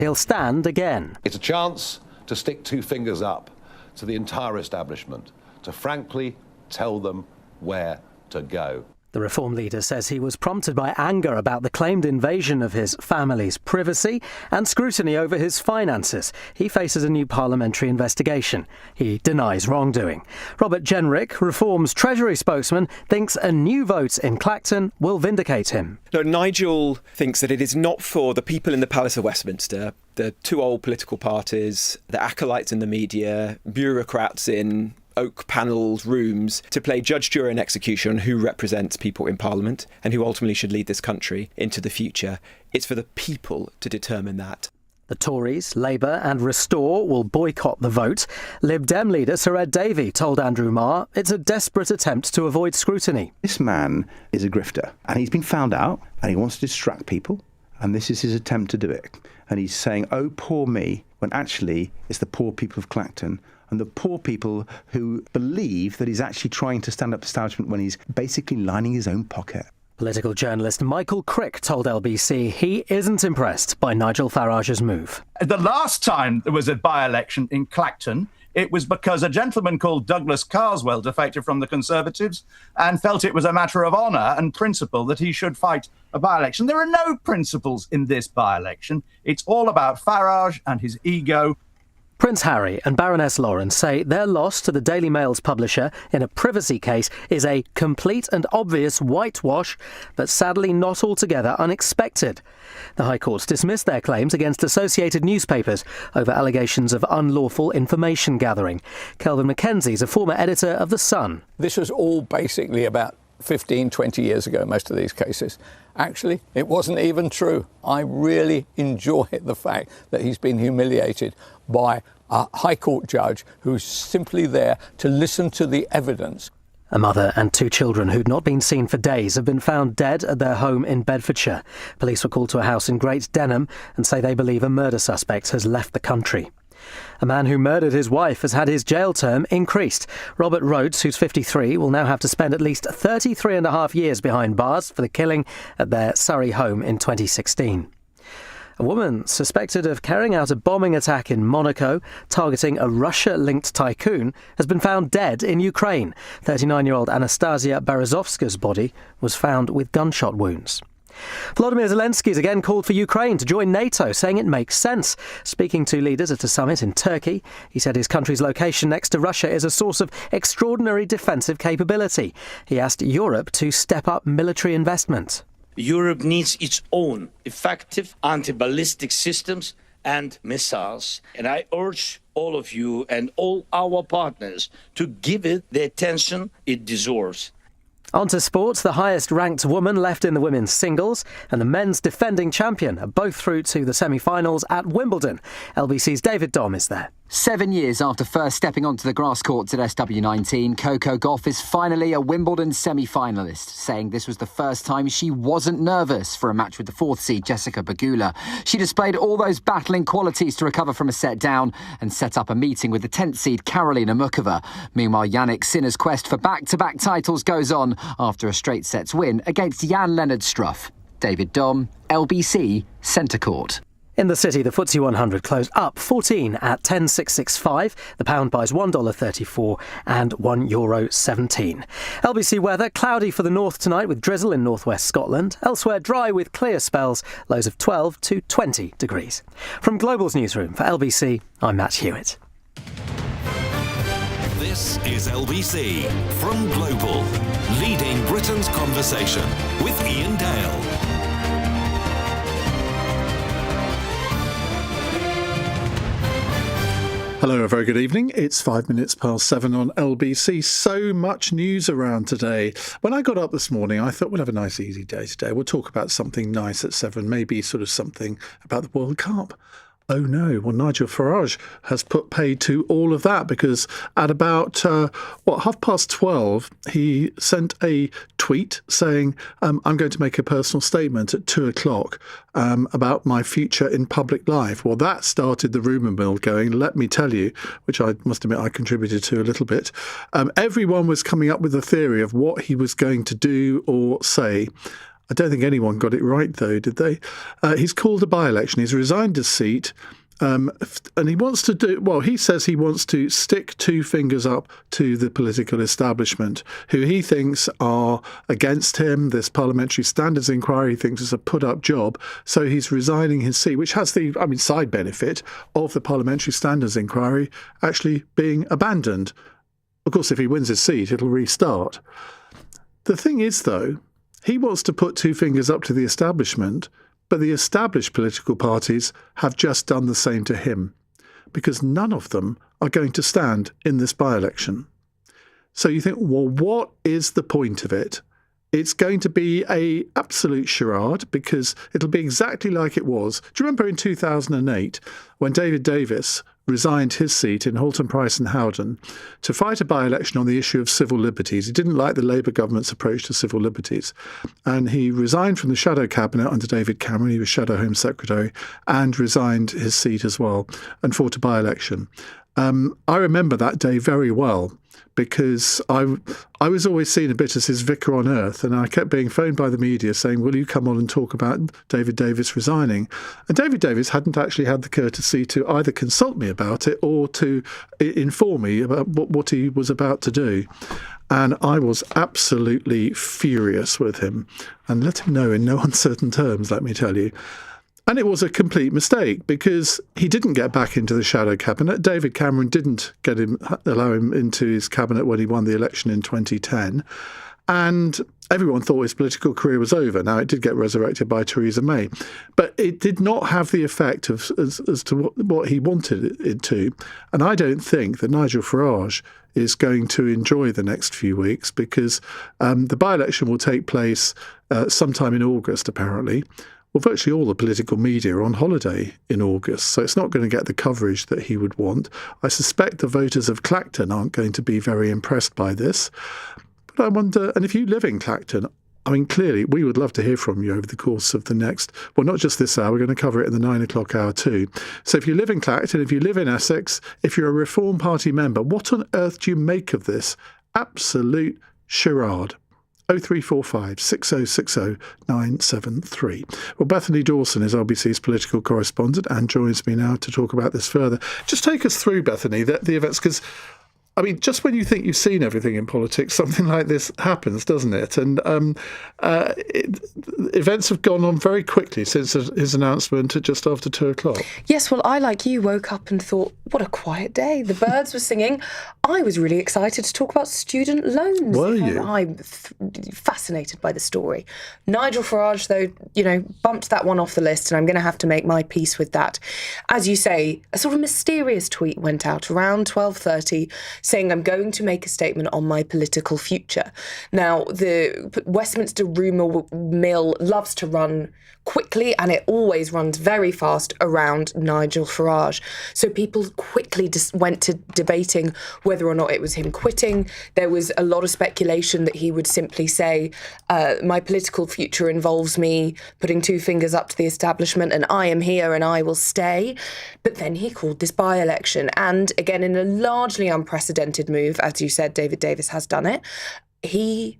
he'll stand again. It's a chance to stick two fingers up to the entire establishment, to frankly tell them where to go. The Reform leader says he was prompted by anger about the claimed invasion of his family's privacy and scrutiny over his finances. He faces a new parliamentary investigation. He denies wrongdoing. Robert Jenrick, Reform's Treasury spokesman, thinks a new vote in Clacton will vindicate him. No, Nigel thinks that it is not for the people in the Palace of Westminster, the two old political parties, the acolytes in the media, bureaucrats in oak panelled rooms to play judge, jury and execution who represents people in Parliament and who ultimately should lead this country into the future. It's for the people to determine that. The Tories, Labour and Restore will boycott the vote. Lib Dem leader Sir Ed Davey told Andrew Marr it's a desperate attempt to avoid scrutiny. This man is a grifter and he's been found out and he wants to distract people, and this is his attempt to do it. And he's saying, oh, poor me, when actually it's the poor people of Clacton and the poor people who believe that he's actually trying to stand up to establishment when he's basically lining his own pocket. Political journalist Michael Crick told LBC he isn't impressed by Nigel Farage's move. The last time there was a by-election in Clacton, it was because a gentleman called Douglas Carswell defected from the Conservatives and felt it was a matter of honour and principle that he should fight a by-election. There are no principles in this by-election. It's all about Farage and his ego. Prince Harry and Baroness Lawrence say their loss to the Daily Mail's publisher in a privacy case is a complete and obvious whitewash, but sadly not altogether unexpected. The High Court dismissed their claims against associated newspapers over allegations of unlawful information gathering. Kelvin Mackenzie is a former editor of The Sun. This was all basically about 15, 20 years ago, most of these cases. Actually, it wasn't even true. I really enjoy the fact that he's been humiliated by a High Court judge who's simply there to listen to the evidence. A mother and two children who'd not been seen for days have been found dead at their home in Bedfordshire. Police were called to a house in Great Denham and say they believe a murder suspect has left the country. A man who murdered his wife has had his jail term increased. Robert Rhodes, who's 53, will now have to spend at least 33 and a half years behind bars for the killing at their Surrey home in 2016. A woman suspected of carrying out a bombing attack in Monaco, targeting a Russia-linked tycoon, has been found dead in Ukraine. 39-year-old Anastasia Berezovska's body was found with gunshot wounds. Volodymyr Zelensky's again called for Ukraine to join NATO, saying it makes sense. Speaking to leaders at a summit in Turkey, he said his country's location next to Russia is a source of extraordinary defensive capability. He asked Europe to step up military investment. Europe needs its own effective anti-ballistic systems and missiles. And I urge all of you and all our partners to give it the attention it deserves. On to sports. The highest-ranked woman left in the women's singles and the men's defending champion are both through to the semi-finals at Wimbledon. LBC's David Dom is there. 7 years after first stepping onto the grass courts at SW19, Coco Gauff is finally a Wimbledon semi-finalist, saying this was the first time she wasn't nervous for a match with the fourth seed Jessica Pegula. She displayed all those battling qualities to recover from a set down and set up a meeting with the 10th seed Karolina Mukova. Meanwhile, Yannick Sinner's quest for back-to-back titles goes on after a straight sets win against Jan-Lennard Struff. David Dom, LBC, Centre Court. In the city, the FTSE 100 closed up 14 at 10,665. The pound buys $1.34 and €1.17. LBC weather, cloudy for the north tonight with drizzle in northwest Scotland. Elsewhere, dry with clear spells, lows of 12 to 20 degrees. From Global's newsroom for LBC, I'm Matt Hewitt. This is LBC from Global, leading Britain's conversation with Iain Dale. Hello, a very good evening. It's 5 minutes past 7 on LBC. So much news around today. When I got up this morning, I thought we'll have a nice, easy day today. We'll talk about something nice at 7, maybe sort of something about the World Cup. Oh no, well, Nigel Farage has put paid to all of that because at about, 12:30, he sent a tweet saying, I'm going to make a personal statement at 2:00 about my future in public life. Well, that started the rumour mill going, let me tell you, which I must admit I contributed to a little bit. Everyone was coming up with a theory of what he was going to do or say. I don't think anyone got it right, though, did they? He's called a by-election. He's resigned his seat. And he wants to he says he wants to stick two fingers up to the political establishment, who he thinks are against him. This parliamentary standards inquiry he thinks is a put-up job. So he's resigning his seat, which has the, side benefit of the parliamentary standards inquiry actually being abandoned. Of course, if he wins his seat, it'll restart. The thing is, though, he wants to put two fingers up to the establishment, but the established political parties have just done the same to him, because none of them are going to stand in this by-election. So you think, well, what is the point of it? It's going to be an absolute charade, because it'll be exactly like it was. Do you remember in 2008 when David Davis resigned his seat in Halton Price and Howden to fight a by-election on the issue of civil liberties? He didn't like the Labour government's approach to civil liberties. And he resigned from the shadow cabinet under David Cameron. He was shadow Home Secretary, and resigned his seat as well and fought a by-election. I remember that day very well, because I was always seen a bit as his vicar on earth, and I kept being phoned by the media saying, will you come on and talk about David Davis resigning? And David Davis hadn't actually had the courtesy to either consult me about it or to inform me about what he was about to do. And I was absolutely furious with him, and let him know in no uncertain terms, let me tell you. And it was a complete mistake, because he didn't get back into the shadow cabinet. David Cameron didn't allow him into his cabinet when he won the election in 2010. And everyone thought his political career was over. Now, it did get resurrected by Theresa May. But it did not have the effect as to what he wanted it to. And I don't think that Nigel Farage is going to enjoy the next few weeks, because the by-election will take place sometime in August, apparently. Well, virtually all the political media are on holiday in August, so it's not going to get the coverage that he would want. I suspect the voters of Clacton aren't going to be very impressed by this. But I wonder, and if you live in Clacton, clearly we would love to hear from you over the course of the next, well, not just this hour, we're going to cover it in the 9 o'clock hour too. So if you live in Clacton, if you live in Essex, if you're a Reform Party member, what on earth do you make of this absolute charade? 0345 6060 973. Well, Bethany Dawson is LBC's political correspondent and joins me now to talk about this further. Just take us through, Bethany, the events, because just when you think you've seen everything in politics, something like this happens, doesn't it? And events have gone on very quickly since his announcement at just after 2 o'clock. Yes, well, I, like you, woke up and thought, what a quiet day. The birds were singing. I was really excited to talk about student loans. Were you? I'm fascinated by the story. Nigel Farage, though, bumped that one off the list, and I'm going to have to make my peace with that. As you say, a sort of mysterious tweet went out around 12:30 saying, I'm going to make a statement on my political future. Now, the Westminster rumour mill loves to run quickly, and it always runs very fast around Nigel Farage. So people quickly just went to debating whether or not it was him quitting. There was a lot of speculation that he would simply say, my political future involves me putting two fingers up to the establishment, and I am here and I will stay. But then he called this by-election, and again, in a largely unprecedented move, as you said, David Davis has done it, he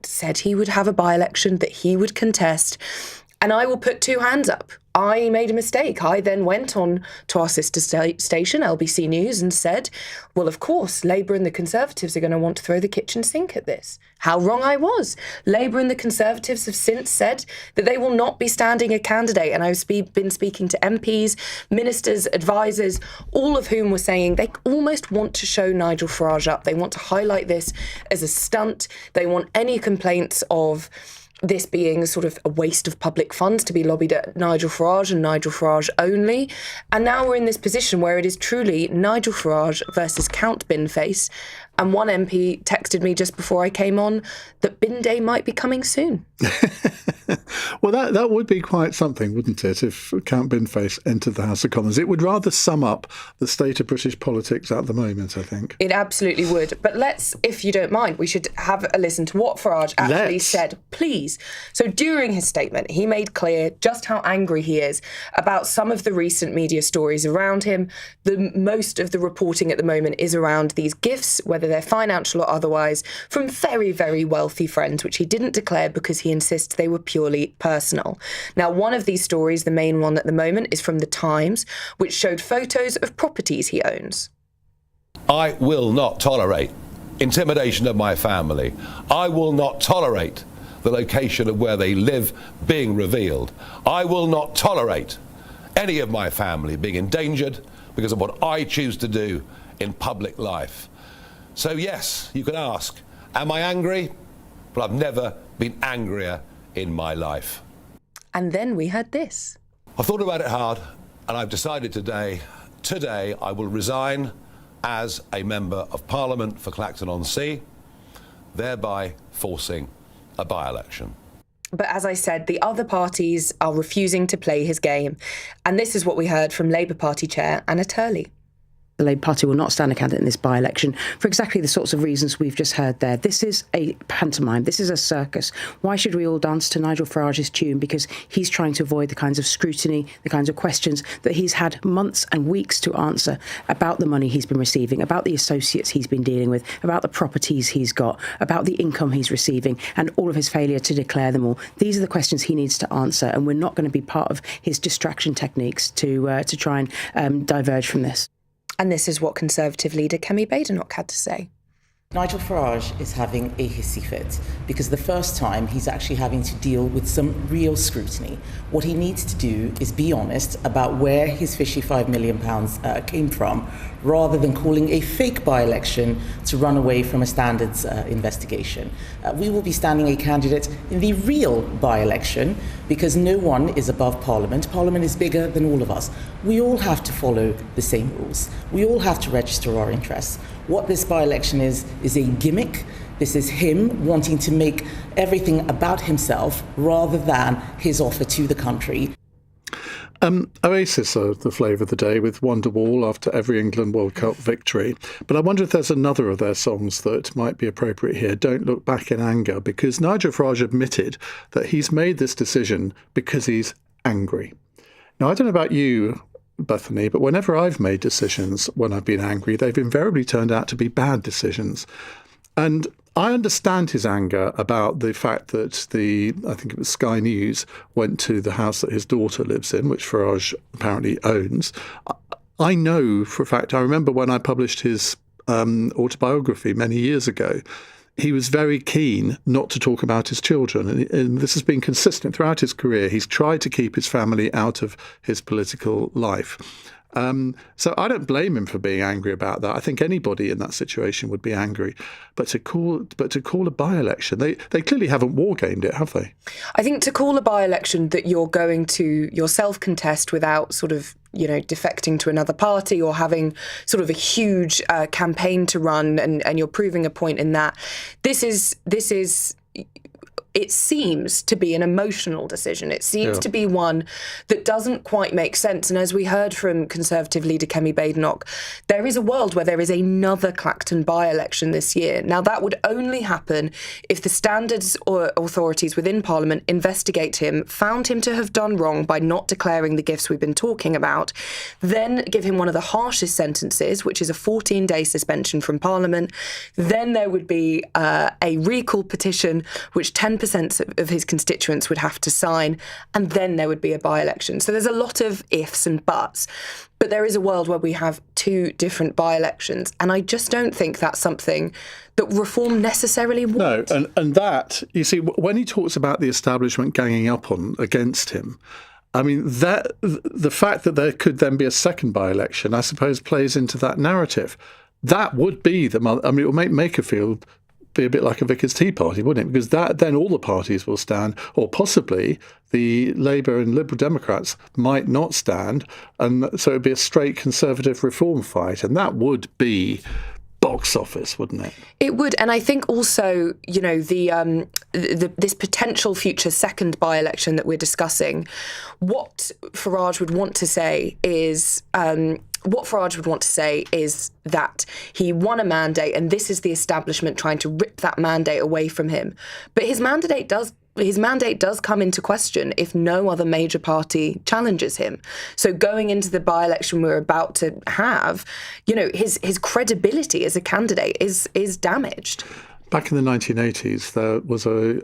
said he would have a by-election that he would contest. And I will put two hands up. I made a mistake. I then went on to our sister station, LBC News, and said, well, of course, Labour and the Conservatives are going to want to throw the kitchen sink at this. How wrong I was. Labour and the Conservatives have since said that they will not be standing a candidate. And I've been speaking to MPs, ministers, advisors, all of whom were saying they almost want to show Nigel Farage up. They want to highlight this as a stunt. They want any complaints of this being sort of a waste of public funds to be lobbied at Nigel Farage and Nigel Farage only. And now we're in this position where it is truly Nigel Farage versus Count Binface. And one MP texted me just before I came on that Bin Day might be coming soon. Well, that would be quite something, wouldn't it, if Count Binface entered the House of Commons? It would rather sum up the state of British politics at the moment, I think. It absolutely would. But let's, if you don't mind, we should have a listen to what Farage actually said, please. So during his statement, he made clear just how angry he is about some of the recent media stories around him. Most of the reporting at the moment is around these gifts, whether they're financial or otherwise, from very, very wealthy friends, which he didn't declare because he insists they were purely personal. Now, one of these stories, the main one at the moment, is from The Times, which showed photos of properties he owns. I will not tolerate intimidation of my family. I will not tolerate the location of where they live being revealed. I will not tolerate any of my family being endangered because of what I choose to do in public life. So yes, you can ask, am I angry? But I've never been angrier in my life. And then we had this. I've thought about it hard, and I've decided today I will resign as a Member of Parliament for Clacton-on-Sea, thereby forcing a by-election. But as I said, the other parties are refusing to play his game. And this is what we heard from Labour Party Chair Anna Turley. The Labour Party will not stand a candidate in this by-election for exactly the sorts of reasons we've just heard there. This is a pantomime. This is a circus. Why should we all dance to Nigel Farage's tune? Because he's trying to avoid the kinds of scrutiny, the kinds of questions that he's had months and weeks to answer about the money he's been receiving, about the associates he's been dealing with, about the properties he's got, about the income he's receiving, and all of his failure to declare them all. These are the questions he needs to answer, and we're not going to be part of his distraction techniques to try and diverge from this. And this is what Conservative leader Kemi Badenoch had to say. Nigel Farage is having a hissy fit because the first time he's actually having to deal with some real scrutiny. What he needs to do is be honest about where his fishy £5 million came from, rather than calling a fake by-election to run away from a standards investigation. We will be standing a candidate in the real by-election because no one is above Parliament. Parliament is bigger than all of us. We all have to follow the same rules. We all have to register our interests. What this by-election is a gimmick. This is him wanting to make everything about himself rather than his offer to the country. Oasis are the flavour of the day with Wonderwall after every England World Cup victory. But I wonder if there's another of their songs that might be appropriate here, Don't Look Back in Anger, because Nigel Farage admitted that he's made this decision because he's angry. Now, I don't know about you, Bethany, but whenever I've made decisions when I've been angry, they've invariably turned out to be bad decisions. And I understand his anger about the fact that I think it was Sky News, went to the house that his daughter lives in, which Farage apparently owns. I know for a fact, I remember when I published his autobiography many years ago, he was very keen not to talk about his children. And this has been consistent throughout his career. He's tried to keep his family out of his political life. So I don't blame him for being angry about that. I think anybody in that situation would be angry. But to call a by-election, they clearly haven't war-gamed it, have they? I think to call a by-election that you're going to yourself contest without sort of, defecting to another party or having sort of a huge campaign to run and you're proving a point in that, this is it seems to be an emotional decision. It seems to be one that doesn't quite make sense. And as we heard from Conservative leader Kemi Badenoch, there is a world where there is another Clacton by-election this year. Now, that would only happen if the standards or authorities within Parliament investigate him, found him to have done wrong by not declaring the gifts we've been talking about, then give him one of the harshest sentences, which is a 14-day suspension from Parliament. Then there would be a recall petition, which 10% of his constituents would have to sign, and then there would be a by-election. So there's a lot of ifs and buts, but there is a world where we have two different by-elections, and I just don't think that's something that reform necessarily wants. No, and that, you see, when he talks about the establishment ganging up against him, I mean, that the fact that there could then be a second by-election, I suppose, plays into that narrative. That would be it will make Makerfield be a bit like a Vicar's Tea Party, wouldn't it? Because then all the parties will stand, or possibly the Labour and Liberal Democrats might not stand, and so it would be a straight Conservative reform fight, and that would be box office, wouldn't it? It would, and I think also, this potential future second by-election that we're discussing, what Farage would want to say is that he won a mandate and this is the establishment trying to rip that mandate away from him. But his mandate does his mandate does come into question if no other major party challenges him. So going into the by-election we're about to have, his credibility as a candidate is damaged. Back in the 1980s, there was a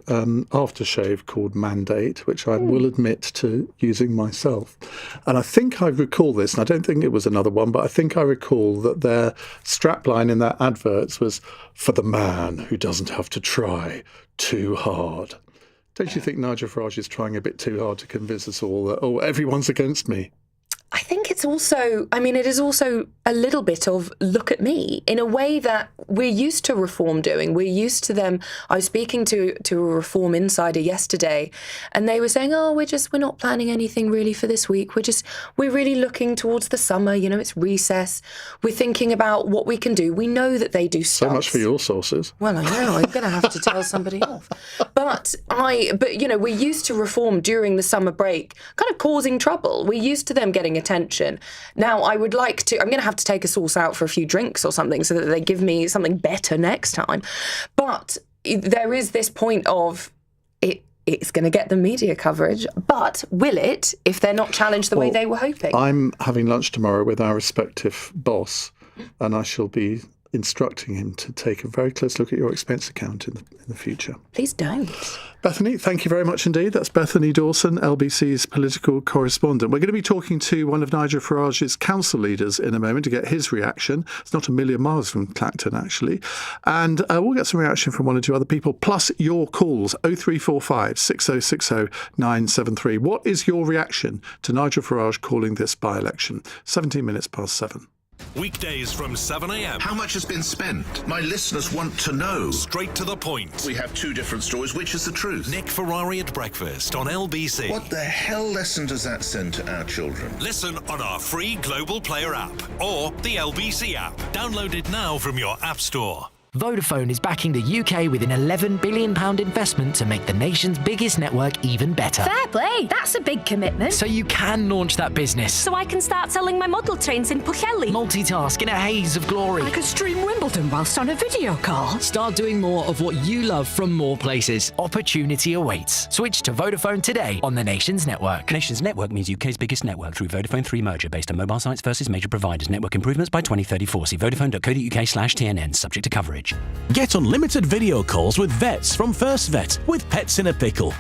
aftershave called Mandate, which I will admit to using myself. And I think I recall this, and I don't think it was another one, but I think I recall that their strapline in their adverts was, "For the man who doesn't have to try too hard." Don't you think Nigel Farage is trying a bit too hard to convince us all that, everyone's against me? I think it is also a little bit of look at me in a way that we're used to Reform doing. We're used to them. I was speaking to a Reform insider yesterday, and they were saying, we're not planning anything really for this week. We're really looking towards the summer. It's recess. We're thinking about what we can do. We know that they do stuff. So much for your sources. Well, I know. I'm going to have to tell somebody off. But we're used to Reform during the summer break, kind of causing trouble. We're used to them getting attention. Now, I'm going to have to take a source out for a few drinks or something so that they give me something better next time. But there is this point of it's going to get the media coverage, but will it if they're not challenged the way they were hoping? I'm having lunch tomorrow with our respective boss, and I shall be instructing him to take a very close look at your expense account in the future. Please don't. Bethany, thank you very much indeed. That's Bethany Dawson, LBC's political correspondent. We're going to be talking to one of Nigel Farage's council leaders in a moment to get his reaction. It's not a million miles from Clacton, actually. And we'll get some reaction from one or two other people, plus your calls, 0345 6060 973. What is your reaction to Nigel Farage calling this by-election? 17 minutes past 7. Weekdays from 7 a.m. How much has been spent? My listeners want to know. Straight to the point. We have two different stories. Which is the truth? Nick Ferrari at breakfast on LBC. What the hell lesson does that send to our children? Listen on our free Global Player app or the LBC app. Download it now from your app store. Vodafone is backing the UK with an £11 billion investment to make the nation's biggest network even better. Fair play, that's a big commitment. So you can launch that business. So I can start selling my model trains in Pwllheli. Multitask in a haze of glory. I could stream Wimbledon whilst on a video call. Start doing more of what you love from more places. Opportunity awaits. Switch to Vodafone today on the Nation's network. Nation's network means UK's biggest network through Vodafone 3 merger based on mobile sites versus major providers. Network improvements by 2034. See vodafone.co.uk/TNN, subject to coverage. Get unlimited video calls with vets from First Vet with Pets in a Pickle.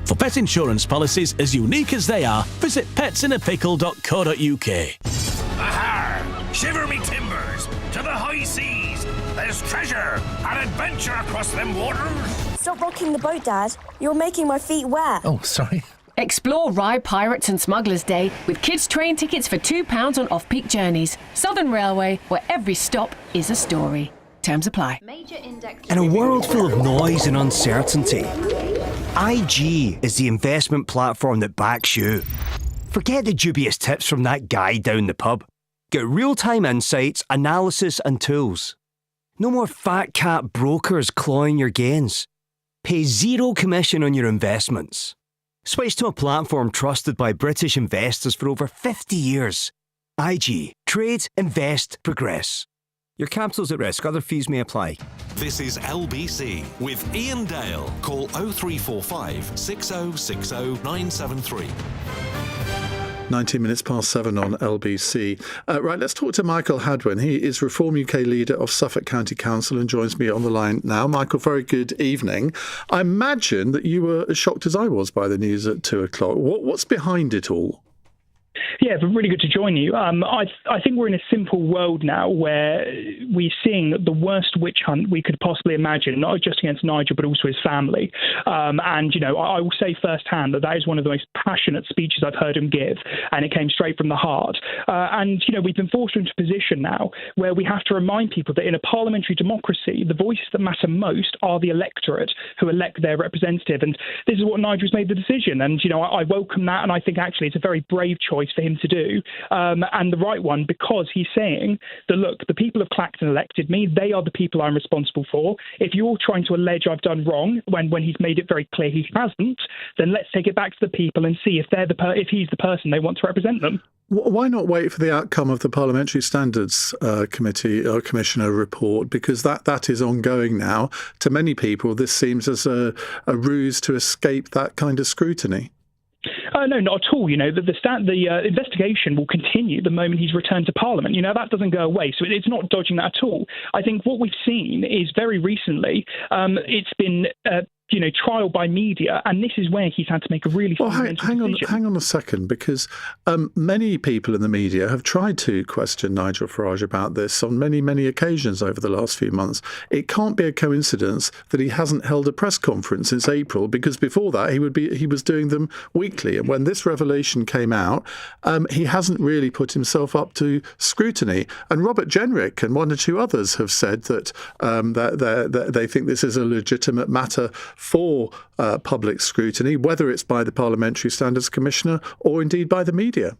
For pet insurance policies as unique as they are, visit petsinappickle.co.uk. Aha! Shiver me timbers! To the high seas! There's treasure and adventure across them waters! Stop rocking the boat, Dad. You're making my feet wet. Oh, sorry. Explore Rye Pirates and Smugglers Day with kids' train tickets for £2 on off-peak journeys. Southern Railway, where every stop is a story. Terms apply. In a world full of noise and uncertainty, IG is the investment platform that backs you. Forget the dubious tips from that guy down the pub. Get real-time insights, analysis and tools. No more fat cat brokers clawing your gains. Pay zero commission on your investments. Switch to a platform trusted by British investors for over 50 years. IG. Trade, invest, progress. Your capital's at risk. Other fees may apply. This is LBC with Iain Dale. Call 0345 6060 973. 19 minutes past 7 on LBC. Right, let's talk to Michael Hadwin. He is Reform UK leader of Suffolk County Council and joins me on the line now. Michael, very good evening. I imagine that you were as shocked as I was by the news at 2 o'clock. What's behind it all? Yeah, but really good to join you. I think we're in a simple world now where we're seeing the worst witch hunt we could possibly imagine, not just against Nigel, but also his family. And, you know, I will say firsthand that is one of the most passionate speeches I've heard him give, and it came straight from the heart. And, you know, we've been forced into a position now where we have to remind people that in a parliamentary democracy, the voices that matter most are the electorate who elect their representative. And this is what Nigel's made the decision. And, you know, I welcome that, and I think actually it's a very brave choice. choice for him to do, and the right one, because he's saying that, look, the people of Clacton elected me. They are the people I'm responsible for. If you're trying to allege I've done wrong when he's made it very clear he hasn't, then let's take it back to the people and see if if he's the person they want to represent them. Why not wait for the outcome of the Parliamentary Standards Committee or Commissioner report? Because that is ongoing now. To many people, this seems as a ruse to escape that kind of scrutiny. No, not at all. The investigation will continue the moment he's returned to Parliament. That doesn't go away, so it's not dodging that at all. I think what we've seen is very recently, it's been trial by media, and this is where he's had to make a really fundamental decision. Hang on a second, because many people in the media have tried to question Nigel Farage about this on many, many occasions over the last few months. It can't be a coincidence that he hasn't held a press conference since April, because before that he was doing them weekly. And when this revelation came out, he hasn't really put himself up to scrutiny. And Robert Jenrick and one or two others have said that that they think this is a legitimate matter for public scrutiny, whether it's by the Parliamentary Standards Commissioner or indeed by the media.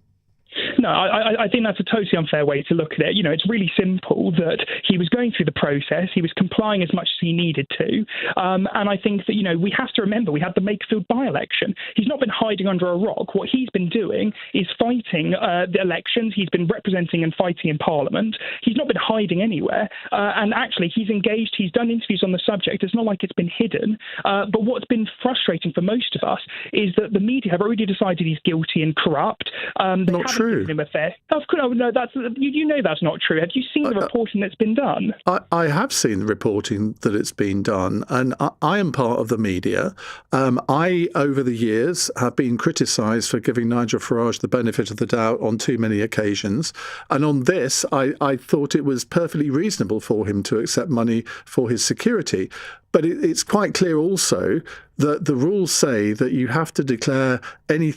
No, I think that's a totally unfair way to look at it. It's really simple that he was going through the process. He was complying as much as he needed to. And I think that, we have to remember we had the Makerfield by-election. He's not been hiding under a rock. What he's been doing is fighting the elections. He's been representing and fighting in Parliament. He's not been hiding anywhere. And actually, he's engaged. He's done interviews on the subject. It's not like it's been hidden. But what's been frustrating for most of us is that the media have already decided he's guilty and corrupt. Not true. Him a fair. Of course, no, that's that's not true. Have you seen the reporting that's been done? I have seen the reporting that it's been done, and I am part of the media. I, over the years, have been criticised for giving Nigel Farage the benefit of the doubt on too many occasions, and on this, I thought it was perfectly reasonable for him to accept money for his security. But it's quite clear also that the rules say that you have to declare any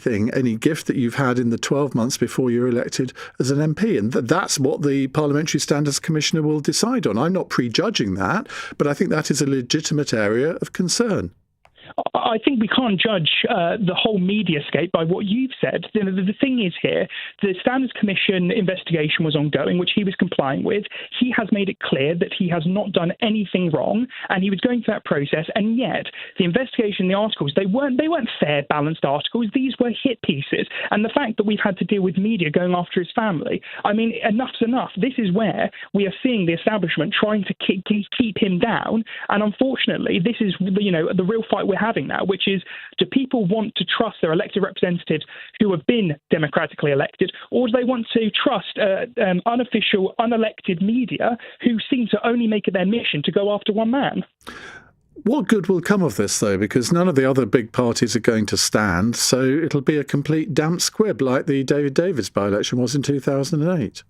gift that you've had in the 12 months before you're elected as an MP. And that's what the Parliamentary Standards Commissioner will decide on. I'm not prejudging that, but I think that is a legitimate area of concern. I think we can't judge the whole mediascape by what you've said. The thing is here, the Standards Commission investigation was ongoing, which he was complying with. He has made it clear that he has not done anything wrong, and he was going through that process. And yet, the investigation, the articles, they weren't fair, balanced articles. These were hit pieces. And the fact that we've had to deal with media going after his family, I mean, enough's enough. This is where we are seeing the establishment trying to keep him down. And unfortunately, this is the real fight we're having now, which is, do people want to trust their elected representatives who have been democratically elected, or do they want to trust unofficial, unelected media who seem to only make it their mission to go after one man? What good will come of this, though? Because none of the other big parties are going to stand, so it'll be a complete damp squib like the David Davis by-election was in 2008.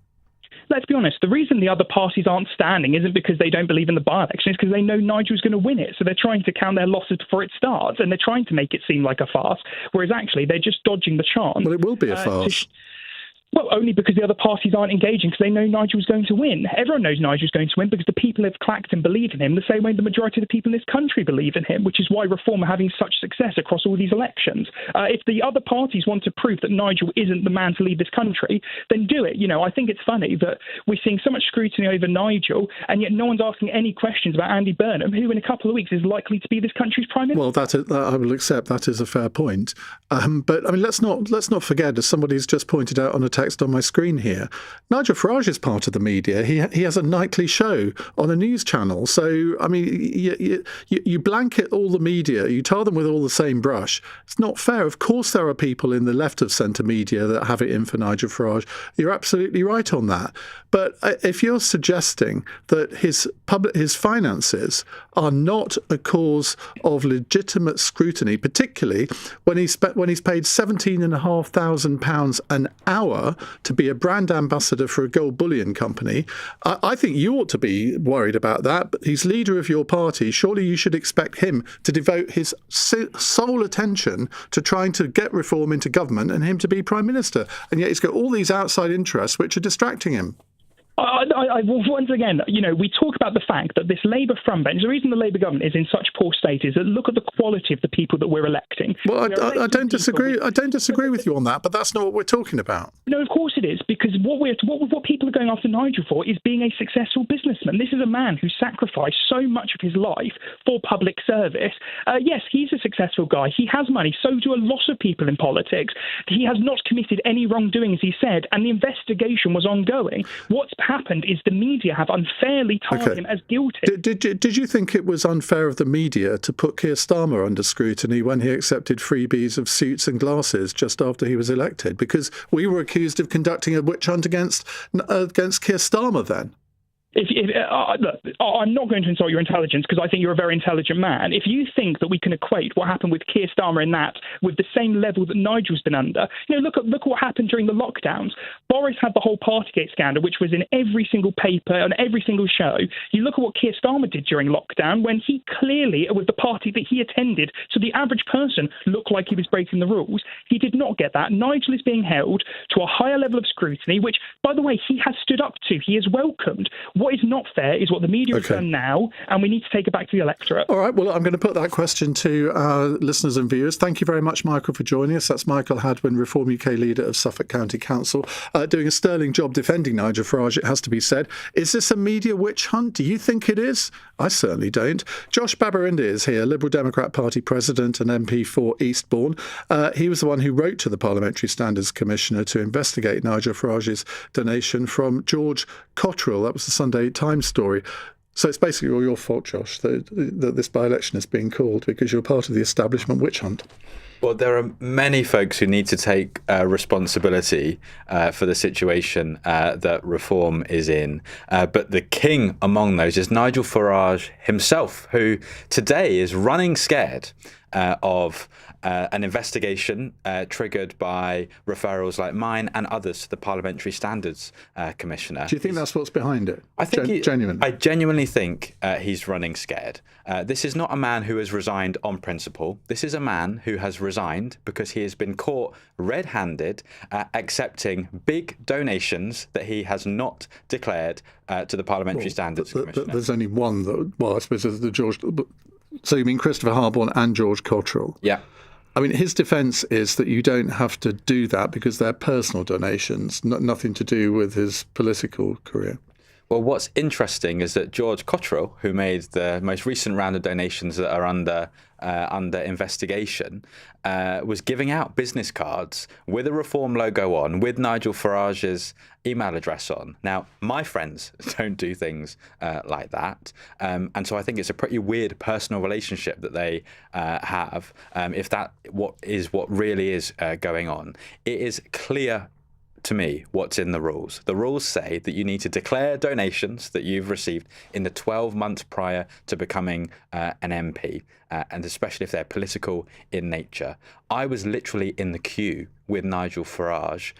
Let's be honest, the reason the other parties aren't standing isn't because they don't believe in the by-election, it's because they know Nigel's going to win it. So they're trying to count their losses before it starts, and they're trying to make it seem like a farce, whereas actually they're just dodging the chance. Well, it will be a farce. Well, only because the other parties aren't engaging, because they know Nigel's going to win. Everyone knows Nigel's going to win because the people of Clacton believe in him the same way the majority of the people in this country believe in him, which is why Reform are having such success across all these elections. If the other parties want to prove that Nigel isn't the man to lead this country, then do it. I think it's funny that we're seeing so much scrutiny over Nigel, and yet no one's asking any questions about Andy Burnham, who in a couple of weeks is likely to be this country's Prime Minister. Well, I will accept that is a fair point. But I mean, let's not forget, as somebody's just pointed out on a text on my screen here, Nigel Farage is part of the media. He has a nightly show on a news channel. So, I mean, you blanket all the media, you tar them with all the same brush. It's not fair. Of course, there are people in the left of centre media that have it in for Nigel Farage. You're absolutely right on that. But if you're suggesting that his finances are not a cause of legitimate scrutiny, particularly when he's paid £17,500 an hour to be a brand ambassador for a gold bullion company, I think you ought to be worried about that. But he's leader of your party. Surely you should expect him to devote his sole attention to trying to get reform into government and him to be Prime Minister. And yet he's got all these outside interests which are distracting him. Once again, we talk about the fact that this Labour front bench, the reason the Labour government is in such poor state is that look at the quality of the people that we're electing. Well, I don't disagree. I don't disagree with you on that, but that's not what we're talking about. No, of course it is, because what people are going after Nigel for is being a successful businessman. This is a man who sacrificed so much of his life for public service. Yes, he's a successful guy. He has money. So do a lot of people in politics. He has not committed any wrongdoing, as he said, and the investigation was ongoing. What's happened is the media have unfairly tarred him as guilty. Did you think it was unfair of the media to put Keir Starmer under scrutiny when he accepted freebies of suits and glasses just after he was elected? Because we were accused of conducting a witch hunt against Keir Starmer then. Look, I'm not going to insult your intelligence because I think you're a very intelligent man. If you think that we can equate what happened with Keir Starmer in that with the same level that Nigel's been under, look at what happened during the lockdowns. Boris had the whole Partygate scandal, which was in every single paper and every single show. You look at what Keir Starmer did during lockdown when he clearly, with the party that he attended, so the average person looked like he was breaking the rules. He did not get that. Nigel is being held to a higher level of scrutiny, which, by the way, he has stood up to. He is welcomed. What is not fair is what the media has done now, and we need to take it back to the electorate. All right, well, I'm going to put that question to our listeners and viewers. Thank you very much, Michael, for joining us. That's Michael Hadwin, Reform UK leader of Suffolk County Council, doing a sterling job defending Nigel Farage, it has to be said. Is this a media witch hunt? Do you think it is? I certainly don't. Josh Baberinda is here, Liberal Democrat Party President and MP for Eastbourne. He was the one who wrote to the Parliamentary Standards Commissioner to investigate Nigel Farage's donation from George Cotterill. That was the Sunday Times story. So it's basically all your fault, Josh, that this by-election is being called because you're part of the establishment witch hunt. Well, there are many folks who need to take responsibility for the situation that Reform is in. But the king among those is Nigel Farage himself, who today is running scared of an investigation triggered by referrals like mine and others to the Parliamentary Standards Commissioner. Do you think that's what's behind it? I think genuinely. I genuinely think he's running scared. This is not a man who has resigned on principle. This is a man who has resigned because he has been caught red-handed accepting big donations that he has not declared to the Parliamentary Standards Commissioner. There's only one that, well, I suppose there's the George. So you mean Christopher Harborne and George Cotterill? Yeah. I mean, his defence is that you don't have to do that because they're personal donations, nothing to do with his political career. Well, what's interesting is that George Cotterill, who made the most recent round of donations that are under investigation, was giving out business cards with a Reform logo on, with Nigel Farage's email address on. Now, my friends don't do things like that. And so I think it's a pretty weird personal relationship that they have, if that what really is going on. It is clear to me what's in the rules. The rules say that you need to declare donations that you've received in the 12 months prior to becoming an MP, and especially if they're political in nature. I was literally in the queue with Nigel Farage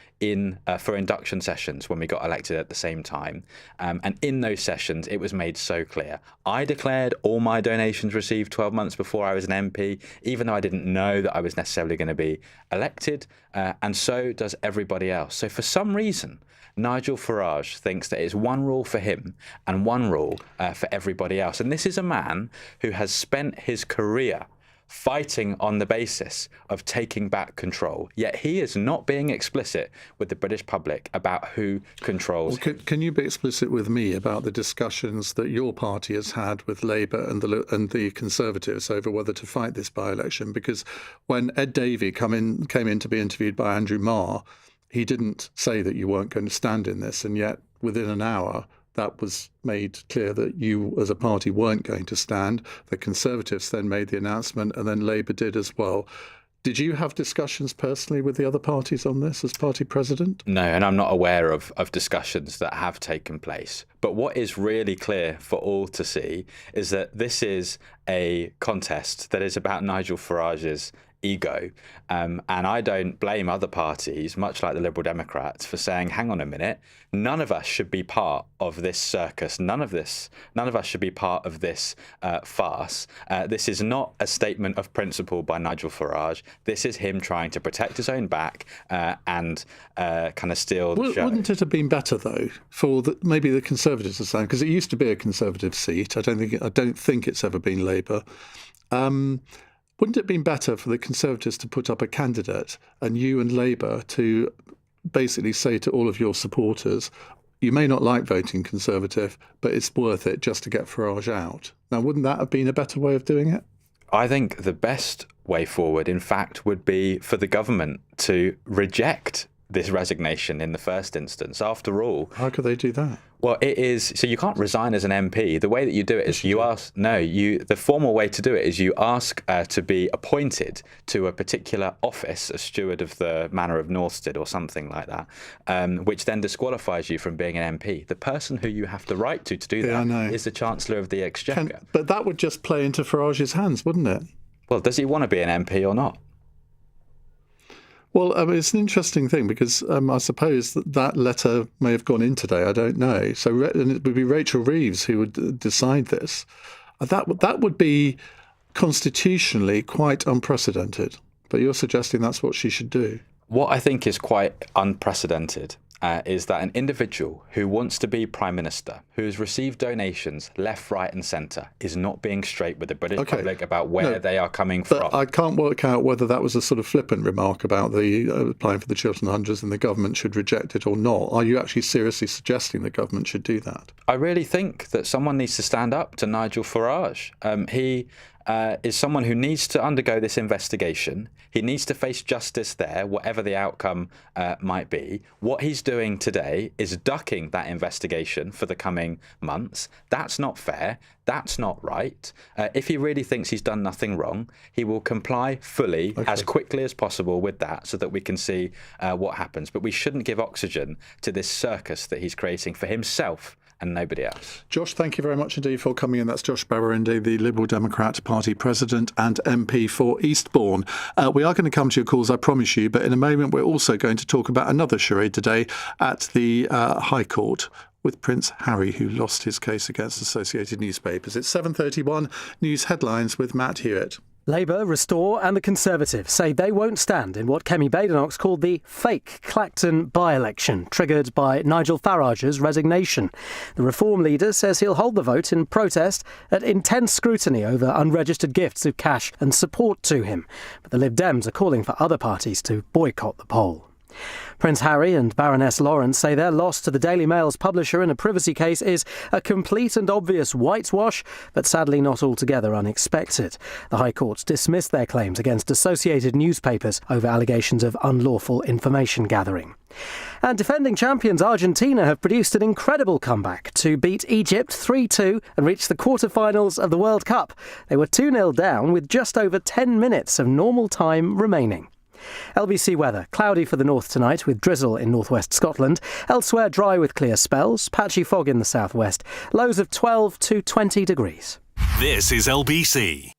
for induction sessions when we got elected at the same time. And in those sessions, it was made so clear. I declared all my donations received 12 months before I was an MP, even though I didn't know that I was necessarily going to be elected. And so does everybody else. So for some reason, Nigel Farage thinks that it's one rule for him and one rule for everybody else. And this is a man who has spent his career fighting on the basis of taking back control. Yet he is not being explicit with the British public about who controls him. Can you be explicit with me about the discussions that your party has had with Labour and the Conservatives over whether to fight this by-election? Because when Ed Davey came in to be interviewed by Andrew Marr, he didn't say that you weren't going to stand in this, and yet within an hour that was made clear that you as a party weren't going to stand. The Conservatives then made the announcement, and then Labour did as well. Did you have discussions personally with the other parties on this as party president? No, and I'm not aware of discussions that have taken place. But what is really clear for all to see is that this is a contest that is about Nigel Farage's ego. And I don't blame other parties, much like the Liberal Democrats, for saying, hang on a minute, none of us should be part of this circus. None of us should be part of this farce. This is not a statement of principle by Nigel Farage. This is him trying to protect his own back and kind of steal the show. Wouldn't it have been better, though, for maybe the Conservatives to stand? Because it used to be a Conservative seat. I don't think it's ever been Labour. Wouldn't it have been better for the Conservatives to put up a candidate and you and Labour to basically say to all of your supporters, you may not like voting Conservative, but it's worth it just to get Farage out? Now, wouldn't that have been a better way of doing it? I think the best way forward, in fact, would be for the government to reject this resignation in the first instance. After all, how could they do that? Well, it is so you can't resign as an MP. The way that you do it is the formal way to do it is you ask to be appointed to a particular office, a steward of the Manor of Northstead or something like that, which then disqualifies you from being an MP. The person who you have to write to do that is the Chancellor of the Exchequer. But that would just play into Farage's hands, wouldn't it? Well, does he want to be an MP or not? Well, it's an interesting thing because I suppose that letter may have gone in today. I don't know. So and it would be Rachel Reeves who would decide this. That would be constitutionally quite unprecedented. But you're suggesting that's what she should do. What I think is quite unprecedented is that an individual who wants to be Prime Minister, who has received donations left, right and centre, is not being straight with the British public about where they are coming from. I can't work out whether that was a sort of flippant remark about the applying for the Chiltern Hundreds and the government should reject it or not. Are you actually seriously suggesting the government should do that? I really think that someone needs to stand up to Nigel Farage. He is someone who needs to undergo this investigation. He needs to face justice there, whatever the outcome might be. What he's doing today is ducking that investigation for the coming months. That's not fair. That's not right. If he really thinks he's done nothing wrong, he will comply fully as quickly as possible with that so that we can see what happens. But we shouldn't give oxygen to this circus that he's creating for himself and nobody else. Josh, thank you very much indeed for coming in. That's Josh Barrow-Indy, the Liberal Democrat Party President and MP for Eastbourne. We are going to come to your calls, I promise you, but in a moment we're also going to talk about another charade today at the High Court with Prince Harry, who lost his case against Associated Newspapers. It's 7:31 News Headlines with Matt Hewitt. Labour, Restore and the Conservatives say they won't stand in what Kemi Badenoch called the fake Clacton by-election, triggered by Nigel Farage's resignation. The Reform leader says he'll hold the vote in protest at intense scrutiny over unregistered gifts of cash and support to him. But the Lib Dems are calling for other parties to boycott the poll. Prince Harry and Baroness Lawrence say their loss to the Daily Mail's publisher in a privacy case is a complete and obvious whitewash, but sadly not altogether unexpected. The High Court dismissed their claims against Associated Newspapers over allegations of unlawful information gathering. And defending champions Argentina have produced an incredible comeback to beat Egypt 3-2 and reach the quarter-finals of the World Cup. They were 2-0 down with just over 10 minutes of normal time remaining. LBC weather, cloudy for the north tonight with drizzle in northwest Scotland. Elsewhere dry with clear spells, patchy fog in the southwest. Lows of 12 to 20 degrees. This is LBC.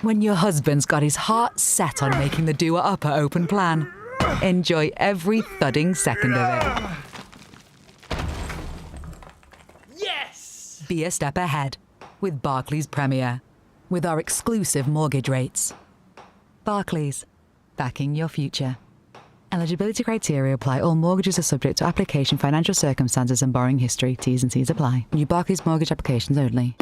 When your husband's got his heart set on making the doer upper open plan, enjoy every thudding second of it. Yes! Be a step ahead with Barclays Premier. With our exclusive mortgage rates. Barclays, backing your future. Eligibility criteria apply. All mortgages are subject to application, financial circumstances and borrowing history. T's and C's apply. New Barclays mortgage applications only.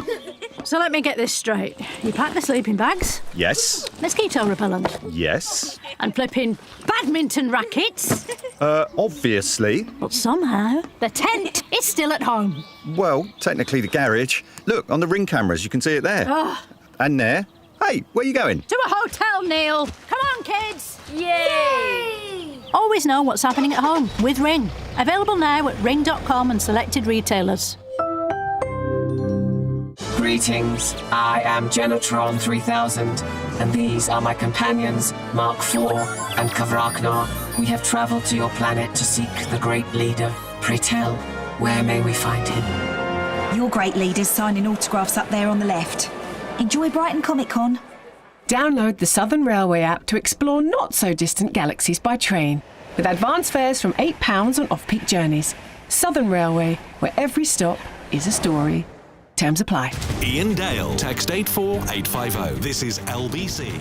So let me get this straight. You pack the sleeping bags? Yes. Mosquito repellent? Yes. And flipping badminton rackets? Obviously. But somehow, the tent is still at home. Well, technically the garage. Look, on the ring cameras, you can see it there. Oh. And there. Hey, where are you going? To a hotel, Neil. Come on, kids. Yay! Always know what's happening at home with Ring. Available now at ring.com and selected retailers. Greetings, I am Genotron 3000, and these are my companions, Mark IV and Kavraknar. We have travelled to your planet to seek the Great Leader. Pray tell, where may we find him? Your Great Leader's signing autographs up there on the left. Enjoy Brighton Comic Con. Download the Southern Railway app to explore not-so-distant galaxies by train, with advance fares from £8 on off-peak journeys. Southern Railway, where every stop is a story. Terms apply. Iain Dale, text 84850. This is LBC.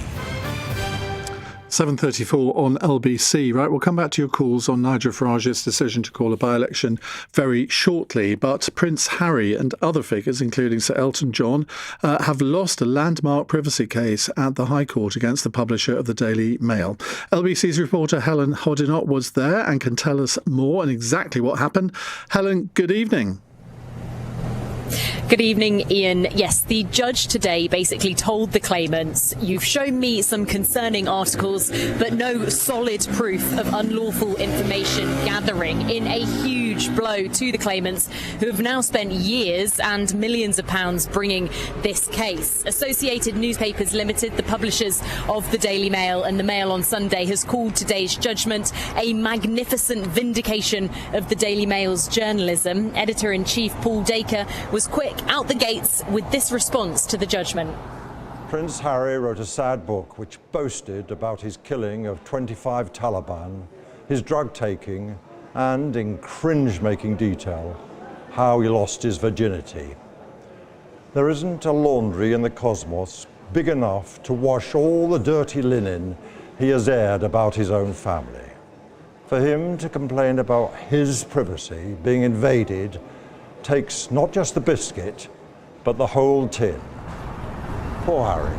7:34 on LBC. Right, we'll come back to your calls on Nigel Farage's decision to call a by-election very shortly. But Prince Harry and other figures, including Sir Elton John, have lost a landmark privacy case at the High Court against the publisher of the Daily Mail. LBC's reporter Helen Hodinott was there and can tell us more and exactly what happened. Helen, good evening. Good evening, Ian. Yes, the judge today basically told the claimants, you've shown me some concerning articles, but no solid proof of unlawful information gathering, in a huge blow to the claimants, who have now spent years and millions of pounds bringing this case. Associated Newspapers Limited, the publishers of the Daily Mail and the Mail on Sunday, has called today's judgment a magnificent vindication of the Daily Mail's journalism. Editor-in-Chief Paul Dacre was quick out the gates with this response to the judgment. Prince Harry wrote a sad book which boasted about his killing of 25 Taliban, his drug taking, and, in cringe-making detail, how he lost his virginity. There isn't a laundry in the cosmos big enough to wash all the dirty linen he has aired about his own family. For him to complain about his privacy being invaded takes not just the biscuit, but the whole tin. Poor Harry.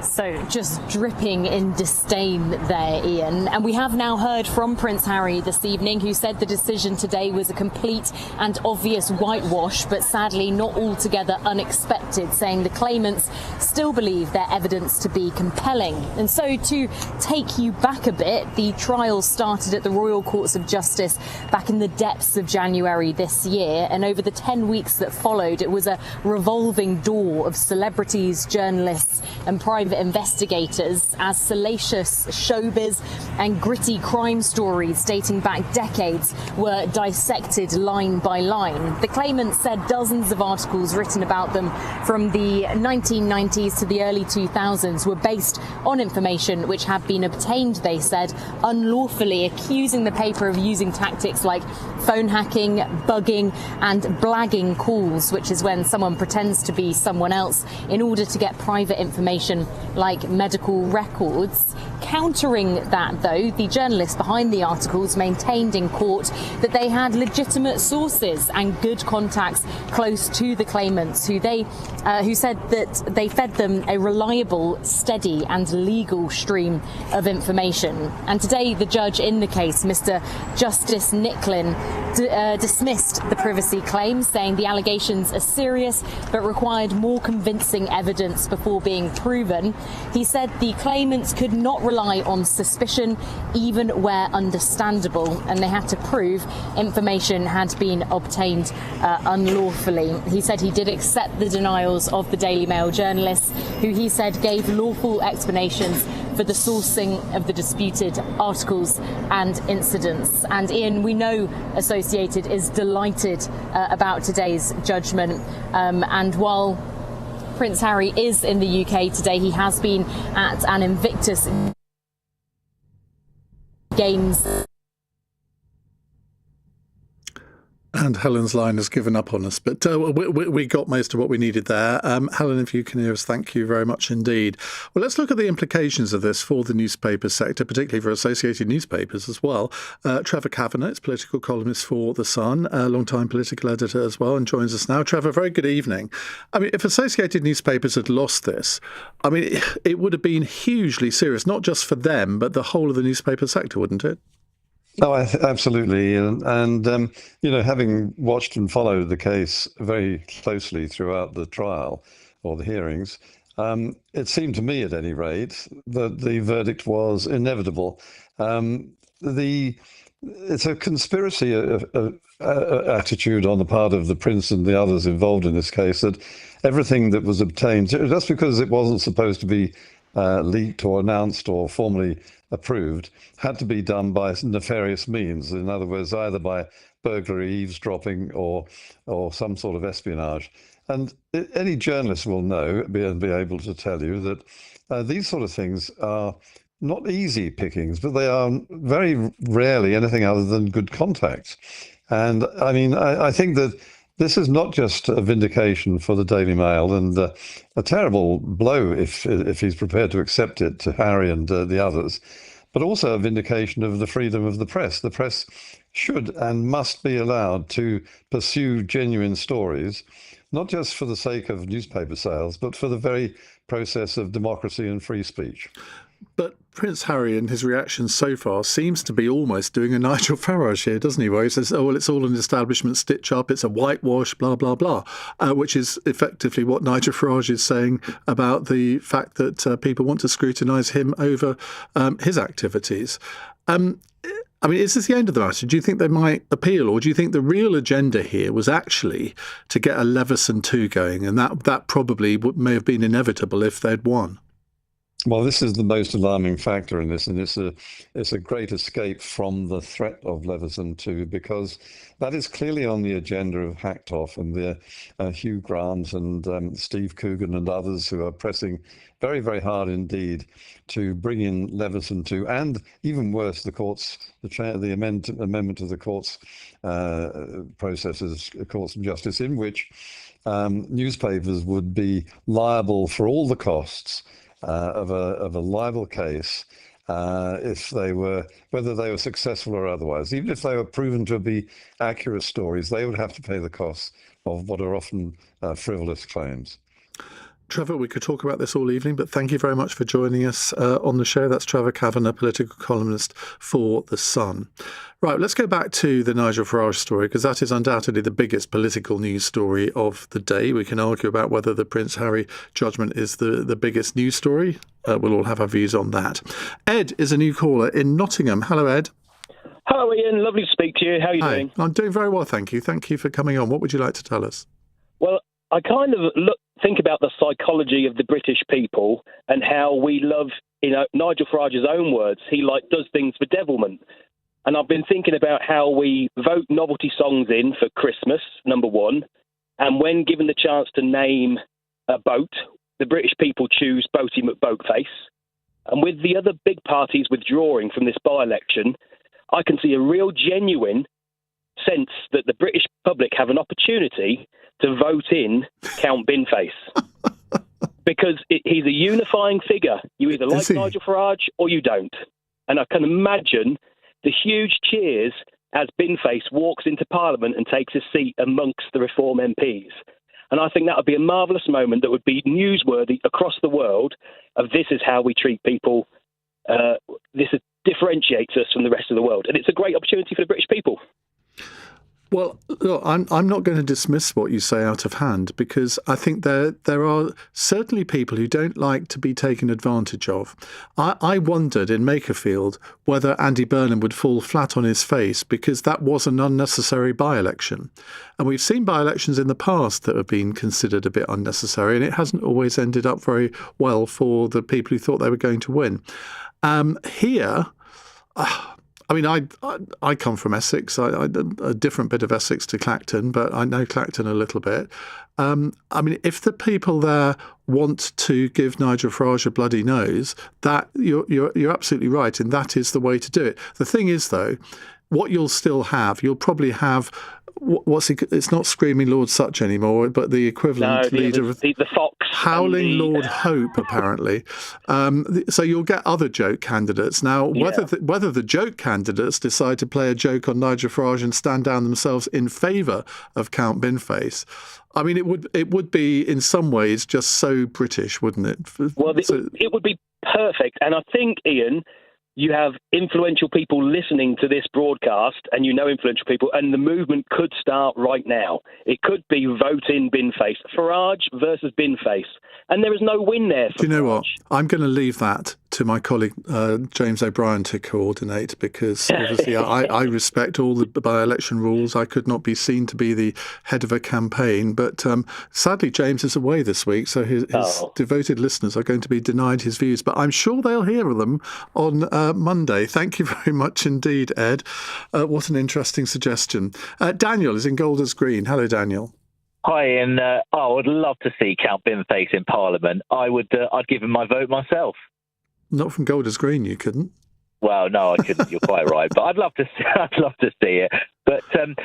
So just dripping in disdain there, Ian. And we have now heard from Prince Harry this evening, who said the decision today was a complete and obvious whitewash, but sadly not altogether unexpected, saying the claimants still believe their evidence to be compelling. And so, to take you back a bit, the trial started at the Royal Courts of Justice back in the depths of January this year, and over the 10 weeks that followed, it was a revolving door of celebrities, journalists and private investigators, as salacious showbiz and gritty crime stories dating back decades were dissected line by line. The claimants said dozens of articles written about them from the 1990s to the early 2000s were based on information which had been obtained, they said, unlawfully, accusing the paper of using tactics like phone hacking, bugging and blagging calls, which is when someone pretends to be someone else in order to get private information like medical records. Countering that, though, the journalists behind the articles maintained in court that they had legitimate sources and good contacts close to the claimants, who said that they fed them a reliable, steady and legal stream of information. And today, the judge in the case, Mr. Justice Nicklin, dismissed the privacy claims, saying the allegations are serious but required more convincing evidence before being proven. He said the claimants could not rely on suspicion, even where understandable, and they had to prove information had been obtained unlawfully. He said he did accept the denials of the Daily Mail journalists, who he said gave lawful explanations for the sourcing of the disputed articles and incidents. And Ian, we know Associated is delighted about today's judgment, and while Prince Harry is in the UK today, he has been at an Invictus Games. And Helen's line has given up on us, but we got most of what we needed there. Helen, if you can hear us, thank you very much indeed. Well, let's look at the implications of this for the newspaper sector, particularly for Associated Newspapers as well. Trevor Kavanagh is political columnist for The Sun, a long-time political editor as well, and joins us now. Trevor, very good evening. I mean, if Associated Newspapers had lost this, I mean, it would have been hugely serious, not just for them, but the whole of the newspaper sector, wouldn't it? Oh, absolutely. And having watched and followed the case very closely throughout the trial or the hearings, it seemed to me, at any rate, that the verdict was inevitable. It's a conspiracy attitude on the part of the Prince and the others involved in this case, that everything that was obtained, just because it wasn't supposed to be leaked or announced or formally approved had to be done by nefarious means. In other words, either by burglary, eavesdropping, or some sort of espionage. And any journalist will know, be able to tell you that these sort of things are not easy pickings, but they are very rarely anything other than good contacts. And I mean, I think that this is not just a vindication for the Daily Mail and a terrible blow if he's prepared to accept it to Harry and the others, but also a vindication of the freedom of the press. The press should and must be allowed to pursue genuine stories, not just for the sake of newspaper sales, but for the very process of democracy and free speech. But Prince Harry, in his reaction so far, seems to be almost doing a Nigel Farage here, doesn't he? Where he says, oh, well, it's all an establishment stitch-up, it's a whitewash, blah, blah, blah, which is effectively what Nigel Farage is saying about the fact that people want to scrutinise him over his activities. I mean, is this the end of the matter? Do you think they might appeal, or do you think the real agenda here was actually to get a Leveson 2 going, and that probably may have been inevitable if they'd won? Well, this is the most alarming factor in this, and it's a great escape from the threat of Leveson 2, because that is clearly on the agenda of Hacktoff and the Hugh Grant and Steve Coogan and others who are pressing very, very hard indeed to bring in Leveson 2, and even worse, the amendment of the court's processes, courts of justice, in which newspapers would be liable for all the costs of a libel case, if they were, whether they were successful or otherwise. Even if they were proven to be accurate stories, they would have to pay the costs of what are often frivolous claims. Trevor, we could talk about this all evening, but thank you very much for joining us on the show. That's Trevor Kavanagh, political columnist for The Sun. Right, let's go back to the Nigel Farage story, because that is undoubtedly the biggest political news story of the day. We can argue about whether the Prince Harry judgment is the biggest news story. We'll all have our views on that. Ed is a new caller in Nottingham. Hello, Ed. Hello, Ian. Lovely to speak to you. How are you doing? I'm doing very well, thank you. Thank you for coming on. What would you like to tell us? Well, I kind of think about the psychology of the British people and how we love, Nigel Farage's own words, he does things for devilment. And I've been thinking about how we vote novelty songs in for Christmas, number one, and when given the chance to name a boat, the British people choose Boaty McBoatface. And with the other big parties withdrawing from this by-election, I can see a real genuine sense that the British public have an opportunity to vote in Count Binface. Because he's a unifying figure. You either like Nigel Farage or you don't. And I can imagine the huge cheers as Binface walks into Parliament and takes his seat amongst the Reform MPs. And I think that would be a marvellous moment that would be newsworthy across the world of this is how we treat people. This differentiates us from the rest of the world. And it's a great opportunity for the British people. Well, look, I'm not going to dismiss what you say out of hand, because I think there are certainly people who don't like to be taken advantage of. I wondered in Makerfield whether Andy Burnham would fall flat on his face, because that was an unnecessary by-election. And we've seen by-elections in the past that have been considered a bit unnecessary, and it hasn't always ended up very well for the people who thought they were going to win. Here... I mean, I come from Essex, a different bit of Essex to Clacton, but I know Clacton a little bit. I mean, if the people there want to give Nigel Farage a bloody nose, that you're absolutely right, and that is the way to do it. The thing is, though, what you'll probably have. It's not Screaming Lord Such anymore, but the equivalent leader of the Fox, Howling Lord Hope, apparently. So you'll get other joke candidates now. Whether the joke candidates decide to play a joke on Nigel Farage and stand down themselves in favour of Count Binface, I mean, it would be in some ways just so British, wouldn't it? Well, it would be perfect, and I think, Ian, you have influential people listening to this broadcast, and you know influential people, and the movement could start right now. It could be vote in bin face. Farage versus bin face. And there is no win there for Do you know Farage. what? I'm going to leave that to my colleague James O'Brien to coordinate, because obviously I respect all the by-election rules. I could not be seen to be the head of a campaign, but sadly James is away this week, so his devoted listeners are going to be denied his views, but I'm sure they'll hear them on Monday. Thank you very much indeed, Ed. What an interesting suggestion. Daniel is in Golders Green. Hello, Daniel. Hi, and I would love to see Count Binface in Parliament. I'd give him my vote myself. Not from Golders Green, you couldn't. Well, no, I couldn't. You're quite right, but I'd love to see it. But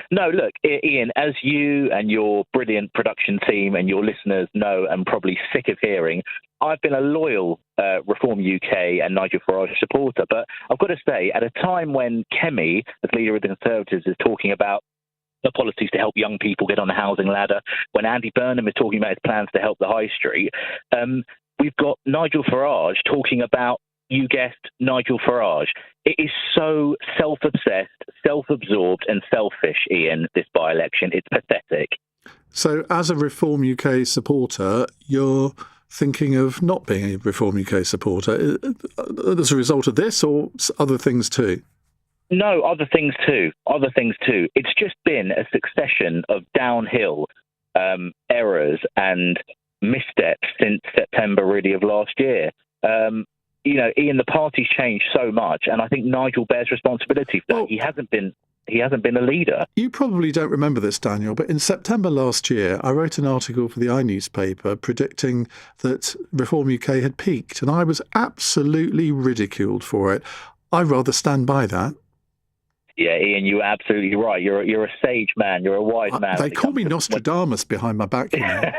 no, look, Ian, as you and your brilliant production team and your listeners know, and probably sick of hearing, I've been a loyal Reform UK and Nigel Farage supporter. But I've got to say, at a time when Kemi, as leader of the Conservatives, is talking about the policies to help young people get on the housing ladder, when Andy Burnham is talking about his plans to help the high street, we've got Nigel Farage talking about, you guessed, Nigel Farage. It is so self-obsessed, self-absorbed and selfish, Ian, this by-election. It's pathetic. So as a Reform UK supporter, you're thinking of not being a Reform UK supporter as a result of this, or other things too? No, other things too. It's just been a succession of downhill errors and missteps since September, really, of last year. Ian, the party's changed so much, and I think Nigel bears responsibility for that. He hasn't been a leader. You probably don't remember this, Daniel, but in September last year, I wrote an article for the newspaper predicting that Reform UK had peaked, and I was absolutely ridiculed for it. I rather stand by that. Yeah, Ian, you're absolutely right. You're a sage man. You're a wise man. They call me Nostradamus behind my back, you know.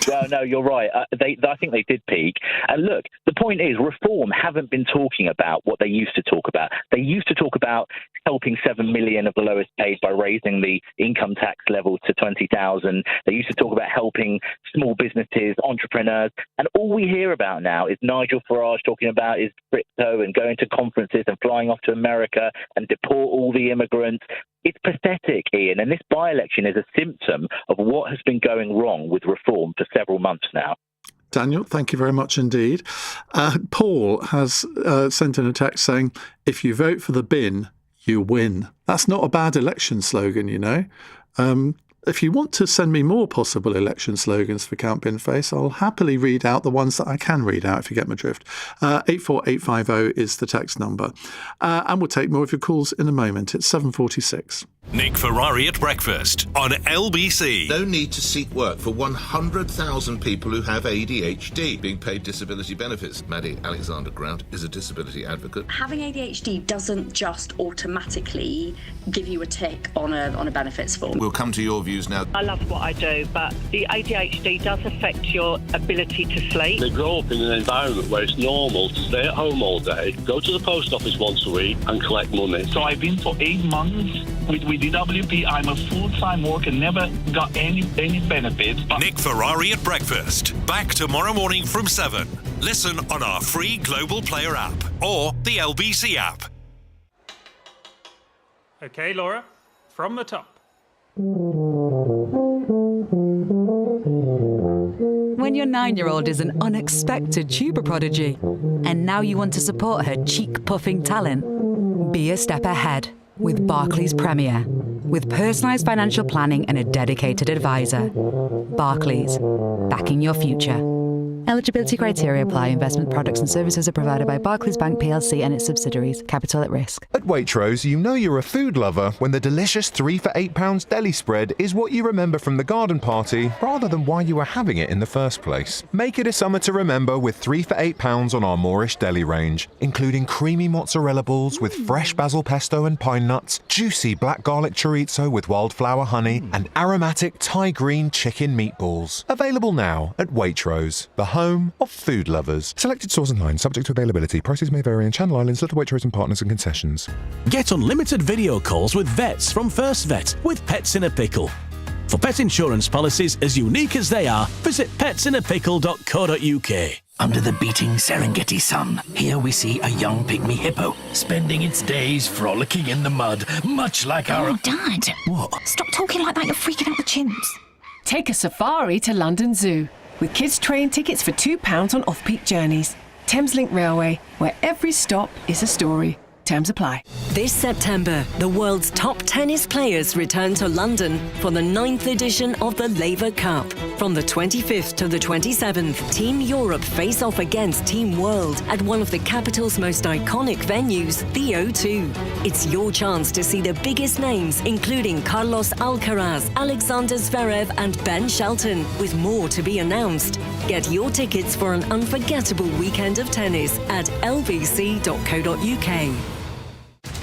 Well, no, you're right. I think they did peak. And look, the point is, Reform haven't been talking about what they used to talk about. They used to talk about helping 7 million of the lowest paid by raising the income tax level to 20,000. They used to talk about helping small businesses, entrepreneurs. And all we hear about now is Nigel Farage talking about his crypto and going to conferences and flying off to America and deport all the immigrants. It's pathetic, Ian, and this by-election is a symptom of what has been going wrong with Reform for several months now. Daniel, thank you very much indeed. Paul has sent in a text saying, if you vote for the bin, you win. That's not a bad election slogan, you know. If you want to send me more possible election slogans for Count Binface, I'll happily read out the ones that I can read out, if you get my drift. 84850 is the text number. And we'll take more of your calls in a moment. It's 7:46. Nick Ferrari at breakfast on LBC. No need to seek work for 100,000 people who have ADHD being paid disability benefits. Maddie Alexander-Grant is a disability advocate. Having ADHD doesn't just automatically give you a tick on a benefits form. We'll come to your views now. I love what I do, but the ADHD does affect your ability to sleep. They grow up in an environment where it's normal to stay at home all day, go to the post office once a week and collect money. So I've been for 8 months with DWP. I'm a full-time worker, never got any benefits. Nick Ferrari at breakfast. Back tomorrow morning from 7. Listen on our free Global Player app or the LBC app. Okay, Laura, from the top. When your 9-year-old is an unexpected tuber prodigy, and now you want to support her cheek-puffing talent, be a step ahead with Barclays Premier. With personalised financial planning and a dedicated advisor. Barclays, backing your future. Eligibility criteria apply. Investment products and services are provided by Barclays Bank PLC and its subsidiaries. Capital at risk. At Waitrose, you know you're a food lover when the delicious 3 for £8 deli spread is what you remember from the garden party rather than why you were having it in the first place. Make it a summer to remember with 3 for £8 on our Moorish deli range, including creamy mozzarella balls with fresh basil pesto and pine nuts, juicy black garlic chorizo with wildflower honey, and aromatic Thai green chicken meatballs. Available now at Waitrose, the home of food lovers. Selected stores online, subject to availability. Prices may vary in Channel Islands, Little Waitrose and partners and concessions. Get unlimited video calls with vets from First Vet with Pets in a Pickle. For pet insurance policies as unique as they are, visit petsinapickle.co.uk. Under the beating Serengeti sun, here we see a young pygmy hippo spending its days frolicking in the mud, much like our... Oh, Dad. What? Stop talking like that, you're freaking out the chimps. Take a safari to London Zoo with kids' train tickets for £2 on off-peak journeys. Thameslink Railway, where every stop is a story. Terms apply. This September, the world's top tennis players return to London for the 9th edition of the Laver Cup. From the 25th to the 27th, Team Europe face off against Team World at one of the capital's most iconic venues, the O2. It's your chance to see the biggest names, including Carlos Alcaraz, Alexander Zverev and Ben Shelton, with more to be announced. Get your tickets for an unforgettable weekend of tennis at lbc.co.uk.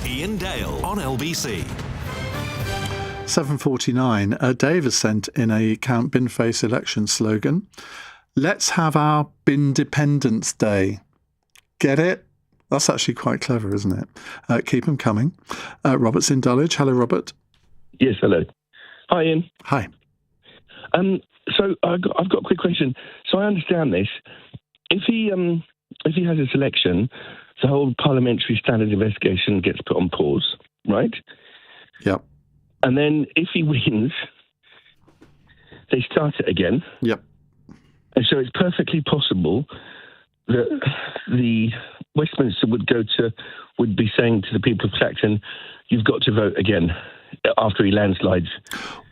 Iain Dale on LBC. 7:49. Dave has sent in a Count Binface election slogan. Let's have our Bindependence Day. Get it? That's actually quite clever, isn't it? Keep them coming. Robert's in Dulwich. Hello, Robert. Yes, hello. Hi, Ian. Hi. So I've got a quick question. So I understand this. If he has a selection, the whole parliamentary standard investigation gets put on pause, right? Yep. And then if he wins, they start it again. Yep. And so it's perfectly possible that the Westminster would be saying to the people of Clacton, you've got to vote again after he landslides.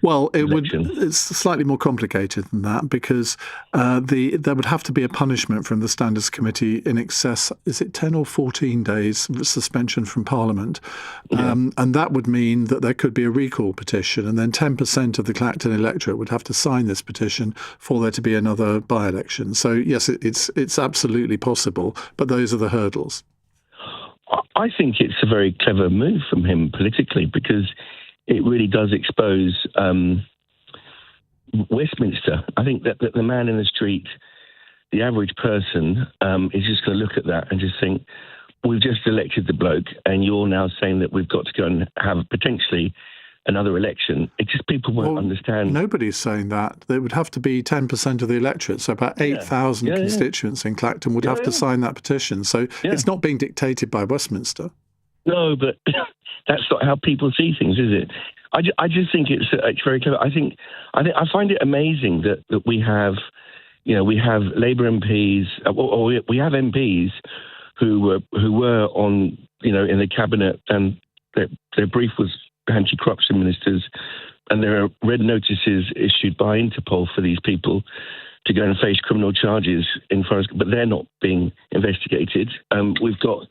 Well, it's slightly more complicated than that, because there would have to be a punishment from the Standards Committee in excess, is it 10 or 14 days suspension from Parliament? Yeah. And that would mean that there could be a recall petition, and then 10% of the Clacton electorate would have to sign this petition for there to be another by-election. So, yes, it's absolutely possible, but those are the hurdles. I think it's a very clever move from him politically, because it really does expose Westminster. I think that the man in the street, the average person, is just going to look at that and just think, we've just elected the bloke and you're now saying that we've got to go and have potentially another election. It's just people won't understand. Nobody's saying that. There would have to be 10% of the electorate, so about 8,000 constituents in Clacton would have to sign that petition. So it's not being dictated by Westminster. No, but that's not how people see things, is it? I just think it's very clever. I find it amazing that we have, we have Labour MPs, or we have MPs who were on, in the cabinet, and their brief was anti-corruption ministers, and there are red notices issued by Interpol for these people to go and face criminal charges in forest, but they're not being investigated. We've got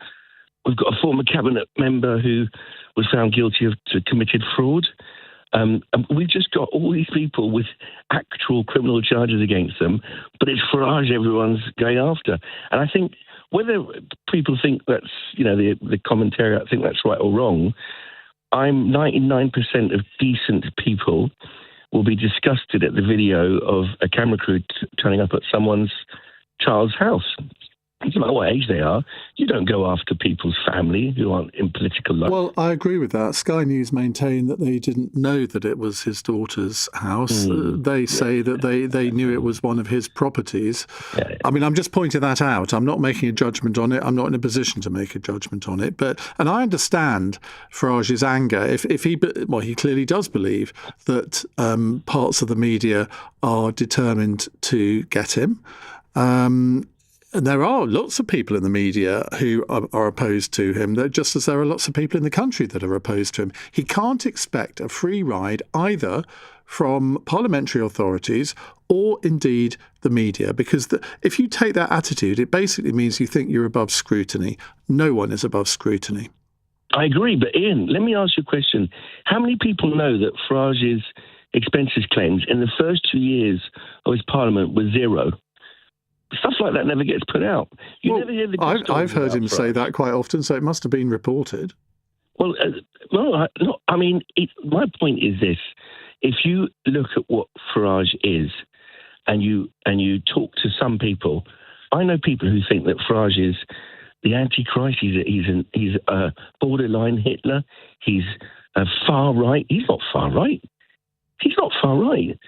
a former cabinet member who was found guilty of committed fraud. And we've just got all these people with actual criminal charges against them, but it's Farage everyone's going after. And I think whether people think that's, the commentary, I think that's right or wrong, 99% of decent people will be disgusted at the video of a camera crew turning up at someone's child's house. It doesn't matter what age they are. You don't go after people's family who aren't in political life. Well, I agree with that. Sky News maintain that they didn't know that it was his daughter's house. They say that they knew it was one of his properties. I mean, I'm just pointing that out. I'm not making a judgment on it. I'm not in a position to make a judgment on it. And I understand Farage's anger. If he clearly does believe that parts of the media are determined to get him. And there are lots of people in the media who are opposed to him, just as there are lots of people in the country that are opposed to him. He can't expect a free ride either from parliamentary authorities or indeed the media, because if you take that attitude, it basically means you think you're above scrutiny. No one is above scrutiny. I agree, but Ian, let me ask you a question. How many people know that Farage's expenses claims in the first 2 years of his parliament were zero? Stuff like that never gets put out. You never hear the. I've heard him say that quite often, so it must have been reported. Well, my point is this: if you look at what Farage is, and you talk to some people, I know people who think that Farage is the Antichrist. He's a borderline Hitler. He's a far right. He's not far right. he's not far right.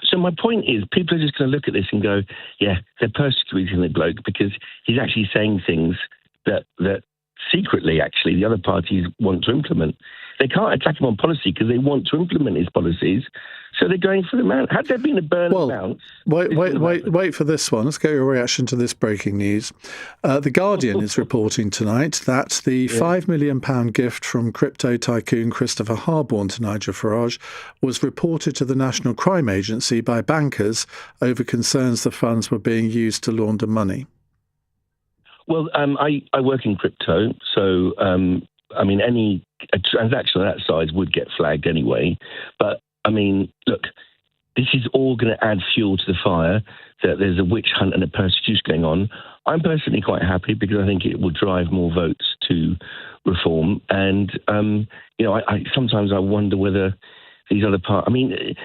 So my point is, people are just going to look at this and go, yeah, they're persecuting the bloke because he's actually saying things that secretly, actually, the other parties want to implement. They can't attack him on policy because they want to implement his policies, so they're going for the man. Had there been a burn bounce... Wait for this one. Let's get your reaction to this breaking news. The Guardian is reporting tonight that the £5 million gift from crypto tycoon Christopher Harborne to Nigel Farage was reported to the National Crime Agency by bankers over concerns the funds were being used to launder money. Well, I work in crypto, so, a transaction of that size would get flagged anyway. But, look, this is all going to add fuel to the fire, that there's a witch hunt and a persecution going on. I'm personally quite happy because I think it will drive more votes to reform. And, I sometimes I wonder whether these other parts... Iain,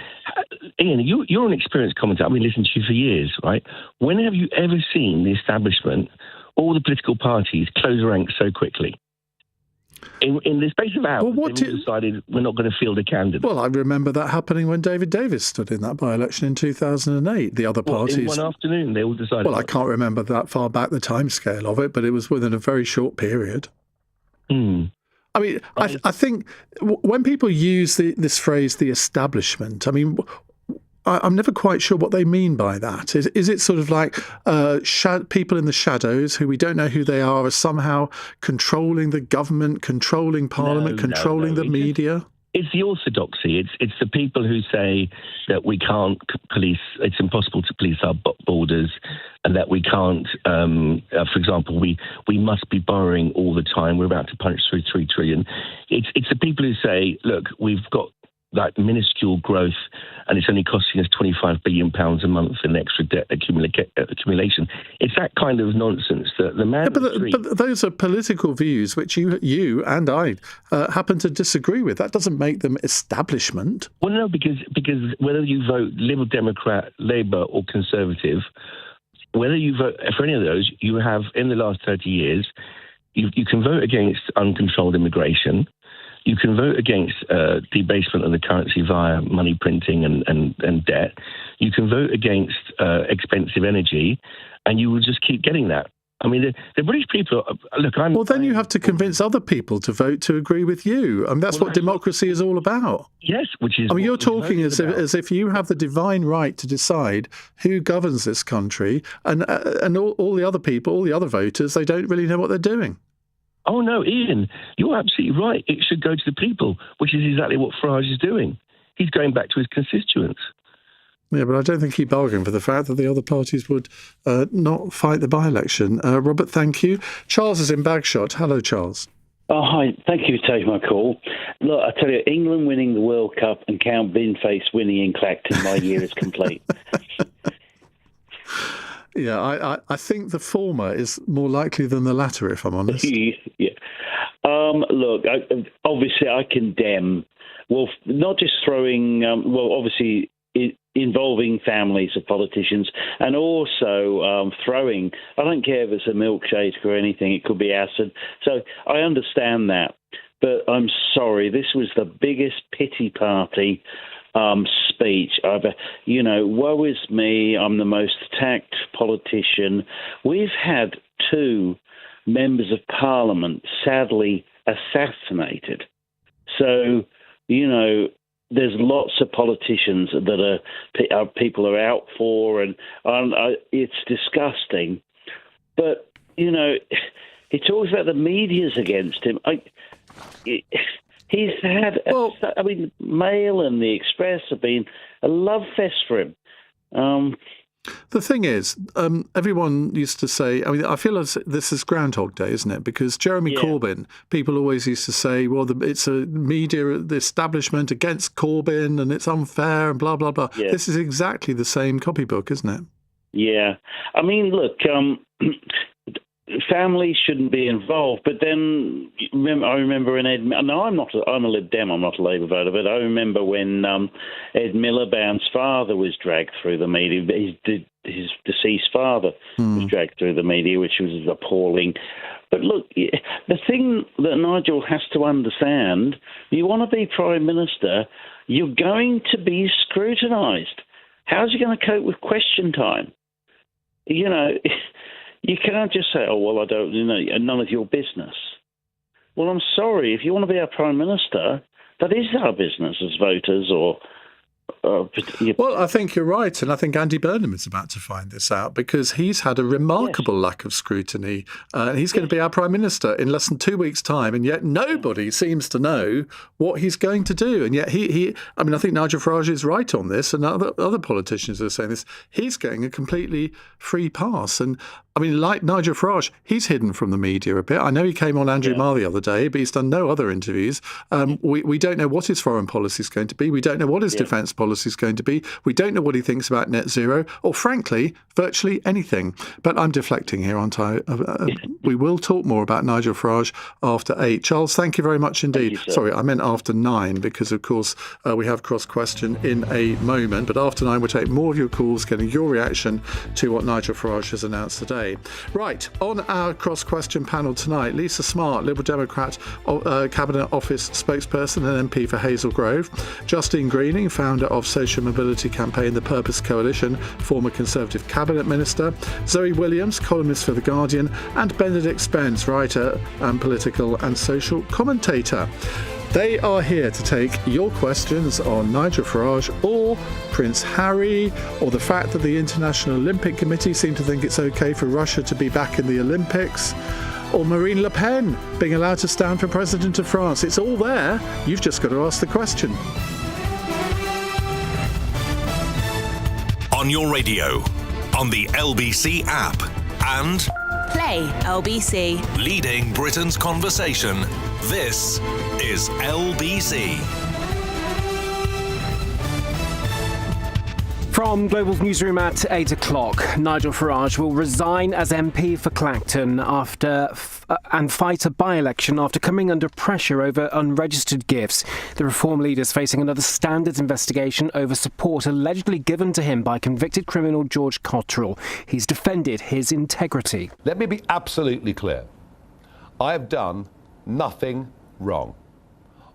you're an experienced commentator. I've been listening to you for years, right? When have you ever seen the establishment, all the political parties, close ranks so quickly? In the space of hours, they've all decided we're not going to field a candidate. Well, I remember that happening when David Davis stood in that by-election in 2008. The other parties... in one afternoon, they all decided... Well, I can't remember that far back, the timescale of it, but it was within a very short period. I think when people use this phrase, the establishment, I'm never quite sure what they mean by that. Is it sort of like people in the shadows who we don't know who they are somehow controlling the government, controlling Parliament, controlling the media? It's the orthodoxy. It's the people who say that we can't police, it's impossible to police our borders, and that we can't, for example, we must be borrowing all the time. We're about to punch through 3 trillion. It's the people who say, look, we've got that minuscule growth, and it's only costing us £25 billion a month in extra debt accumulation. It's that kind of nonsense that the man. But those are political views which you and I happen to disagree with. That doesn't make them establishment. Well, no, because whether you vote Liberal Democrat, Labour, or Conservative, whether you vote for any of those, you have in the last 30 years, you can vote against uncontrolled immigration. You can vote against debasement of the currency via money printing and debt. You can vote against expensive energy, and you will just keep getting that. The British people, look, then you have to convince other people to vote to agree with you. That's what democracy is all about. Yes, which is... you're talking as if you have the divine right to decide who governs this country, and all the other people, all the other voters, they don't really know what they're doing. Oh, no, Iain, you're absolutely right. It should go to the people, which is exactly what Farage is doing. He's going back to his constituents. Yeah, but I don't think he bargained for the fact that the other parties would not fight the by-election. Robert, thank you. Charles is in Bagshot. Hello, Charles. Oh, hi. Thank you for taking my call. Look, I tell you, England winning the World Cup and Count Binface winning in Clacton, my year is complete. Yeah, I think the former is more likely than the latter, if I'm honest. Yeah. Look, obviously I condemn, not just throwing, obviously involving families of politicians, and also throwing, I don't care if it's a milkshake or anything, it could be acid. So I understand that. But I'm sorry, this was the biggest pity party speech. Woe is me, I'm the most attacked politician. We've had 2 members of Parliament sadly assassinated. So, there's lots of politicians that people are out for, and it's disgusting. But, he talks about the media's against him. He's had, Mail and the Express have been a love fest for him. The thing is, everyone used to say, I feel as this is Groundhog Day, isn't it? Because Jeremy Corbyn, people always used to say, it's a media, the establishment against Corbyn, and it's unfair, and blah, blah, blah. Yeah. This is exactly the same copybook, isn't it? Yeah. Look, families shouldn't be involved, but then I remember when I'm a Lib Dem, I'm not a Labour voter, but I remember when Ed Miliband's father was dragged through the media, his deceased father was dragged through the media, which was appalling. But look, the thing that Nigel has to understand, you want to be Prime Minister, you're going to be scrutinised. How's he going to cope with question time? You know, you can't just say, oh, well, I don't, none of your business. Well, I'm sorry, if you want to be our Prime Minister, that is our business as voters or... Well, I think you're right, and I think Andy Burnham is about to find this out because he's had a remarkable lack of scrutiny. He's going to be our Prime Minister in less than 2 weeks' time, and yet nobody seems to know what he's going to do. And yet I think Nigel Farage is right on this, and other politicians are saying this. He's getting a completely free pass, and I mean, like Nigel Farage, he's hidden from the media a bit. I know he came on Andrew Marr the other day, but he's done no other interviews. We don't know what his foreign policy is going to be. We don't know what his defence policy is going to be. We don't know what he thinks about net zero, or frankly, virtually anything. But I'm deflecting here, aren't I? We will talk more about Nigel Farage after 8. Charles, thank you very much indeed. Sorry, I meant after 9 because, of course, we have cross-question in a moment. But after 9, we'll take more of your calls, getting your reaction to what Nigel Farage has announced today. Right, on our cross-question panel tonight, Lisa Smart, Liberal Democrat Cabinet Office spokesperson and MP for Hazel Grove, Justine Greening, founder of social mobility campaign The Purpose Coalition, former Conservative Cabinet Minister, Zoe Williams, columnist for The Guardian, and Benedict Spence, writer and political and social commentator. They are here to take your questions on Nigel Farage or Prince Harry, or the fact that the International Olympic Committee seem to think it's okay for Russia to be back in the Olympics, or Marine Le Pen being allowed to stand for President of France. It's all there. You've just got to ask the question. On your radio, on the LBC app, and Play LBC. leading Britain's conversation. This is LBC. From Global's newsroom at 8 o'clock, Nigel Farage will resign as MP for Clacton and fight a by-election after coming under pressure over unregistered gifts. The Reform leader is facing another standards investigation over support allegedly given to him by convicted criminal George Cotterill. He's defended his integrity. Let me be absolutely clear. I have done nothing wrong.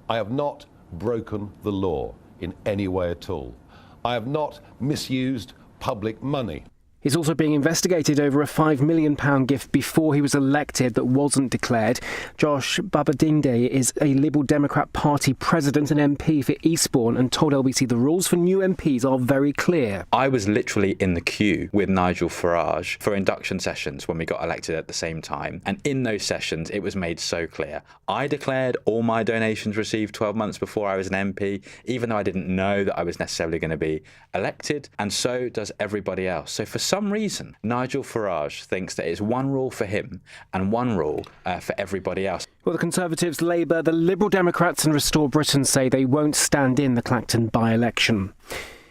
I have not broken the law in any way at all. I have not misused public money. He's also being investigated over a £5 million gift before he was elected that wasn't declared. Josh Babadinde is a Liberal Democrat Party president and MP for Eastbourne and told LBC the rules for new MPs are very clear. I was literally in the queue with Nigel Farage for induction sessions when we got elected at the same time. And in those sessions, it was made so clear. I declared all my donations received 12 months before I was an MP, even though I didn't know that I was necessarily going to be elected. And so does everybody else. So for some reason, Nigel Farage thinks that it's one rule for him and one rule for everybody else. Well, the Conservatives, Labour, the Liberal Democrats and Restore Britain say they won't stand in the Clacton by-election.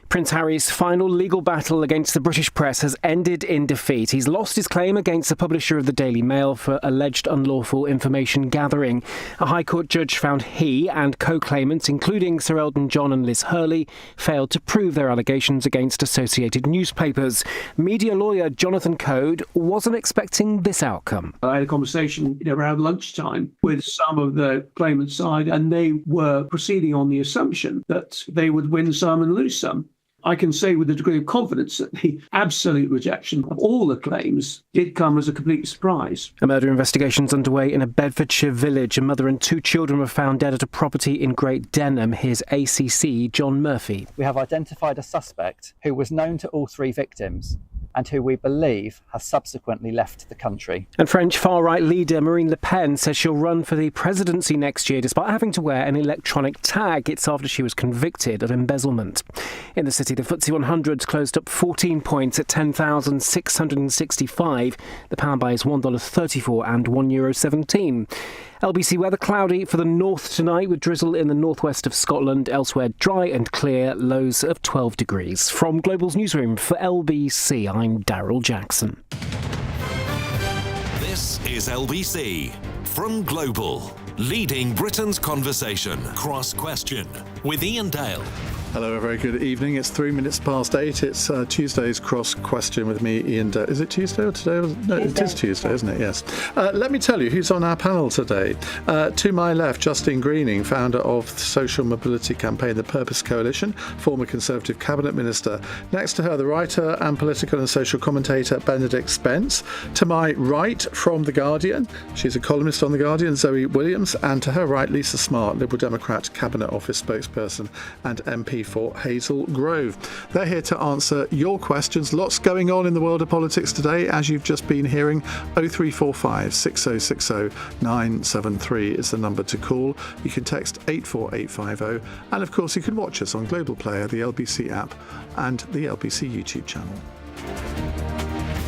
Prince Harry's final legal battle against the British press has ended in defeat. He's lost his claim against the publisher of the Daily Mail for alleged unlawful information gathering. A High Court judge found he and co-claimants, including Sir Elton John and Liz Hurley, failed to prove their allegations against associated newspapers. Media lawyer Jonathan Code wasn't expecting this outcome. I had a conversation around lunchtime with some of the claimant side, and they were proceeding on the assumption that they would win some and lose some. I can say with a degree of confidence that the absolute rejection of all the claims did come as a complete surprise. A murder investigation is underway in a Bedfordshire village. A mother and 2 children were found dead at a property in Great Denham. Here's ACC John Murphy. We have identified a suspect who was known to all 3 victims and who we believe has subsequently left the country. And French far-right leader Marine Le Pen says she'll run for the presidency next year despite having to wear an electronic tag. It's after she was convicted of embezzlement. In the city, the FTSE 100 closed up 14 points at 10,665. The pound buy is $1.34 and €1.17. LBC weather cloudy for the north tonight with drizzle in the northwest of Scotland. Elsewhere dry and clear, lows of 12 degrees. From Global's newsroom for LBC, I'm Daryl Jackson. This is LBC from Global, leading Britain's conversation. Cross Question with Iain Dale. Hello, a very good evening. It's 3 minutes past 8. It's Tuesday's Cross Question with me, Iain Dale. Is it Tuesday or today? No, Tuesday. It is Tuesday, isn't it? Yes. Let me tell you who's on our panel today. To my left, Justine Greening, founder of the social mobility campaign The Purpose Coalition, former Conservative Cabinet Minister. Next to her, the writer and political and social commentator Benedict Spence. To my right, from The Guardian, she's a columnist on The Guardian, Zoe Williams. And to her right, Lisa Smart, Liberal Democrat Cabinet Office spokesperson and MP for Hazel Grove. They're here to answer your questions. Lots going on in the world of politics today, as you've just been hearing. 0345 6060 973 is the number to call. You can text 84850, and of course you can watch us on Global Player, the LBC app and the LBC YouTube channel.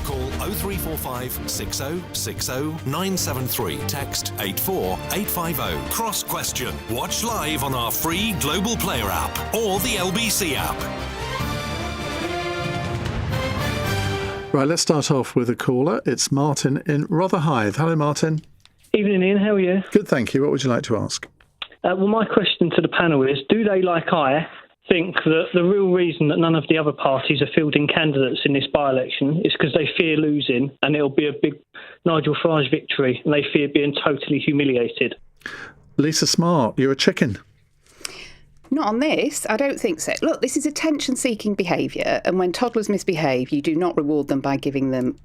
Call 0345 6060 973. Text 84850. Cross Question. Watch live on our free Global Player app or the LBC app. Right, let's start off with a caller. It's Martin in Rotherhithe. Hello, Martin. Evening, Ian. How are you? Good, thank you. What would you like to ask? Well, my question to the panel is, do they, like I, think that the real reason that none of the other parties are fielding candidates in this by-election is because they fear losing and it'll be a big Nigel Farage victory and they fear being totally humiliated? Lisa Smart, you're a chicken. Not on this. I don't think so. Look, this is attention-seeking behaviour, and when toddlers misbehave, you do not reward them by giving them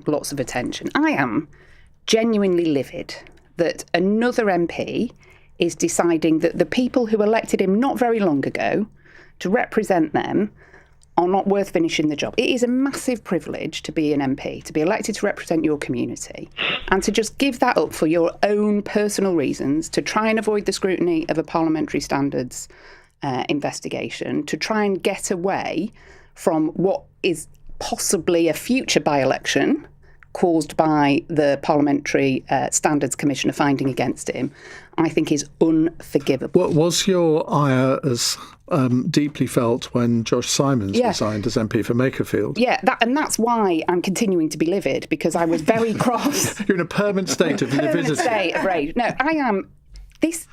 lots of attention. I am genuinely livid that another MP is deciding that the people who elected him not very long ago to represent them are not worth finishing the job. It is a massive privilege to be an MP, to be elected to represent your community, and to just give that up for your own personal reasons, to try and avoid the scrutiny of a parliamentary standards investigation, to try and get away from what is possibly a future by-election caused by the Parliamentary Standards Commissioner finding against him, I think is unforgivable. What was your ire as deeply felt when Josh Simons resigned as MP for Makerfield? Yeah, that's why I'm continuing to be livid, because I was very cross. You're in a permanent state of lividity. Permanent state of rage. No, I am. This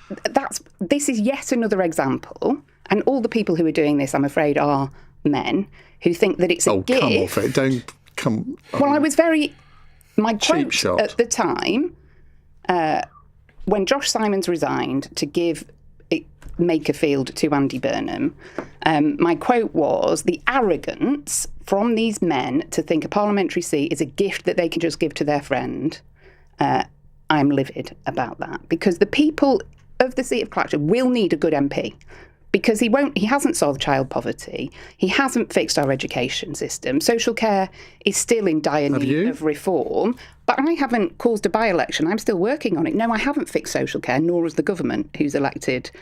is yet another example, and all the people who are doing this, I'm afraid, are men who think that it's a gift. Come off it! Don't come. Well, I was very. My quote at the time, when Josh Simons resigned to give Makerfield to Andy Burnham, my quote was, the arrogance from these men to think a parliamentary seat is a gift that they can just give to their friend. I'm livid about that, because the people of the seat of Clacton will need a good MP. Because he hasn't solved child poverty. He hasn't fixed our education system. Social care is still in dire need of reform. But I haven't caused a by-election. I'm still working on it. No, I haven't fixed social care, nor has the government who's elected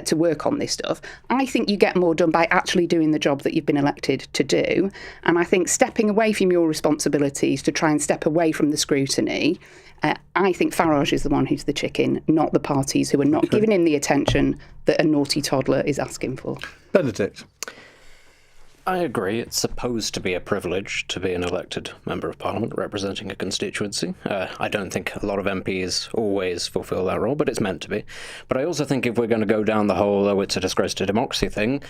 to work on this stuff. I think you get more done by actually doing the job that you've been elected to do. And I think stepping away from your responsibilities to try and step away from the scrutiny, I think Farage is the one who's the chicken, not the parties who are not giving him the attention that a naughty toddler is asking for. Benedict. I agree. It's supposed to be a privilege to be an elected member of Parliament representing a constituency. I don't think a lot of MPs always fulfil that role, but it's meant to be. But I also think if we're going to go down the whole, it's a disgrace to democracy thing,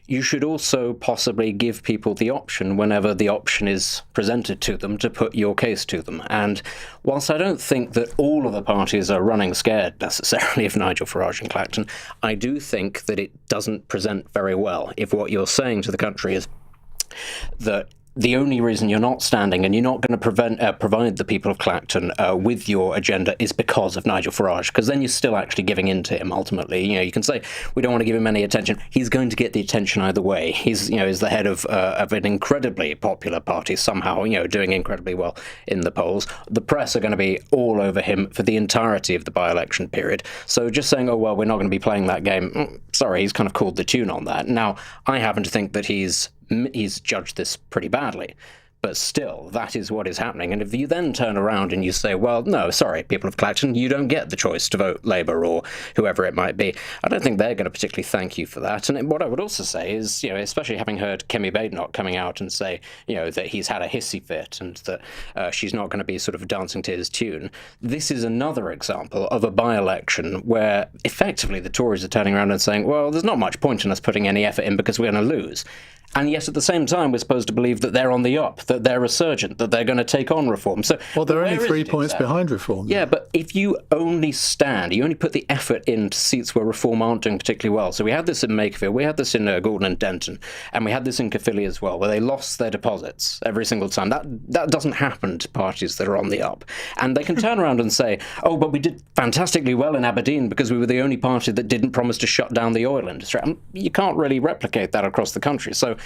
you should also possibly give people the option, whenever the option is presented to them, to put your case to them. And whilst I don't think that all of the parties are running scared necessarily of Nigel Farage and Clacton, I do think that it doesn't present very well if what you're saying to the country is that the only reason you're not standing and you're not going to provide the people of Clacton with your agenda is because of Nigel Farage, because then you're still actually giving in to him ultimately. You can say, we don't want to give him any attention. He's going to get the attention either way. He's the head of an incredibly popular party somehow, doing incredibly well in the polls. The press are going to be all over him for the entirety of the by-election period. So just saying, we're not going to be playing that game, sorry, he's kind of called the tune on that. Now, I happen to think that he's judged this pretty badly. But still, that is what is happening. And if you then turn around and you say, well, no, sorry, people of Clacton, you don't get the choice to vote Labour or whoever it might be, I don't think they're going to particularly thank you for that. And what I would also say is, especially having heard Kemi Badenoch coming out and say, that he's had a hissy fit and that she's not going to be sort of dancing to his tune, this is another example of a by-election where effectively the Tories are turning around and saying, well, there's not much point in us putting any effort in because we're going to lose. And yet, at the same time, we're supposed to believe that they're on the up, that they're resurgent, that they're going to take on reform. So, well, they're only 3 points behind reform. Yeah, but if you only put the effort into seats where reform aren't doing particularly well. So we had this in Makerfield, we had this in Gordon and Denton, and we had this in Caerphilly as well, where they lost their deposits every single time. That doesn't happen to parties that are on the up. And they can turn around and say, oh, but we did fantastically well in Aberdeen because we were the only party that didn't promise to shut down the oil industry. And you can't really replicate that across the country. So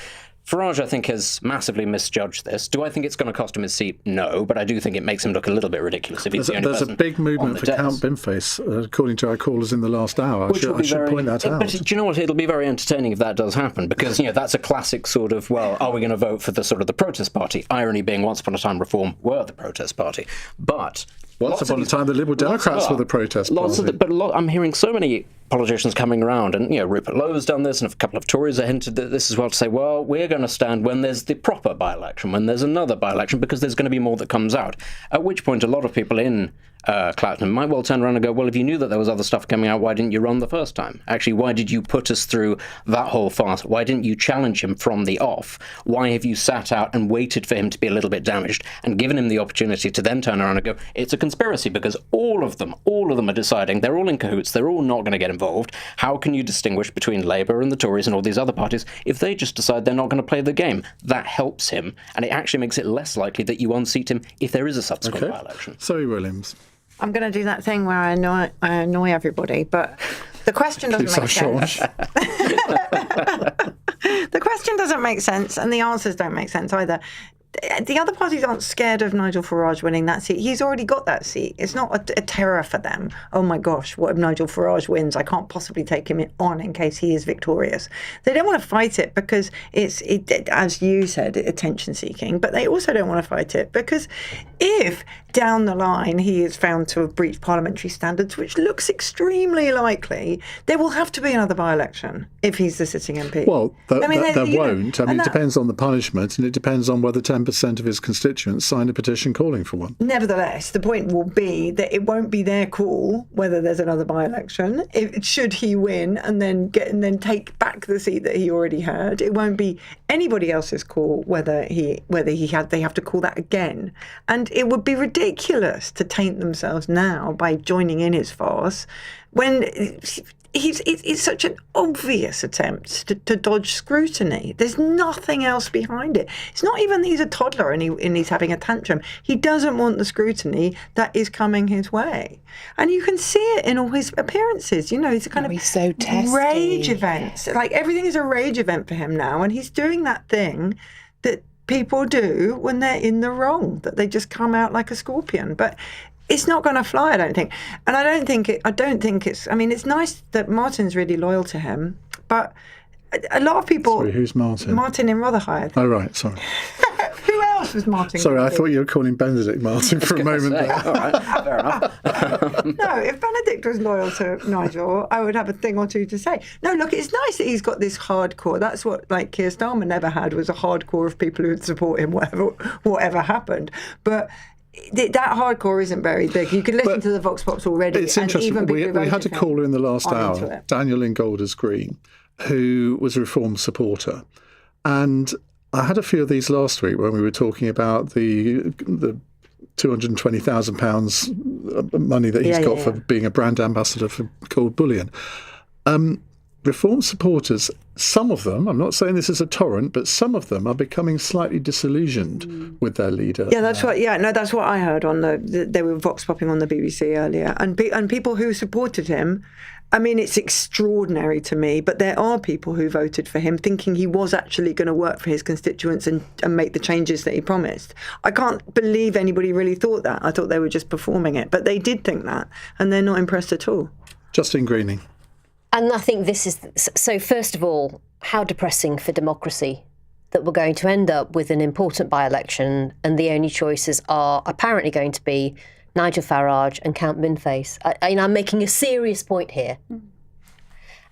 Farage, I think, has massively misjudged this. Do I think it's going to cost him his seat? No, but I do think it makes him look a little bit ridiculous if he's the only person. There's a big movement for Count Binface, according to our callers in the last hour. I should point that out. But do you know what? It'll be very entertaining if that does happen, because that's a classic sort of, well, are we going to vote for the sort of the protest party? Irony being, once upon a time, Reform were the protest party, but once upon a time, the Liberal Democrats were the protest party. I'm hearing so many politicians coming around, and Rupert Lowe's done this, and a couple of Tories have hinted at this as well, to say, well, we're going to stand when there's the proper by-election, when there's another by-election, because there's going to be more that comes out. At which point, a lot of people in Clacton might well turn around and go, well, if you knew that there was other stuff coming out, why didn't you run the first time? Actually, why did you put us through that whole farce? Why didn't you challenge him from the off? Why have you sat out and waited for him to be a little bit damaged and given him the opportunity to then turn around and go, it's a conspiracy, because all of them are deciding, they're all in cahoots, they're all not going to get involved. How can you distinguish between Labour and the Tories and all these other parties if they just decide they're not going to play the game? That helps him, and it actually makes it less likely that you unseat him if there is a subsequent by-election. Zoe Williams. I'm going to do that thing where I annoy everybody, but the question doesn't make sense. The question doesn't make sense, and the answers don't make sense either. The other parties aren't scared of Nigel Farage winning that seat. He's already got that seat. It's not a terror for them. Oh my gosh, what if Nigel Farage wins? I can't possibly take him on in case he is victorious. They don't want to fight it because it's as you said, attention seeking, but they also don't want to fight it because if down the line he is found to have breached parliamentary standards, which looks extremely likely, there will have to be another by-election if he's the sitting MP. Well, there won't. It depends on the punishment, and it depends on whether 10% of his constituents sign a petition calling for one. Nevertheless, the point will be that it won't be their call whether there's another by-election. Should he win and then take back the seat that he already had, it won't be anybody else's call whether they have to call that again. And it would be ridiculous to taint themselves now by joining in his farce when it's such an obvious attempt to dodge scrutiny. There's nothing else behind it. It's not even that he's a toddler and he's having a tantrum. He doesn't want the scrutiny that is coming his way. And you can see it in all his appearances. It's a kind of so rage events. Like everything is a rage event for him now. And he's doing that thing that people do when they're in the wrong, that they just come out like a scorpion. But it's not going to fly, I don't think. And I don't think it's, it's nice that Martin's really loyal to him, but a lot of people... Sorry, who's Martin? Martin in Rotherhithe. Oh, right, sorry. Who else was Martin? Sorry, I thought you were calling Benedict Martin for a moment there. All right, fair enough. No, if Benedict was loyal to Nigel, I would have a thing or two to say. No, look, it's nice that he's got this hardcore. That's what Keir Starmer never had, was a hardcore of people who would support him, whatever happened. But that hardcore isn't very big. You can listen to the Vox Pops already. It's interesting. We had a caller in the last hour, Daniel in Golders Green, who was a Reform supporter. And I had a few of these last week when we were talking about the £220,000 money that he's got for being a brand ambassador for Cold Bullion. Reform supporters, some of them, I'm not saying this is a torrent, but some of them are becoming slightly disillusioned with their leader. Yeah, that's what I heard on they were vox popping on the BBC earlier, and people who supported him. It's extraordinary to me, but there are people who voted for him thinking he was actually going to work for his constituents and make the changes that he promised. I can't believe anybody really thought that. I thought they were just performing it, but they did think that, and they're not impressed at all. Justine Greening. And I think this is... So first of all, how depressing for democracy that we're going to end up with an important by-election and the only choices are apparently going to be Nigel Farage and Count Minface. I'm making a serious point here.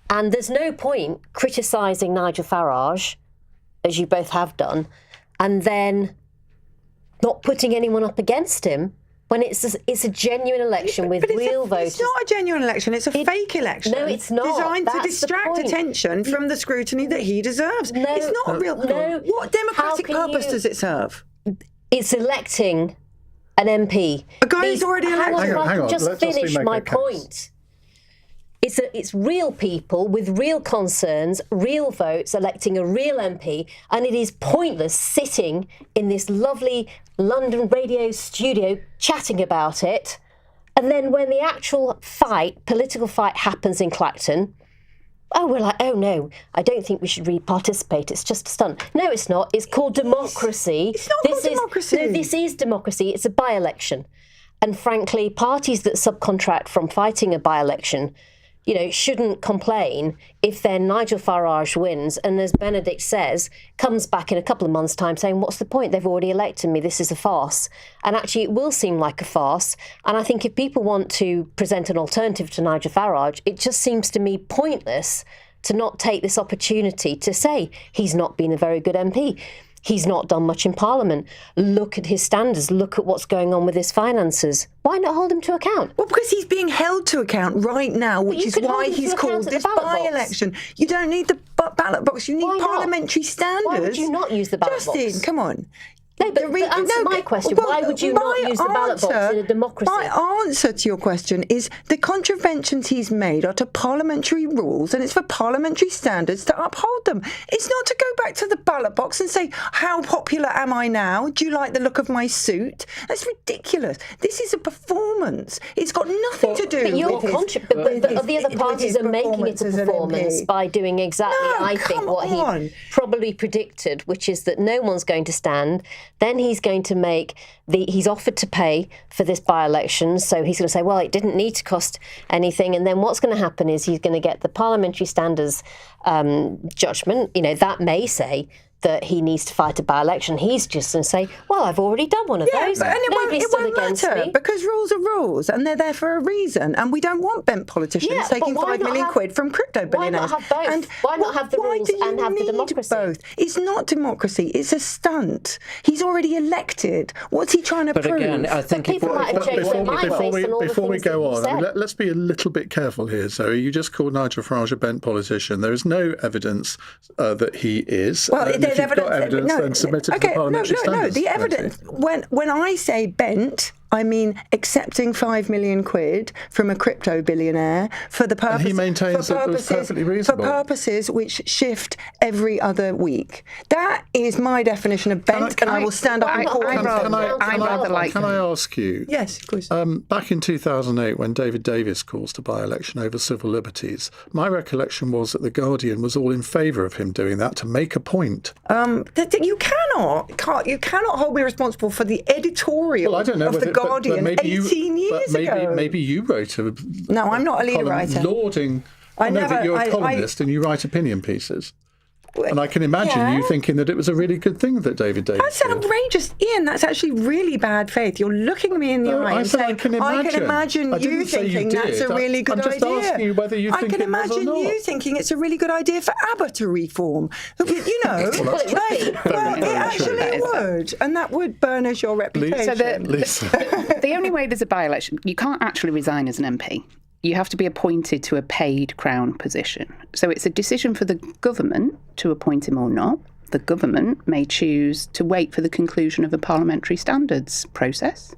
And there's no point criticising Nigel Farage, as you both have done, and then not putting anyone up against him when it's a genuine election with real voters. It's not a genuine election, it's a fake election. No, it's not. Designed to That's distract the point. attention from the scrutiny that he deserves. No, it's not a real... No. What democratic purpose does it serve? It's electing an MP. A guy who's already elected. Hang on, I can just finish my point. It's real people with real concerns, real votes, electing a real MP, and it is pointless sitting in this lovely London radio studio chatting about it. And then when the actual political fight happens in Clacton, we're like, oh no, I don't think we should really participate. It's just a stunt. No, it's not. It's called democracy. It's not called democracy. No, this is democracy. It's a by-election. And frankly, parties that subcontract from fighting a by-election, shouldn't complain if then Nigel Farage wins and, as Benedict says, comes back in a couple of months' time saying, what's the point? They've already elected me. This is a farce. And actually, it will seem like a farce. And I think if people want to present an alternative to Nigel Farage, it just seems to me pointless to not take this opportunity to say he's not been a very good MP. He's not done much in Parliament. Look at his standards. Look at what's going on with his finances. Why not hold him to account? Well, because he's being held to account right now, which is why he's called this by-election. You don't need the ballot box. You need parliamentary standards. Why would you not use the ballot box? Justine, come on. No, but answer my question. Why would you not use the ballot box in a democracy? My answer to your question is the contraventions he's made are to parliamentary rules, and it's for parliamentary standards to uphold them. It's not to go back to the ballot box and say, how popular am I now? Do you like the look of my suit? That's ridiculous. This is a performance. It's got nothing to do but the other parties are making it a performance by doing exactly, what he probably predicted, which is that no one's going to stand. Then he's going to he's offered to pay for this by-election, so he's going to say, well, it didn't need to cost anything. And then what's going to happen is he's going to get the parliamentary standards judgment. That may say that he needs to fight a by-election. He's just going to say, well, I've already done one of those. And it won't matter, because rules are rules, and they're there for a reason. And we don't want bent politicians taking £5 million quid from crypto billionaires. Why not have both? And why not have the rules and have the democracy? Both? It's not democracy. It's a stunt. He's already elected. What's he trying to prove? But again, I think before we go on, let's be a little bit careful here. So you just called Nigel Farage a bent politician. There is no evidence that he is. Well, if you've got evidence, then submit it to the parliamentary standards. The evidence. When I say bent, I mean accepting £5 million quid from a crypto billionaire for the purpose. And he maintains that it was perfectly reasonable. For purposes which shift every other week. That is my definition of bent, and I will stand up and call him. Can I ask you? Yes, of course. Back in 2008, when David Davis calls to by-election over civil liberties, my recollection was that The Guardian was all in favour of him doing that to make a point. You cannot hold me responsible for the editorial of The Guardian 18 years ago. Maybe you wrote a No, I'm not a leader writer. Lauding. You're a columnist and you write opinion pieces. And I can imagine you thinking that it was a really good thing that David Davis That's outrageous. Ian, that's actually really bad faith. You're looking me in the eye and saying, I can imagine you thinking that's a really good idea. I'm just asking you whether you think it was or not. I can imagine you thinking it's a really good idea for ABBA to reform. It actually would. And that would burnish your reputation. So the only way there's a by-election, you can't actually resign as an MP. You have to be appointed to a paid Crown position. So it's a decision for the government to appoint him or not. The government may choose to wait for the conclusion of a parliamentary standards process.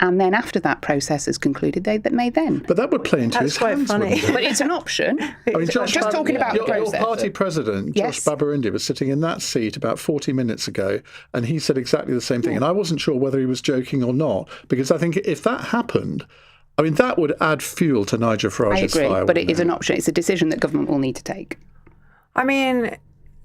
And then after that process is concluded, they may then. But that would play into his hands, wouldn't it? But it's an option. Just talking about the process. Your party president, Josh Babarindi, was sitting in that seat about 40 minutes ago, and he said exactly the same thing. And I wasn't sure whether he was joking or not, because I think if that happened, that would add fuel to Nigel Farage's fire. I agree, but it is an option. It's a decision that government will need to take. I mean,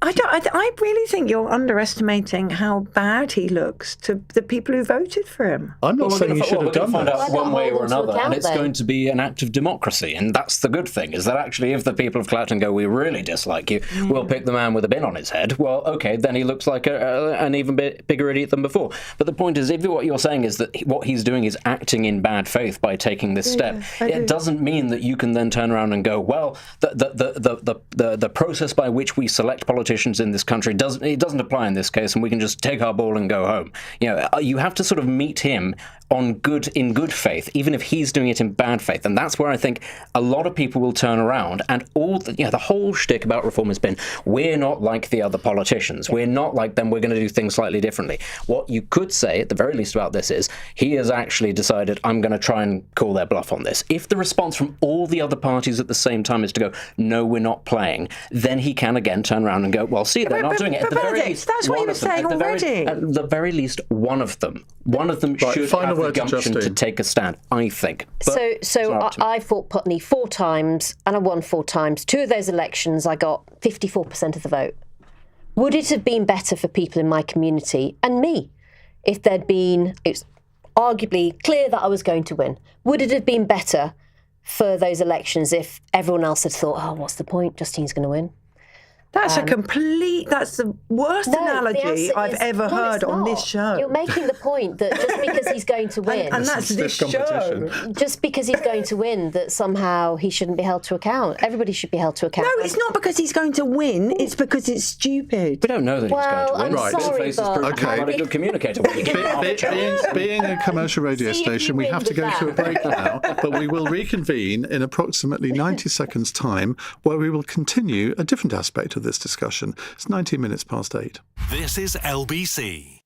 I really think you're underestimating how bad he looks to the people who voted for him. I'm not saying he should have done find that. out one way or another, and it's going to be an act of democracy. And that's the good thing, is that actually if the people of Clacton go, we really dislike you, we'll pick the man with a bin on his head. Well, okay, then he looks like an even bigger idiot than before. But the point is, if what you're saying is that what he's doing is acting in bad faith by taking this step, it doesn't mean that you can then turn around and go, well, the process by which we select politicians in this country doesn't apply in this case, and we can just take our ball and go home. You have to sort of meet him in good faith, even if he's doing it in bad faith. And that's where I think a lot of people will turn around, and the whole shtick about reform has been, we're not like the other politicians. We're not like them. We're going to do things slightly differently. What you could say, at the very least, about this is he has actually decided, I'm going to try and call their bluff on this. If the response from all the other parties at the same time is to go, no, we're not playing, then he can again turn around and go, well, see, they're not doing it. At the very least, that's what you were saying already. At the very least, one of them should have the gumption to take a stand, I think. But I fought Putney 4 times, and I won 4 times. 2 of those elections, I got 54% of the vote. Would it have been better for people in my community and me if it's arguably clear that I was going to win? Would it have been better for those elections if everyone else had thought, oh, what's the point? Justine's going to win? That's that's the worst analogy I've ever heard on this show. You're making the point that just because he's going to win, and that's this show, just because he's going to win, that somehow he shouldn't be held to account. Everybody should be held to account. No, it's not because he's going to win. It's because it's stupid. We don't know that he's going to win. I'm sorry, not a good communicator. Being a commercial radio station, we have to go to a break now, but we will reconvene in approximately 90 seconds' time, where we will continue a different aspect of this discussion. It's 19 minutes past 8. This is LBC.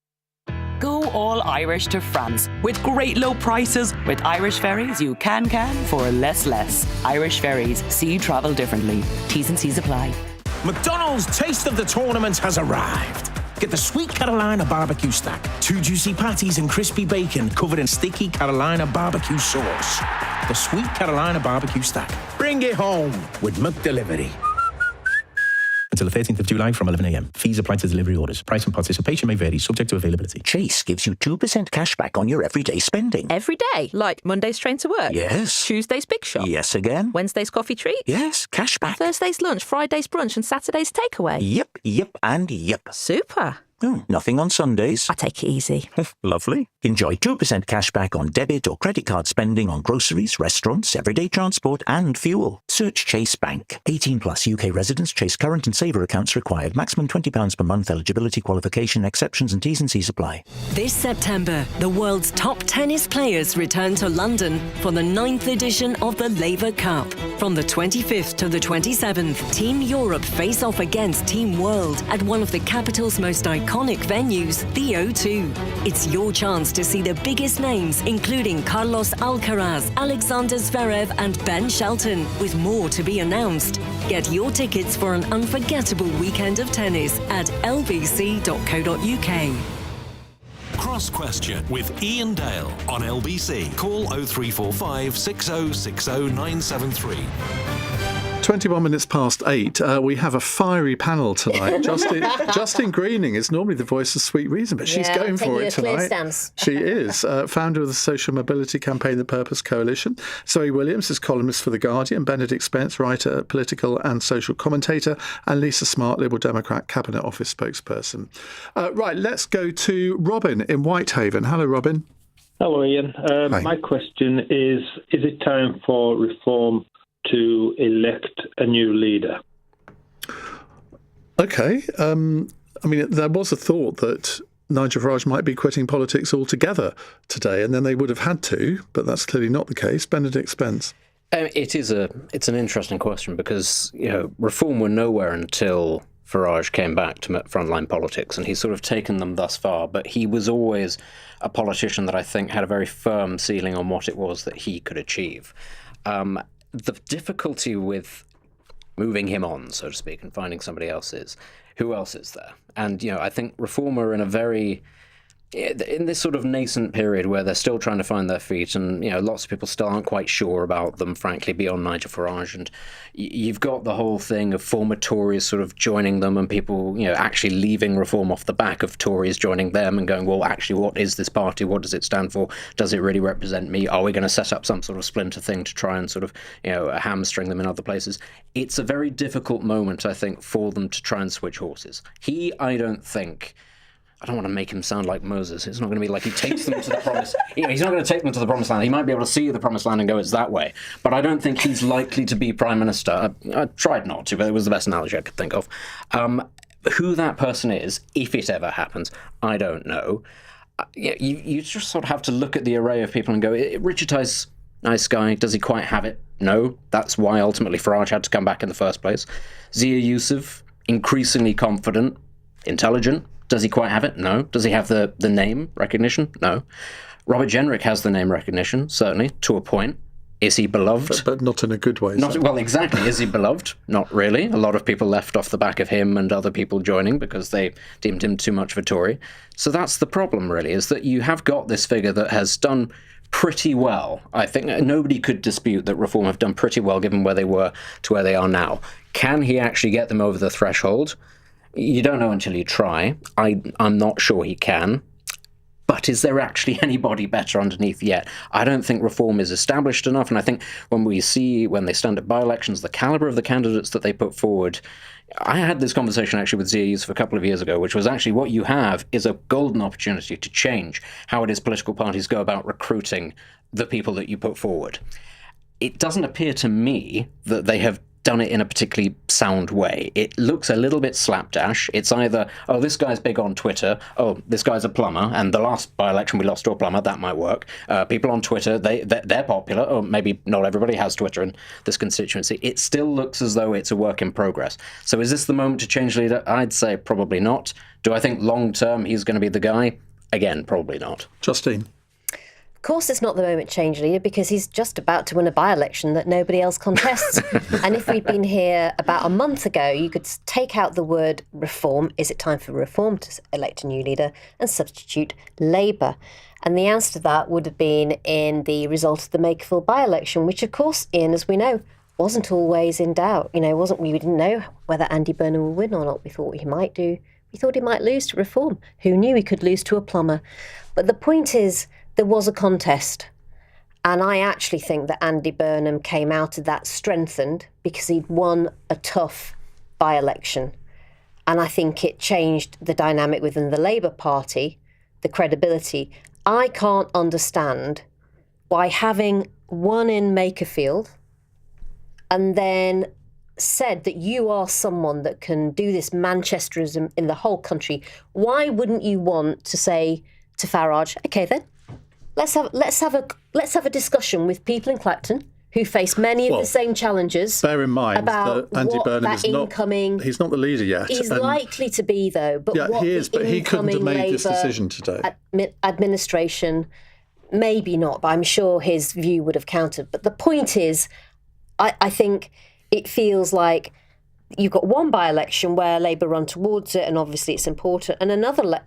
Go all Irish to France with great low prices. With Irish Ferries, you can for less. Irish Ferries, see travel differently. T's and C's apply. McDonald's Taste of the Tournament has arrived. Get the Sweet Carolina barbecue stack. 2 juicy patties and crispy bacon covered in sticky Carolina barbecue sauce. The Sweet Carolina barbecue stack. Bring it home with McDelivery. Until the 13th of July from 11 a.m. Fees apply to delivery orders. Price and participation may vary, subject to availability. Chase gives you 2% cash back on your everyday spending. Every day? Like Monday's train to work? Yes. Tuesday's big shop? Yes again. Wednesday's coffee treat? Yes, cash back. Thursday's lunch, Friday's brunch and Saturday's takeaway? Yep, and yep. Super. Nothing on Sundays. I take it easy. Lovely. Enjoy 2% cash back on debit or credit card spending on groceries, restaurants, everyday transport and fuel. Search Chase Bank. 18 plus UK residents. Chase current and saver accounts required. Maximum £20 per month. Eligibility, qualification, exceptions and T's and C's apply. This September, the world's top tennis players return to London for the 9th edition of the Laver Cup. From the 25th to the 27th, Team Europe face off against Team World at one of the capital's most iconic venues, the O2. It's your chance to see the biggest names, including Carlos Alcaraz, Alexander Zverev and Ben Shelton, with more to be announced. Get your tickets for an unforgettable weekend of tennis at lbc.co.uk. Cross Question with Iain Dale on LBC. Call 0345 6060 973. 21 minutes past 8. We have a fiery panel tonight. Justine Greening is normally the voice of Sweet Reason, but she's going for it tonight. She is. Founder of the social mobility campaign, The Purpose Coalition. Zoe Williams is columnist for The Guardian. Benedict Spence, writer, political and social commentator. And Lisa Smart, Liberal Democrat Cabinet Office spokesperson. Right, let's go to Robin in Whitehaven. Hello, Robin. Hello, Ian. My question is it time for reform to elect a new leader? Okay. I mean, there was a thought that Nigel Farage might be quitting politics altogether today, and then they would have had to, but that's clearly not the case. Benedict Spence. It's an interesting question because, reform were nowhere until Farage came back to frontline politics, and he's sort of taken them thus far, but he was always a politician that I think had a very firm ceiling on what it was that he could achieve. The difficulty with moving him on, so to speak, and finding somebody else is, who else is there? And, I think Reform are in a very in this sort of nascent period where they're still trying to find their feet, and lots of people still aren't quite sure about them, frankly, beyond Nigel Farage, and you've got the whole thing of former Tories sort of joining them, and people actually leaving Reform off the back of Tories joining them and going, well, actually, what is this party? What does it stand for? Does it really represent me? Are we going to set up some sort of splinter thing to try and sort of hamstring them in other places? It's a very difficult moment, I think, for them to try and switch horses. I don't want to make him sound like Moses. It's not going to be like he takes them to the promised... he's not going to take them to the promised land. He might be able to see the promised land and go, it's that way. But I don't think he's likely to be Prime Minister. I tried not to, but it was the best analogy I could think of. Who that person is, if it ever happens, I don't know. You just sort of have to look at the array of people and go, Richard Tice, nice guy. Does he quite have it? No. That's why ultimately Farage had to come back in the first place. Zia Yusuf, increasingly confident, intelligent. Does he quite have it? No. Does he have the name recognition? No. Robert Jenrick has the name recognition, certainly, to a point. Is he beloved? But not in a good way. Well, exactly. Is he beloved? Not really. A lot of people left off the back of him and other people joining because they deemed him too much of a Tory. So that's the problem, really, is that you have got this figure that has done pretty well. I think nobody could dispute that Reform have done pretty well given where they were to where they are now. Can he actually get them over the threshold? You don't know until you try. I'm not sure he can. But is there actually anybody better underneath yet? I don't think Reform is established enough, and I think when they stand at by-elections, the calibre of the candidates that they put forward... I had this conversation actually with Zia Yusuf a couple of years ago, which was actually what you have is a golden opportunity to change how it is political parties go about recruiting the people that you put forward. It doesn't appear to me that they have done it in a particularly sound way. It looks a little bit slapdash. It's either, oh, this guy's big on Twitter, oh, this guy's a plumber, and the last by-election we lost to a plumber, that might work. People on Twitter, they're popular, or maybe not everybody has Twitter in this constituency. It still looks as though it's a work in progress. So is this the moment to change leader? I'd say probably not. Do I think long-term he's going to be the guy? Again, probably not. Justine? Of course it's not the moment change leader because he's just about to win a by-election that nobody else contests. And if we'd been here about a month ago, you could take out the word reform. Is it time for Reform to elect a new leader and substitute Labour? And the answer to that would have been in the result of the Makerfield by-election, which of course, Iain, as we know, wasn't always in doubt. We didn't know whether Andy Burnham would win or not. We thought he might do. We thought he might lose to Reform. Who knew he could lose to a plumber? But the point is, there was a contest, and I actually think that Andy Burnham came out of that strengthened because he'd won a tough by-election. And I think it changed the dynamic within the Labour Party, the credibility. I can't understand why having won in Makerfield and then said that you are someone that can do this Manchesterism in the whole country, why wouldn't you want to say to Farage, OK then, Let's have a discussion with people in Clacton who face many of the same challenges. Bear in mind that Andy Burnham is he's not the leader yet. He's likely to be though. But yeah, he is. But he couldn't have made this decision today. Administration, maybe not. But I'm sure his view would have counted. But the point is, I think it feels like you've got one by-election where Labour run towards it, and obviously it's important, and another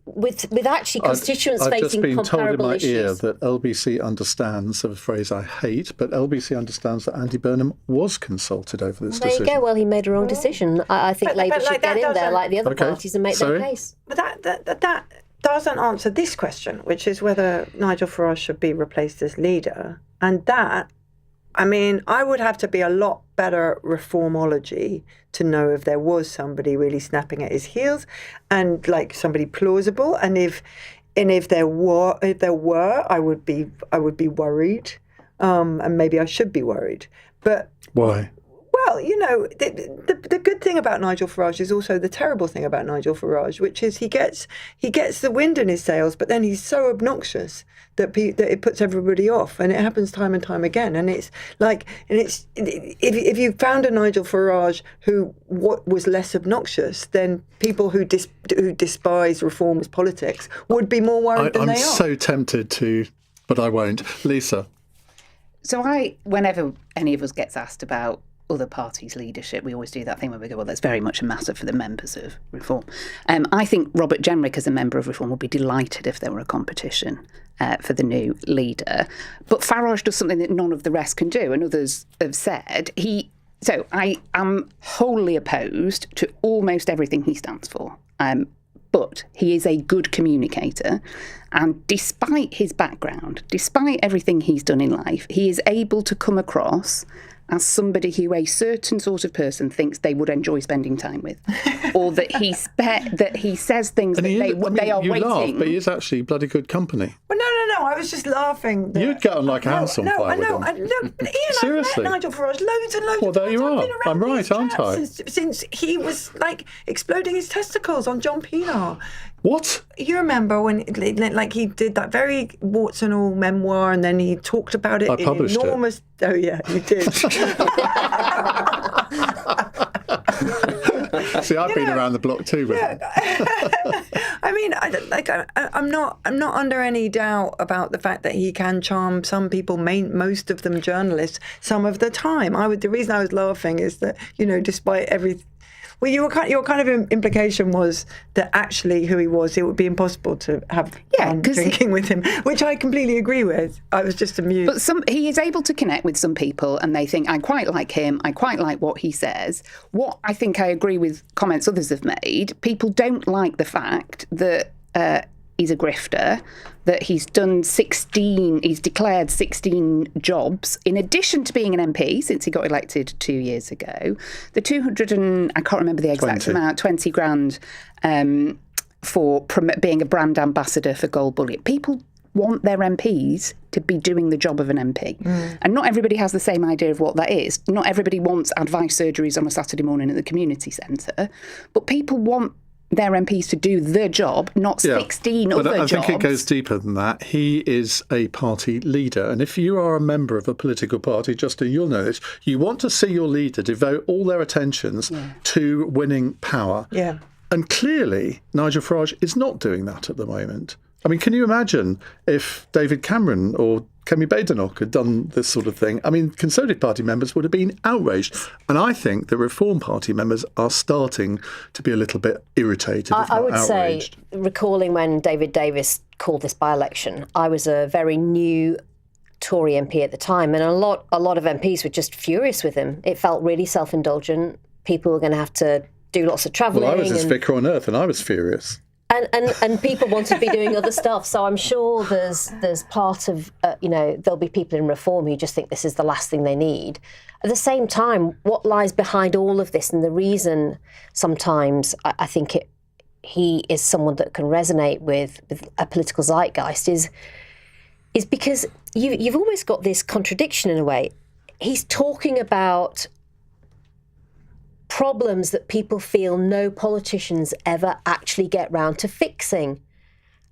with actually constituents facing comparable issues. I've just been told in my ear that LBC understands, a phrase I hate, but LBC understands that Andy Burnham was consulted over this decision. There you go. Well, he made a wrong decision. I think Labour should get in there like the other parties and make their case. But that doesn't answer this question, which is whether Nigel Farage should be replaced as leader. And that, I mean, I would have to be a lot better reformology to know if there was somebody really snapping at his heels and like somebody plausible. And if there were, I would be worried. And maybe I should be worried. But why? Well, the good thing about Nigel Farage is also the terrible thing about Nigel Farage, which is he gets the wind in his sails, but then he's so obnoxious that it puts everybody off, and it happens time and time again. And it's like, if you found a Nigel Farage who was less obnoxious, then people who despise reformist politics would be more worried than they are. I'm so tempted to, but I won't. Lisa. So whenever any of us gets asked about other parties' leadership. We always do that thing where we go, well, that's very much a matter for the members of Reform. I think Robert Jenrick, as a member of Reform, would be delighted if there were a competition for the new leader. But Farage does something that none of the rest can do, and others have said. So I am wholly opposed to almost everything he stands for. But he is a good communicator. And despite his background, despite everything he's done in life, he is able to come across as somebody who a certain sort of person thinks they would enjoy spending time with. Or that he says things that they are waiting. Laugh, but he is actually bloody good company. Well, no. I was just laughing. You'd get on like a house on fire with him. Ian, Seriously. I've met Nigel Farage loads and loads well, of times. There you are. I'm right, aren't I? Since he was exploding his testicles on John Pienaar. What? You remember when he did that very warts and all memoir, and then he talked about it I published in enormous... It. Oh, yeah, you did. See, I've been around the block too, with him. I mean, I'm not under any doubt about the fact that he can charm some people, most of them journalists, some of the time. The reason I was laughing is that, despite everything. Well, your kind of implication was that actually who he was, it would be impossible to have drinking with him, which I completely agree with. I was just amused. But he is able to connect with some people and they think, I quite like him, I quite like what he says. What I think I agree with comments others have made, people don't like the fact that he's a grifter, that he's declared 16 jobs, in addition to being an MP, since he got elected 2 years ago. The 200 and, I can't remember the exact amount, 20 grand for being a brand ambassador for Gold Bullion. People want their MPs to be doing the job of an MP. And not everybody has the same idea of what that is. Not everybody wants advice surgeries on a Saturday morning at the community centre, but people want their MPs to do the job, not 16 other jobs. I think it goes deeper than that. He is a party leader. And if you are a member of a political party, Justin, you'll know this, you want to see your leader devote all their attentions to winning power. Yeah. And clearly, Nigel Farage is not doing that at the moment. I mean, can you imagine if David Cameron or Kemi Badenoch had done this sort of thing? I mean, Conservative Party members would have been outraged. And I think the Reform Party members are starting to be a little bit irritated, I would outraged. say, recalling when David Davis called this by-election, I was a very new Tory MP at the time, and a lot of MPs were just furious with him. It felt really self-indulgent. People were going to have to do lots of travelling. Well, I was his vicar on earth and I was furious. And people want to be doing other stuff. So I'm sure there's part of, there'll be people in Reform who just think this is the last thing they need. At the same time, what lies behind all of this, and the reason sometimes I think he is someone that can resonate with a political zeitgeist is because you've almost got this contradiction in a way. He's talking about problems that people feel no politicians ever actually get round to fixing.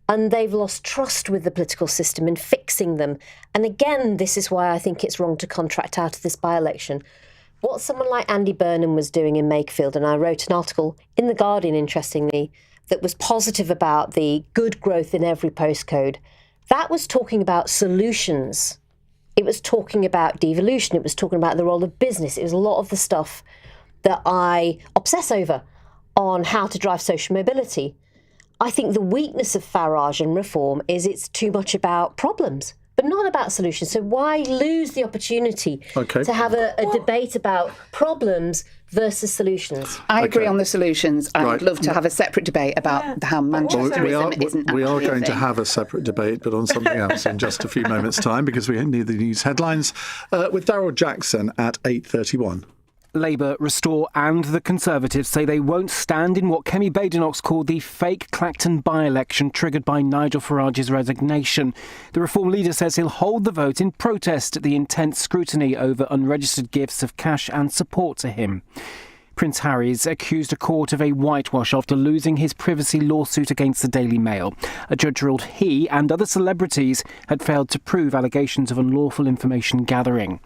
And they've lost trust with the political system in fixing them. And again, this is why I think it's wrong to contract out of this by-election. What someone like Andy Burnham was doing in Makefield, and I wrote an article in The Guardian, interestingly, that was positive about the good growth in every postcode, that was talking about solutions. It was talking about devolution. It was talking about the role of business. It was a lot of the stuff that I obsess over on how to drive social mobility. I think the weakness of Farage and Reform is it's too much about problems, but not about solutions. So why lose the opportunity to have a debate about problems versus solutions? I agree on the solutions. I'd love to have a separate debate about how Manchesterism isn't We are going to have a separate debate, but on something else in just a few moments' time, because we need the news headlines with Darryl Jackson at 8:31. Labour, Restore and the Conservatives say they won't stand in what Kemi Badenoch's called the fake Clacton by-election triggered by Nigel Farage's resignation. The Reform leader says he'll hold the vote in protest at the intense scrutiny over unregistered gifts of cash and support to him. Prince Harry's accused a court of a whitewash after losing his privacy lawsuit against the Daily Mail. A judge ruled he and other celebrities had failed to prove allegations of unlawful information gathering.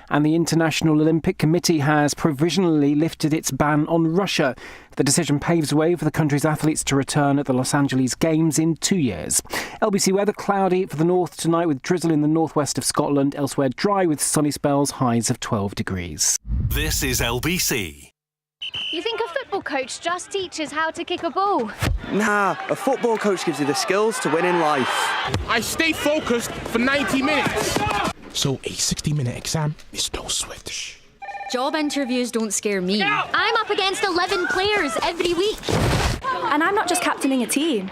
And the International Olympic Committee has provisionally lifted its ban on Russia. The decision paves way for the country's athletes to return at the Los Angeles Games in 2 years. LBC weather: cloudy for the north tonight with drizzle in the northwest of Scotland. Elsewhere dry with sunny spells, highs of 12 degrees. This is LBC. You think a football coach just teaches how to kick a ball? Nah, a football coach gives you the skills to win in life. I stay focused for 90 minutes. So a 60-minute exam is no sweat. Job interviews don't scare me. I'm up against 11 players every week. And I'm not just captaining a team.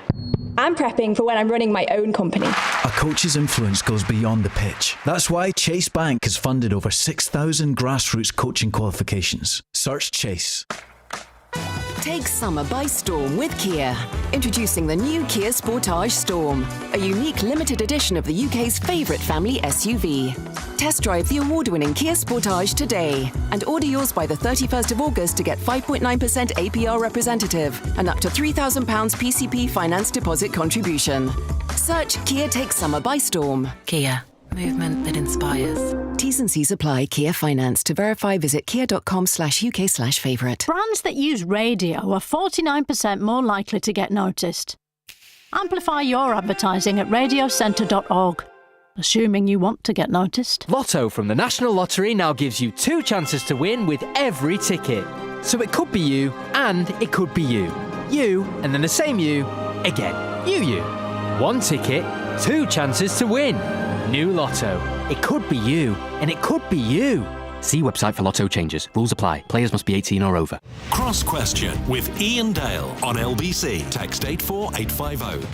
I'm prepping for when I'm running my own company. A coach's influence goes beyond the pitch. That's why Chase Bank has funded over 6,000 grassroots coaching qualifications. Search Chase. Take summer by storm with Kia. Introducing the new Kia Sportage Storm, a unique limited edition of the UK's favourite family SUV. Test drive the award-winning Kia Sportage today and order yours by the 31st of August to get 5.9% APR representative and up to £3,000 PCP finance deposit contribution. Search Kia Take Summer by Storm. Kia. Movement that inspires. T's and C's apply. Kia Finance. To verify, visit kia.com/UK/favourite. Brands that use radio are 49% more likely to get noticed. Amplify your advertising at radiocentre.org. Assuming you want to get noticed. Lotto from the National Lottery now gives you 2 chances to win with every ticket. So it could be you, and it could be you. You, and then the same you, again. You. 1 ticket, 2 chances to win. New Lotto. It could be you, and it could be you. See website for Lotto changes. Rules apply. Players must be 18 or over. Cross Question with Iain Dale on LBC. Text 84850.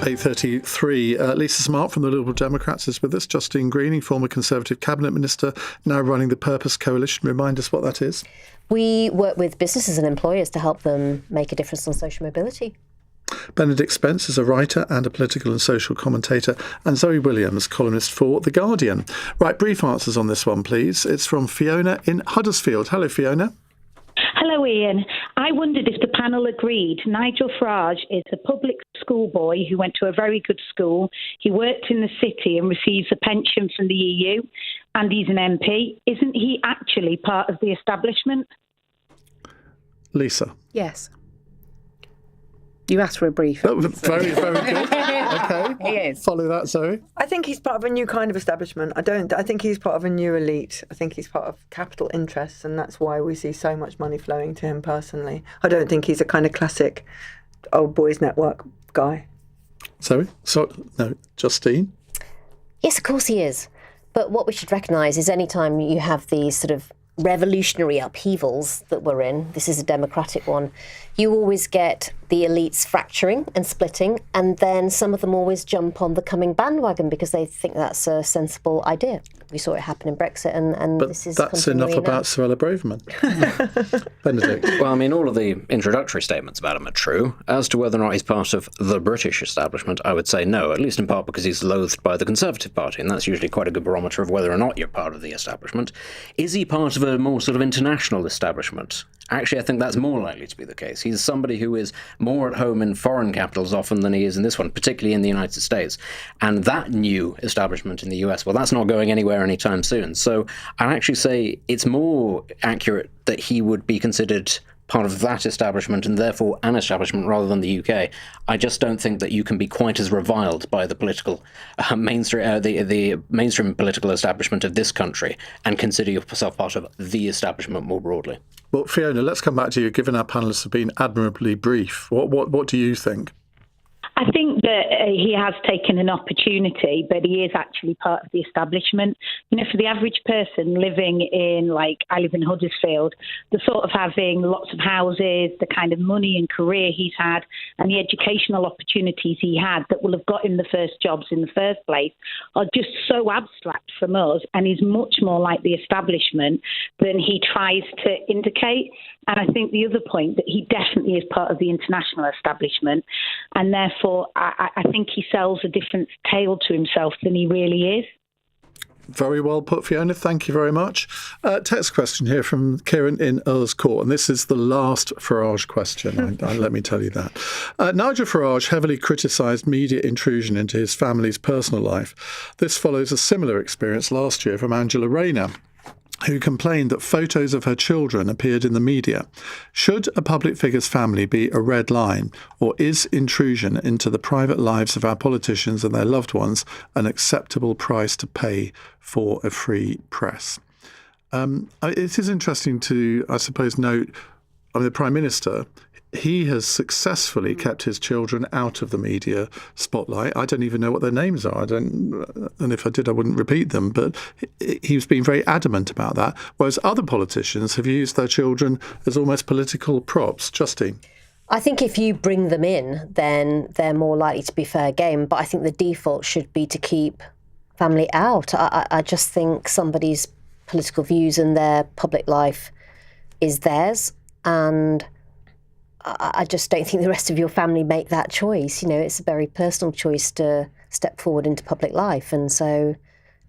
8:33. Lisa Smart from the Liberal Democrats is with us. Justine Greening, former Conservative Cabinet Minister, now running the Purpose Coalition. Remind us what that is. We work with businesses and employers to help them make a difference on social mobility. Benedict Spence is a writer and a political and social commentator, and Zoe Williams, columnist for The Guardian. Right, brief answers on this one, please. It's from Fiona in Huddersfield. Hello, Fiona. Hello, Ian. I wondered if the panel agreed Nigel Farage is a public school boy who went to a very good school. He worked in the city and receives a pension from the EU, and he's an MP. Isn't he actually part of the establishment? Lisa. Yes. You asked for a brief. That was very, very good. Okay. He is. Follow that, Zoe. I think he's part of a new kind of establishment. I think he's part of a new elite. I think he's part of capital interests, and that's why we see so much money flowing to him personally. I don't think he's a kind of classic old boys network guy. Zoe? No, Justine? Yes, of course he is. But what we should recognise is any time you have these sort of revolutionary upheavals that we're in, this is a democratic one, you always get the elites fracturing and splitting, and then some of them always jump on the coming bandwagon because they think that's a sensible idea. We saw it happen in Brexit, and But this is that's enough about Suella Braverman. Benedict. Well, I mean, all of the introductory statements about him are true. As to whether or not he's part of the British establishment, I would say no, at least in part because he's loathed by the Conservative Party, and that's usually quite a good barometer of whether or not you're part of the establishment. Is he part of a more sort of international establishment? Actually, I think that's more likely to be the case. He's somebody who is more at home in foreign capitals often than he is in this one, particularly in the United States. And that new establishment in the US, well, that's not going anywhere anytime soon. So I'd actually say it's more accurate that he would be considered part of that establishment and therefore an establishment rather than the UK. I just don't think that you can be quite as reviled by the political mainstream, the mainstream political establishment of this country and consider yourself part of the establishment more broadly. Well, Fiona, let's come back to you, given our panellists have been admirably brief. What do you think? I think that he has taken an opportunity, but he is actually part of the establishment. You know, for the average person living in, I live in Huddersfield, the sort of having lots of houses, the kind of money and career he's had, and the educational opportunities he had that will have got him the first jobs in the first place are just so abstract from us, and he's much more like the establishment than he tries to indicate. And I think the other point, that he definitely is part of the international establishment, and therefore I think he sells a different tale to himself than he really is. Very well put, Fiona. Thank you very much. Text question here from Kieran in Earls Court, and this is the last Farage question. Let me tell you that. Nigel Farage heavily criticised media intrusion into his family's personal life. This follows a similar experience last year from Angela Rayner, who complained that photos of her children appeared in the media. Should a public figure's family be a red line, or is intrusion into the private lives of our politicians and their loved ones an acceptable price to pay for a free press? It is interesting to, I suppose, note, the Prime Minister, he has successfully kept his children out of the media spotlight. I don't even know what their names are. And if I did, I wouldn't repeat them. But he's been very adamant about that. Whereas other politicians have used their children as almost political props. Justine? I think if you bring them in, then they're more likely to be fair game. But I think the default should be to keep family out. I just think somebody's political views and their public life is theirs. And I just don't think the rest of your family make that choice. It's a very personal choice to step forward into public life. And so,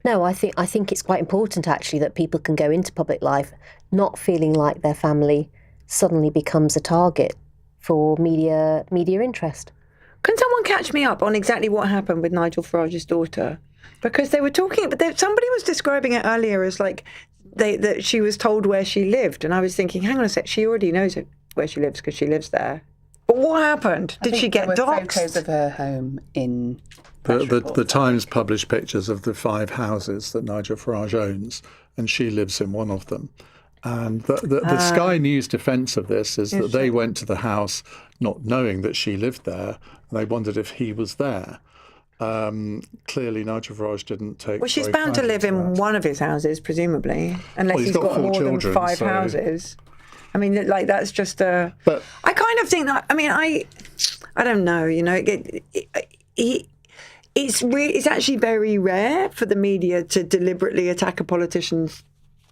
no, I think it's quite important, actually, that people can go into public life not feeling like their family suddenly becomes a target for media interest. Can someone catch me up on exactly what happened with Nigel Farage's daughter? Because they were talking, but somebody was describing it earlier as like that she was told where she lived. And I was thinking, hang on a sec, she already knows it. Where she lives, because she lives there. But what happened? Did she get doxxed? Photos of her home in the Times published pictures of the 5 houses that Nigel Farage owns, and she lives in one of them. And the Sky News defence of this is that they went to the house not knowing that she lived there, and they wondered if he was there. Clearly, Nigel Farage didn't take. Well, she's bound to live in one of his houses, presumably, unless he's got more than 5 houses. I mean, like, that's just a... But I kind of think that... I mean, I don't know, it's actually very rare for the media to deliberately attack a politician's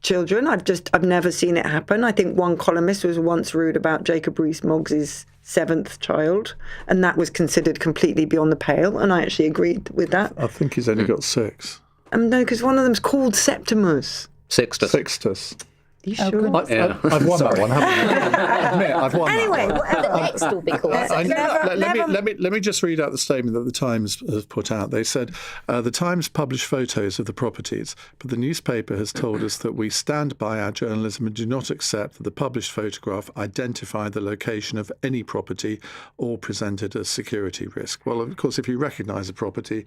children. I've never seen it happen. I think one columnist was once rude about Jacob Rees-Moggs's 7th child, and that was considered completely beyond the pale, and I actually agreed with that. I think he's only got 6. No, because one of them's called Septimus. Sixtus. You sure? I've won that one, haven't I? Admit, I've won anyway, that one. whatever the next will be called. Let me just read out the statement that the Times has put out. They said, the Times published photos of the properties, but the newspaper has told us that we stand by our journalism and do not accept that the published photograph identified the location of any property or presented a security risk. Well, of course, if you recognise a property,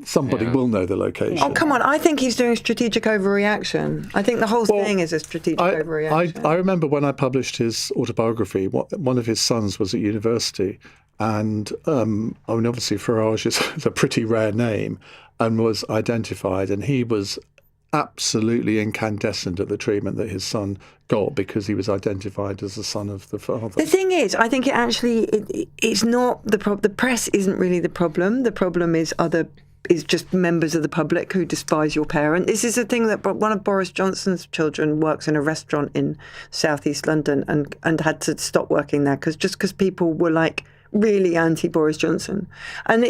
somebody will know the location. Oh, come on. I think he's doing strategic overreaction. I think the whole thing is a strategic overreaction. I remember when I published his autobiography, one of his sons was at university, and obviously Farage is a pretty rare name and was identified, and he was absolutely incandescent at the treatment that his son got because he was identified as the son of the father. The thing is, I think it's not the press isn't really the problem. The problem is just members of the public who despise your parent. This is a thing that one of Boris Johnson's children works in a restaurant in southeast London and had to stop working there because people were like really anti-Boris Johnson. And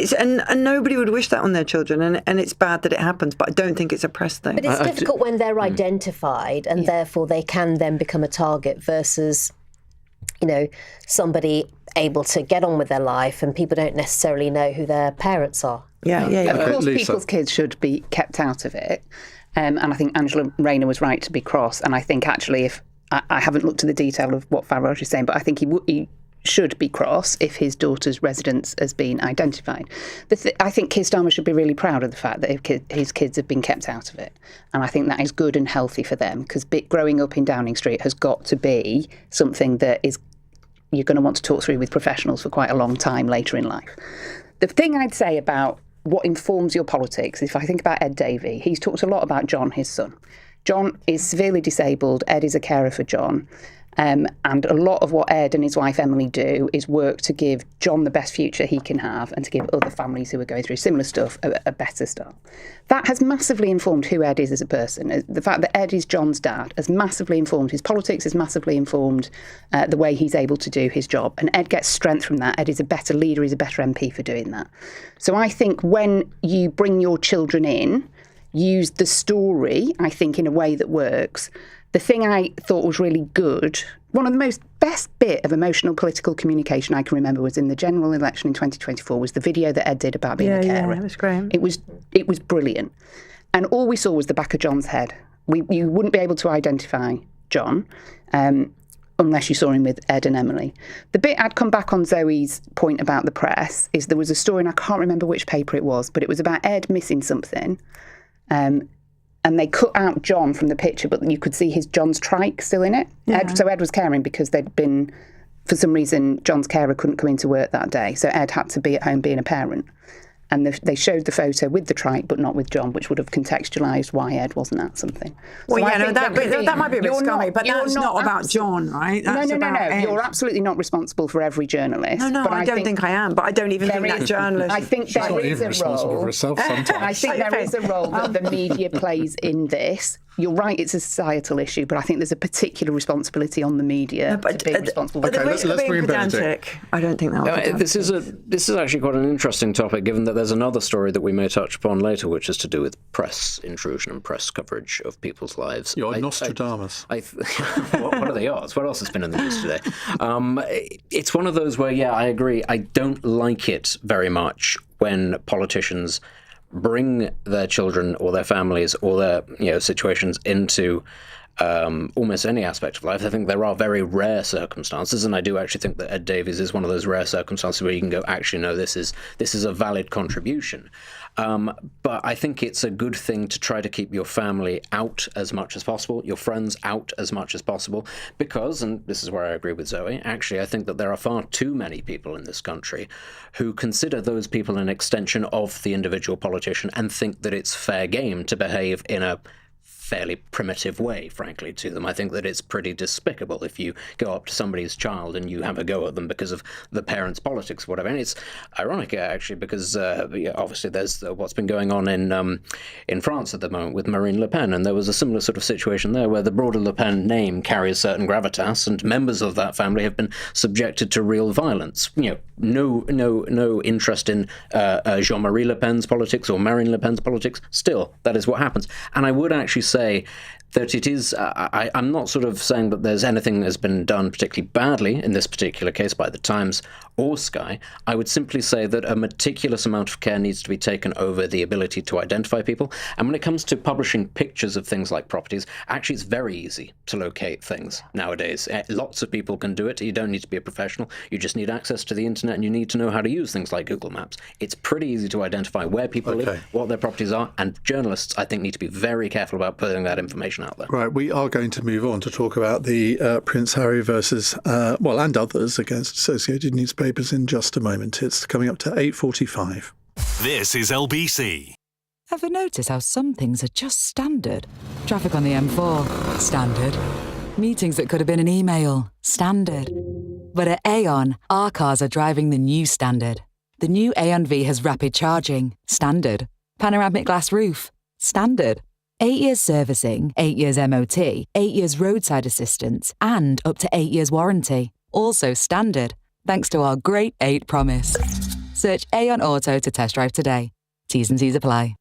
nobody would wish that on their children, and it's bad that it happens, but I don't think it's a press thing. But it's difficult when they're identified and therefore they can then become a target versus, somebody able to get on with their life and people don't necessarily know who their parents are. Yeah. Of course, people's kids should be kept out of it. And I think Angela Rayner was right to be cross. And I think actually, if I haven't looked at the detail of what Farage is saying, but I think he should be cross if his daughter's residence has been identified. I think Keir Starmer should be really proud of the fact that his kids have been kept out of it. And I think that is good and healthy for them, because growing up in Downing Street has got to be something that you're going to want to talk through with professionals for quite a long time later in life. The thing I'd say about what informs your politics, if I think about Ed Davey, he's talked a lot about John, his son. John is severely disabled. Ed is a carer for John. And a lot of what Ed and his wife Emily do is work to give John the best future he can have and to give other families who are going through similar stuff a better start. That has massively informed who Ed is as a person. The fact that Ed is John's dad has massively informed his politics, has massively informed the way he's able to do his job. And Ed gets strength from that. Ed is a better leader, he's a better MP for doing that. So I think when you bring your children in, used the story, I think, in a way that works. The thing I thought was really good, one of the best bit of emotional political communication I can remember was in the general election in 2024, was the video that Ed did about being a carer. Yeah, it was great. It was brilliant. And all we saw was the back of John's head. You wouldn't be able to identify John unless you saw him with Ed and Emily. The bit I'd come back on Zoe's point about the press is there was a story, and I can't remember which paper it was, but it was about Ed missing something. And they cut out John from the picture, but you could see John's trike still in it. Yeah. Ed was caring because they'd been, for some reason, John's carer couldn't come into work that day. So Ed had to be at home being a parent. And they showed the photo with the trike, but not with John, which would have contextualised why Ed wasn't at something. Well, so yeah, that might be a bit scummy, but that's not about John, right? That's no. Ed. You're absolutely not responsible for every journalist. No, I don't think I am, but I don't even think that journalist... I think She's there not is even a responsible role. for herself sometimes. I think there is a role that the media plays in this. You're right, it's a societal issue, but I think there's a particular responsibility on the media to be responsible. But the risk of being pedantic, I don't think that would This is actually quite an interesting topic, given that there's another story that we may touch upon later, which is to do with press intrusion and press coverage of people's lives. You're Nostradamus. What are the odds? What else has been in the news today? It's one of those where, yeah, I agree. I don't like it very much when politicians bring their children or their families or their situations into almost any aspect of life. I think there are very rare circumstances, and I do actually think that Ed Davies is one of those rare circumstances where you can go, actually, no, this is a valid contribution. But I think it's a good thing to try to keep your family out as much as possible, your friends out as much as possible, because, and this is where I agree with Zoe, actually I think that there are far too many people in this country who consider those people an extension of the individual politician and think that it's fair game to behave in a fairly primitive way, frankly, to them. I think that it's pretty despicable if you go up to somebody's child and you have a go at them because of the parents' politics or whatever. And it's ironic, actually, because obviously there's what's been going on in France at the moment with Marine Le Pen, and there was a similar sort of situation there where the broader Le Pen name carries certain gravitas, and members of that family have been subjected to real violence. No interest in Jean-Marie Le Pen's politics or Marine Le Pen's politics. Still, that is what happens. And I would actually say that it is, I'm not sort of saying that there's anything that's been done particularly badly in this particular case by the Times or Sky. I would simply say that a meticulous amount of care needs to be taken over the ability to identify people. And when it comes to publishing pictures of things like properties, actually it's very easy to locate things nowadays. Lots of people can do it. You don't need to be a professional. You just need access to the internet, and you need to know how to use things like Google Maps. It's pretty easy to identify where people live, what their properties are, and journalists, I think, need to be very careful about putting that information out there. Right, we are going to move on to talk about the Prince Harry versus, and others against Associated Newspapers in just a moment. It's coming up to 8:45. This is LBC. Ever notice how some things are just standard? Traffic on the M4, standard. Meetings that could have been an email, standard. But at Aon, our cars are driving the new standard. The new Aon V has rapid charging, standard. Panoramic glass roof, standard. 8 years servicing, 8 years MOT, 8 years roadside assistance, and up to 8 years warranty. Also standard, thanks to our Great 8 promise. Search Aon Auto to test drive today. T's and C's apply.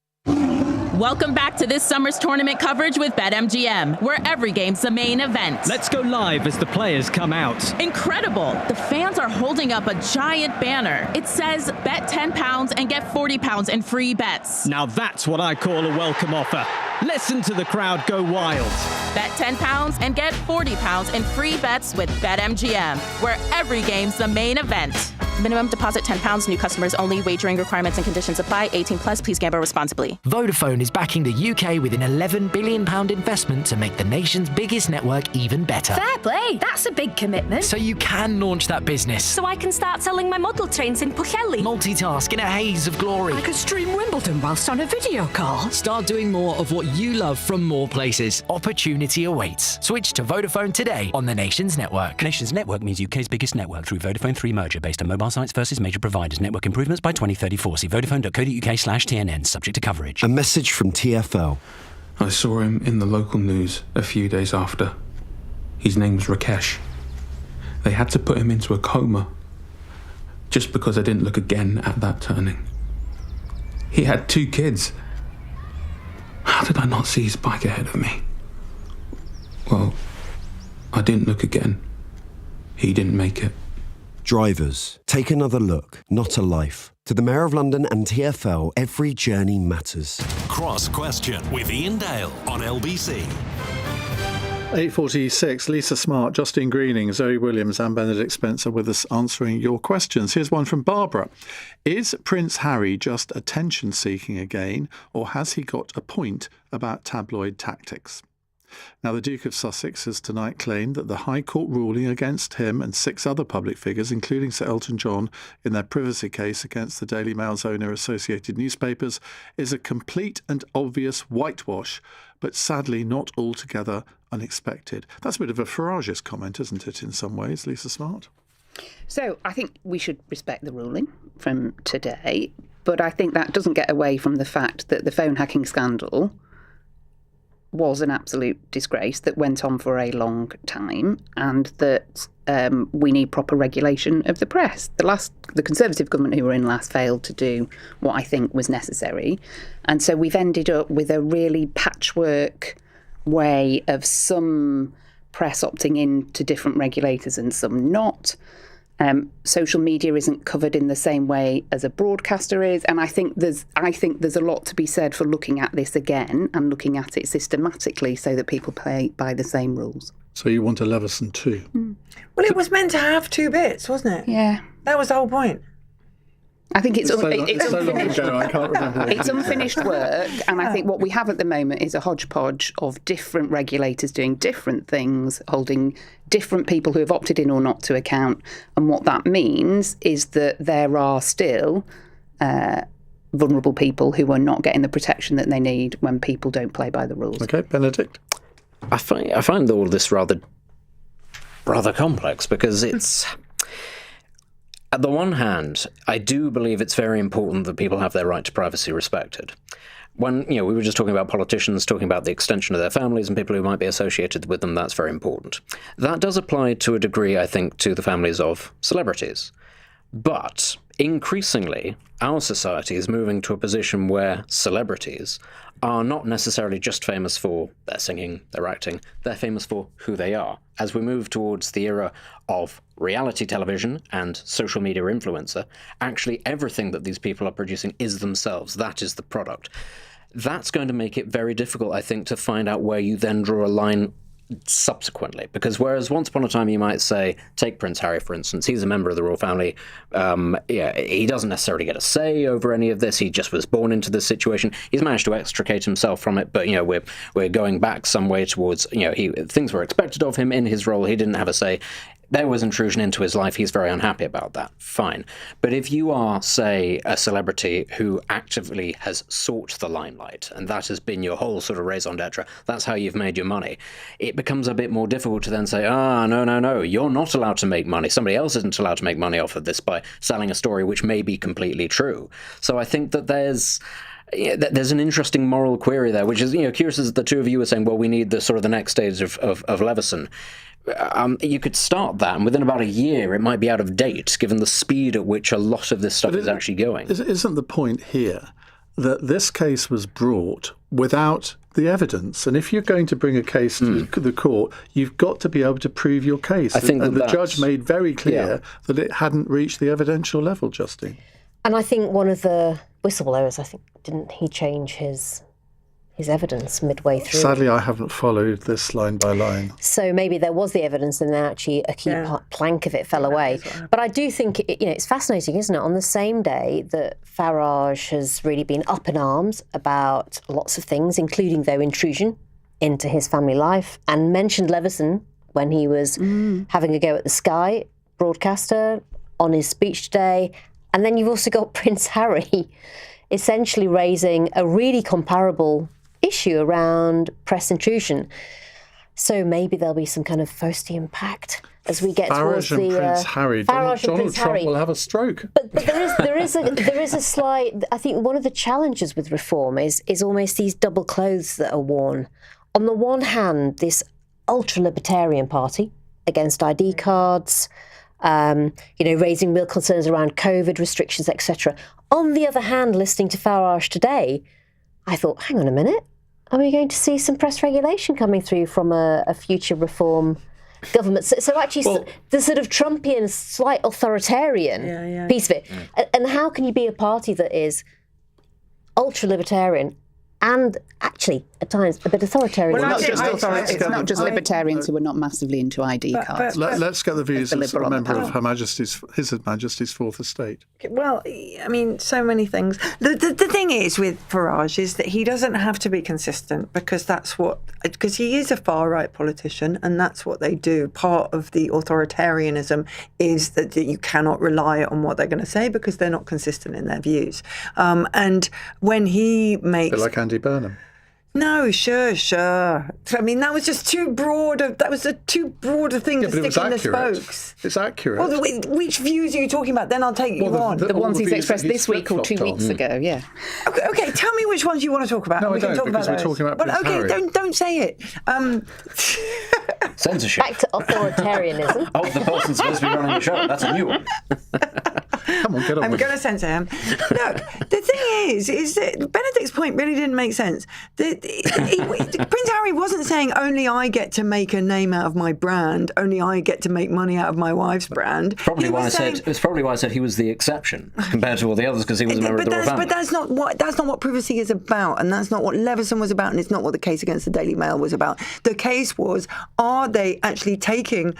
Welcome back to this summer's tournament coverage with BetMGM, where every game's the main event. Let's go live as the players come out. Incredible! The fans are holding up a giant banner. It says, bet £10 and get £40 in free bets. Now that's what I call a welcome offer. Listen to the crowd go wild. Bet £10 and get £40 in free bets with BetMGM, where every game's the main event. Minimum deposit £10, new customers only. Wagering requirements and conditions apply. 18 plus, please gamble responsibly. Vodafone is backing the UK with an £11 billion investment to make the nation's biggest network even better. Fair play. That's a big commitment. So you can launch that business. So I can start selling my model trains in Pwllheli. Multitask in a haze of glory. I could stream Wimbledon whilst on a video call. Start doing more of what you love from more places. Opportunity awaits. Switch to Vodafone today on the Nation's network. Nation's network means UK's biggest network through Vodafone 3 merger based on mobile sites versus major providers. Network improvements by 2034. See vodafone.co.uk/TNN. Subject to coverage. A message from TfL. I saw him in the local news a few days after. His name's Rakesh. They had to put him into a coma just because I didn't look again at that turning. He had 2 kids. How did I not see his bike ahead of me? Well, I didn't look again. He didn't make it. Drivers, take another look, not a life. To the Mayor of London and TfL, every journey matters. Cross Question with Iain Dale on LBC. 8:46, Lisa Smart, Justine Greening, Zoe Williams and Benedict Spencer with us answering your questions. Here's one from Barbara. Is Prince Harry just attention-seeking again, or has he got a point about tabloid tactics? Now, the Duke of Sussex has tonight claimed that the High Court ruling against him and 6 other public figures, including Sir Elton John, in their privacy case against the Daily Mail's owner Associated Newspapers, is a complete and obvious whitewash, but sadly not altogether unexpected. That's a bit of a Farage's comment, isn't it, in some ways, Lisa Smart? So I think we should respect the ruling from today, but I think that doesn't get away from the fact that the phone hacking scandal was an absolute disgrace that went on for a long time, and that we need proper regulation of the press. The Conservative government who were in last failed to do what I think was necessary, and so we've ended up with a really patchwork way of some press opting in to different regulators and some not. Social media isn't covered in the same way as a broadcaster is, and I think there's a lot to be said for looking at this again and looking at it systematically so that people play by the same rules. So you want a Leveson too? Well, it was meant to have 2 bits, wasn't it? Yeah. That was the whole point. I think it's so long ago, I can't remember. It's unfinished work, and I think what we have at the moment is a hodgepodge of different regulators doing different things, holding different people who have opted in or not to account. And what that means is that there are still vulnerable people who are not getting the protection that they need when people don't play by the rules. Okay, Benedict? I find all this rather complex, because it's... At the one hand, I do believe it's very important that people have their right to privacy respected. When, we were just talking about politicians, talking about the extension of their families and people who might be associated with them, that's very important. That does apply to a degree, I think, to the families of celebrities. But increasingly, our society is moving to a position where celebrities are not necessarily just famous for their singing, their acting, they're famous for who they are. As we move towards the era of reality television and social media influencer, actually everything that these people are producing is themselves. That is the product. That's going to make it very difficult, I think, to find out where you then draw a line subsequently, because whereas once upon a time you might say, take Prince Harry for instance, he's a member of the royal family, he doesn't necessarily get a say over any of this, he just was born into this situation, he's managed to extricate himself from it, but we're going back some way towards, things were expected of him in his role, he didn't have a say. There was intrusion into his life. He's very unhappy about that. Fine. But if you are, say, a celebrity who actively has sought the limelight, and that has been your whole sort of raison d'etre, that's how you've made your money, it becomes a bit more difficult to then say, no, you're not allowed to make money. Somebody else isn't allowed to make money off of this by selling a story which may be completely true. So I think that there's an interesting moral query there, which is, curious as the two of you were saying, well, we need the sort of the next stage of Leveson. You could start that, and within about a year, it might be out of date, given the speed at which a lot of this stuff is actually going. Isn't the point here that this case was brought without the evidence? And if you're going to bring a case to the court, you've got to be able to prove your case. I think and the judge made very clear that it hadn't reached the evidential level, Justine. And I think one of the whistleblowers, didn't he change his evidence midway through? Sadly, I haven't followed this line by line. So maybe there was the evidence and then actually a key plank of it fell away. But I do think, it's fascinating, isn't it? On the same day that Farage has really been up in arms about lots of things, including, though, intrusion into his family life, and mentioned Leveson when he was having a go at the Sky broadcaster on his speech today. And then you've also got Prince Harry essentially raising a really comparable issue around press intrusion. So maybe there'll be some kind of Faustian pact as we get towards the... Prince Harry. Donald Trump will have a stroke. But there is a slight... I think one of the challenges with reform is almost these double clothes that are worn. On the one hand, this ultra-libertarian party against ID cards, raising real concerns around COVID restrictions, etc. On the other hand, listening to Farage today, I thought, hang on a minute. Are we going to see some press regulation coming through from a future reform government? So actually, the sort of Trumpian, slight authoritarian piece of it. And how can you be a party that is ultra-libertarian and actually, at times, a bit authoritarian? It's not just libertarians who are not massively into ID cards. Let's get the views of a member of His Majesty's Fourth Estate. Well, I mean, so many things. The thing is with Farage is that he doesn't have to be consistent because he is a far-right politician and that's what they do. Part of the authoritarianism is that you cannot rely on what they're going to say because they're not consistent in their views. And when he makes... A bit like Andy Burnham. No, sure. I mean, that was just too broad. That was a too broad a thing to stick in the spokes. It's accurate. Well, which views are you talking about? Then I'll take you on. The ones he's expressed this week or 2 weeks ago, yeah. Okay, tell me which ones you want to talk about. No, we I don't, because we're talking about Prince Harry. Don't say it. Censorship. Back to authoritarianism. Oh, the person's supposed to be running the show. That's a new one. Come on, get on I'm going to censor him. Look, the thing is that Benedict's point really didn't make sense. Prince Harry wasn't saying only I get to make a name out of my brand, only I get to make money out of my wife's brand. It's probably why I said he was the exception compared to all the others because he was a member of the royal family. But that's not what privacy is about, and that's not what Leveson was about, and it's not what the case against the Daily Mail was about. The case was, are they actually taking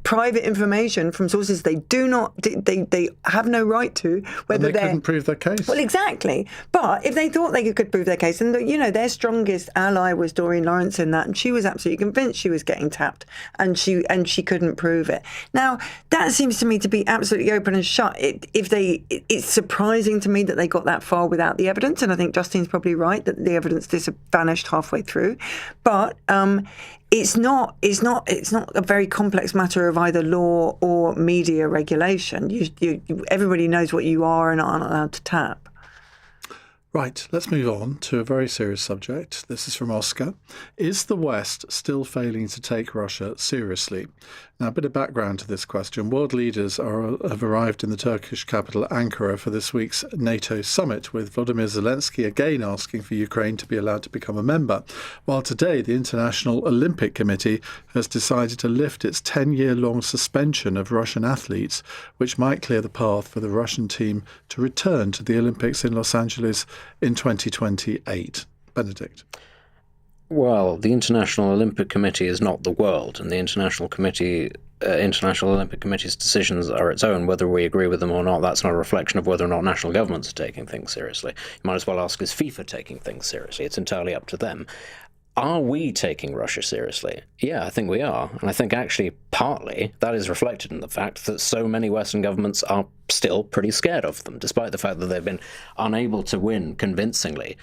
private information from sources they have no right to, whether they couldn't prove their case. Well, exactly. But if they thought they could prove their case, and their strongest ally was Doreen Lawrence in that, and she was absolutely convinced she was getting tapped, and she couldn't prove it. Now that seems to me to be absolutely open and shut. It's surprising to me that they got that far without the evidence, and I think Justine's probably right that the evidence vanished halfway through. But it's not a very complex matter of either law or media regulation. Everybody knows what you are and aren't allowed to tap. Right, let's move on to a very serious subject. This is from Oscar. Is the West still failing to take Russia seriously? Now, a bit of background to this question. World leaders have arrived in the Turkish capital Ankara for this week's NATO summit, with Volodymyr Zelensky again asking for Ukraine to be allowed to become a member. While today, the International Olympic Committee has decided to lift its 10-year-long suspension of Russian athletes, which might clear the path for the Russian team to return to the Olympics in Los Angeles in 2028. Benedict. Well, the International Olympic Committee is not the world, and the International Olympic Committee's decisions are its own. Whether we agree with them or not, that's not a reflection of whether or not national governments are taking things seriously. You might as well ask, is FIFA taking things seriously? It's entirely up to them. Are we taking Russia seriously? Yeah, I think we are. And I think actually partly that is reflected in the fact that so many Western governments are still pretty scared of them, despite the fact that they've been unable to win convincingly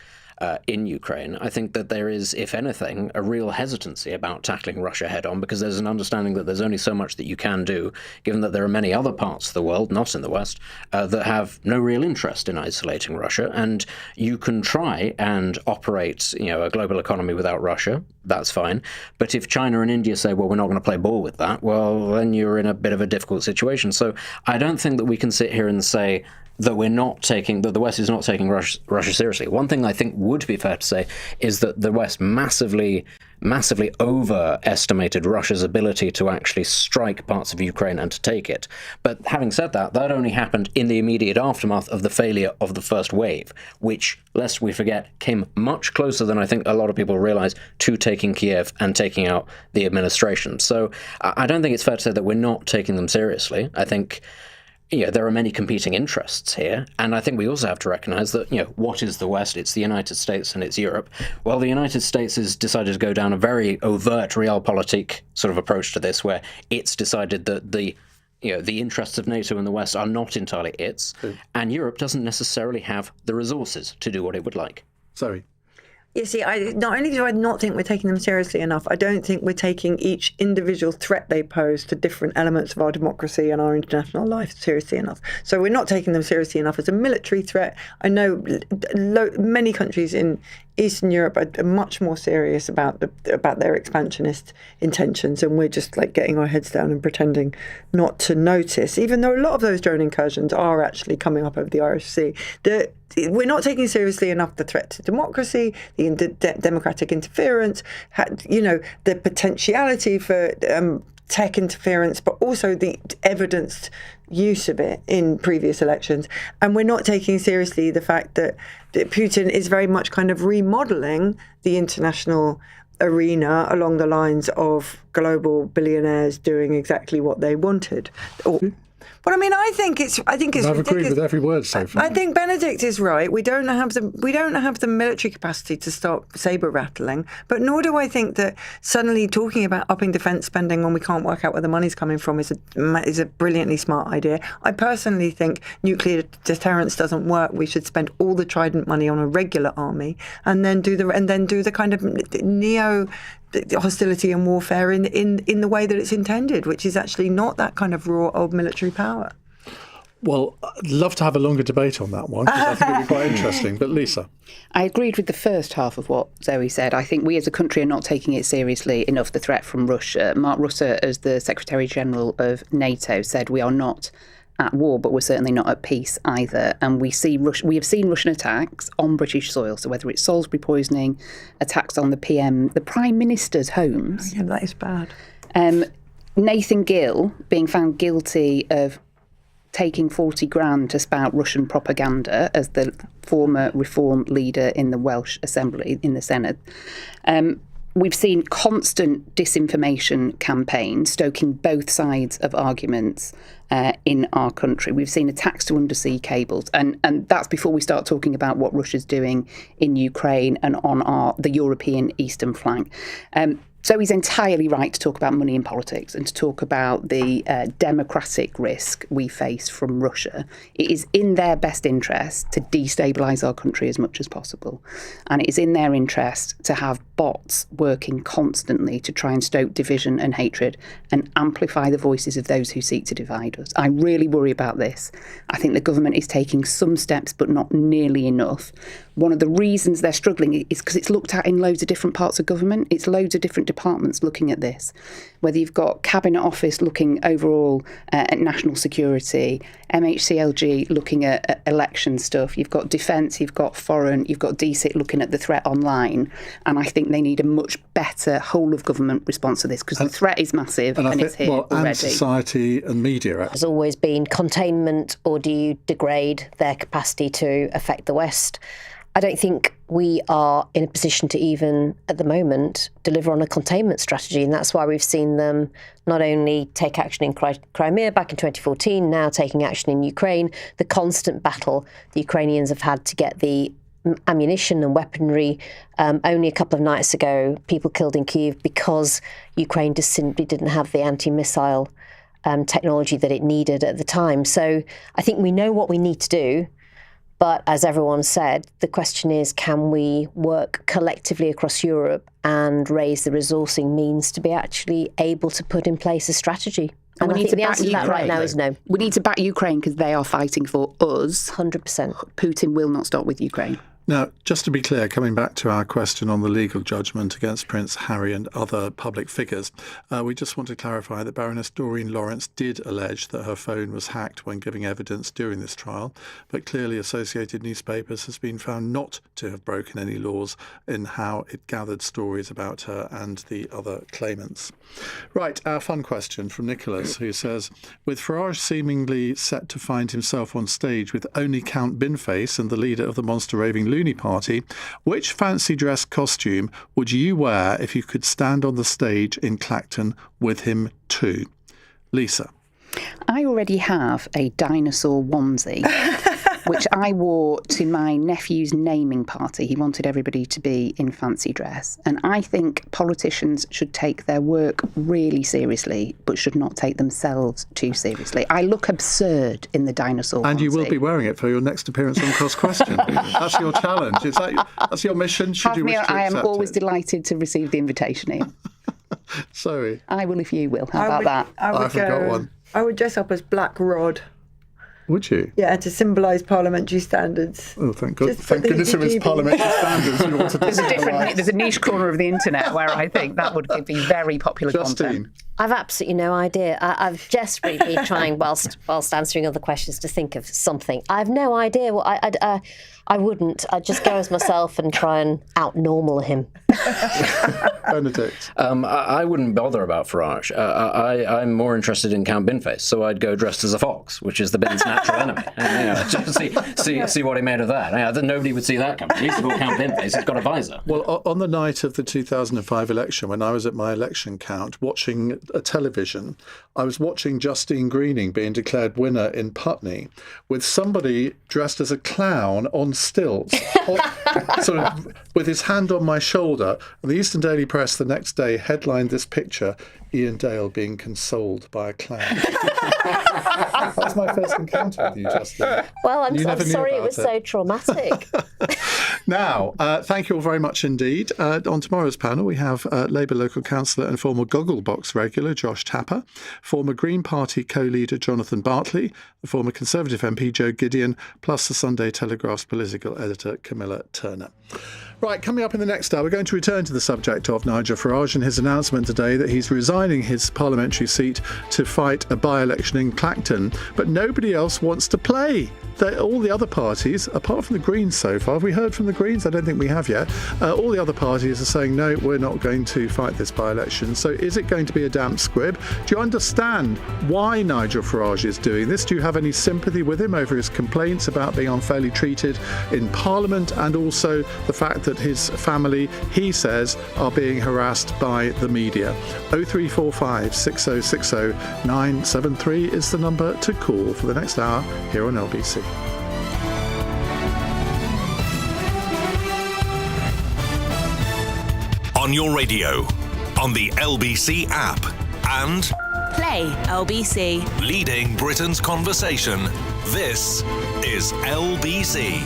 in Ukraine. I think that there is, if anything, a real hesitancy about tackling Russia head-on, because there's an understanding that there's only so much that you can do, given that there are many other parts of the world, not in the West, that have no real interest in isolating Russia. And you can try and operate, a global economy without Russia. That's fine. But if China and India say, well, we're not going to play ball with that, well, then you're in a bit of a difficult situation. So I don't think that we can sit here and say that the West is not taking Russia seriously. One thing I think would be fair to say is that the West massively overestimated Russia's ability to actually strike parts of Ukraine and to take it. But having said that, that only happened in the immediate aftermath of the failure of the first wave, which, lest we forget, came much closer than I think a lot of people realize to taking Kiev and taking out the administration. So I don't think it's fair to say that we're not taking them seriously. I think there are many competing interests here, and I think we also have to recognize that, what is the West? It's the United States and it's Europe. Well, the United States has decided to go down a very overt realpolitik sort of approach to this, where it's decided that the interests of NATO and the West are not entirely its, and Europe doesn't necessarily have the resources to do what it would like. Sorry. You see, not only do I not think we're taking them seriously enough, I don't think we're taking each individual threat they pose to different elements of our democracy and our international life seriously enough. So we're not taking them seriously enough as a military threat. I know many countries in Eastern Europe are much more serious about their expansionist intentions, and we're just like getting our heads down and pretending not to notice, even though a lot of those drone incursions are actually coming up over the Irish Sea. We're not taking seriously enough the threat to democracy, the democratic interference, the potentiality for tech interference, but also the evidenced use of it in previous elections. And we're not taking seriously the fact that Putin is very much kind of remodeling the international arena along the lines of global billionaires doing exactly what they wanted. But I mean, I think it's I've ridiculous. agreed with every word so far. I think Benedict is right. We don't have the military capacity to stop saber rattling. But nor do I think that suddenly talking about upping defence spending when we can't work out where the money's coming from is a brilliantly smart idea. I personally think nuclear deterrence doesn't work. We should spend all the Trident money on a regular army, and then do the kind of neo hostility and warfare in the way that it's intended, which is actually not that kind of raw old military power. Well, I'd love to have a longer debate on that one, because I think it'd be quite interesting. But Lisa? I agreed with the first half of what Zoe said. I think we as a country are not taking it seriously enough, the threat from Russia. Mark Rutte, as the Secretary-General of NATO, said we are not at war, but we're certainly not at peace either. And we have seen Russian attacks on British soil. So whether it's Salisbury poisoning, attacks on the Prime Minister's homes. Yeah, that is bad. Nathan Gill being found guilty of taking 40 grand to spout Russian propaganda as the former Reform leader in the Welsh Assembly, in the Senate. We've seen constant disinformation campaigns stoking both sides of arguments in our country. We've seen attacks to undersea cables, and that's before we start talking about what Russia's doing in Ukraine and on the European eastern flank. So he's entirely right to talk about money in politics and to talk about the democratic risk we face from Russia. It is in their best interest to destabilise our country as much as possible. And it is in their interest to have bots working constantly to try and stoke division and hatred and amplify the voices of those who seek to divide us. I really worry about this. I think the government is taking some steps, but not nearly enough. One of the reasons they're struggling is because it's looked at in loads of different parts of government. It's loads of different departments looking at this. Whether you've got Cabinet Office looking overall at national security, MHCLG looking at election stuff, you've got Defence, you've got Foreign, you've got DCIT looking at the threat online. And I think they need a much better whole of government response to this, because the threat is massive and it's here already. And society and media. Has always been containment, or do you degrade their capacity to affect the West? I don't think we are in a position to even, at the moment, deliver on a containment strategy. And that's why we've seen them not only take action in Crimea back in 2014, now taking action in Ukraine, the constant battle the Ukrainians have had to get the ammunition and weaponry. Only a couple of nights ago, people killed in Kyiv because Ukraine just simply didn't have the anti-missile technology that it needed at the time. So I think we know what we need to do. But as everyone said, the question is, can we work collectively across Europe and raise the resourcing means to be actually able to put in place a strategy? And we I need think to the back answer to that right now is no. We need to back Ukraine because they are fighting for us. 100%. Putin will not stop with Ukraine. Now, just to be clear, coming back to our question on the legal judgment against Prince Harry and other public figures, we just want to clarify that Baroness Doreen Lawrence did allege that her phone was hacked when giving evidence during this trial, but clearly Associated Newspapers has been found not to have broken any laws in how it gathered stories about her and the other claimants. Right, our fun question from Nicholas, who says, with Farage seemingly set to find himself on stage with only Count Binface and the leader of the monster raving Looney Party, which fancy dress costume would you wear if you could stand on the stage in Clacton with him too? Lisa. I already have a dinosaur onesie, which I wore to my nephew's naming party. He wanted everybody to be in fancy dress. And I think politicians should take their work really seriously, but should not take themselves too seriously. I look absurd in the dinosaur onesie. And you will be wearing it for your next appearance on Cross Question. That's your challenge. That's your mission, should you wish to accept it. I am always delighted to receive the invitation, Ian. Sorry. I will if you will. How about that? I forgot one. I would dress up as Black Rod. Would you? Yeah, to symbolise parliamentary standards. Oh, thank God! Thank goodness there is parliamentary standards. You want to there's a niche corner of the internet where I think that would be very popular content. I've absolutely no idea. I've desperately been trying, whilst answering other questions, to think of something. I have no idea what I wouldn't. I'd just go as myself and try and out-normal him. Benedict? I wouldn't bother about Farage. I'm more interested in Count Binface, so I'd go dressed as a fox, which is the Bin's natural enemy. And, just see what he made of that. Nobody would see that coming. He's called Count Binface. He's got a visor. Well, on the night of the 2005 election, when I was at my election count watching a television, I was watching Justine Greening being declared winner in Putney with somebody dressed as a clown on stilts, sort of with his hand on my shoulder. And the Eastern Daily Press the next day headlined this picture, Iain Dale being consoled by a clown. That's my first encounter with you, Justine. Well, I'm sorry it was so traumatic. Now, thank you all very much indeed. On tomorrow's panel, we have Labour local councillor and former Gogglebox regular Josh Tapper, former Green Party co-leader Jonathan Bartley, the former Conservative MP Joe Gideon, plus the Sunday Telegraph's political editor Camilla Turner. Right, coming up in the next hour, we're going to return to the subject of Nigel Farage and his announcement today that he's resigning his parliamentary seat to fight a by-election in Clacton, but nobody else wants to play. All the other parties, apart from the Greens so far, have we heard from the Greens? I don't think we have yet. All the other parties are saying, no, we're not going to fight this by-election. So is it going to be a damp squib? Do you understand why Nigel Farage is doing this? Do you have any sympathy with him over his complaints about being unfairly treated in Parliament, and also the fact that his family, he says, are being harassed by the media? 0345 6060 973 is the number to call for the next hour here on LBC. On your radio, on the LBC app, and Play LBC. leading Britain's conversation. This is LBC.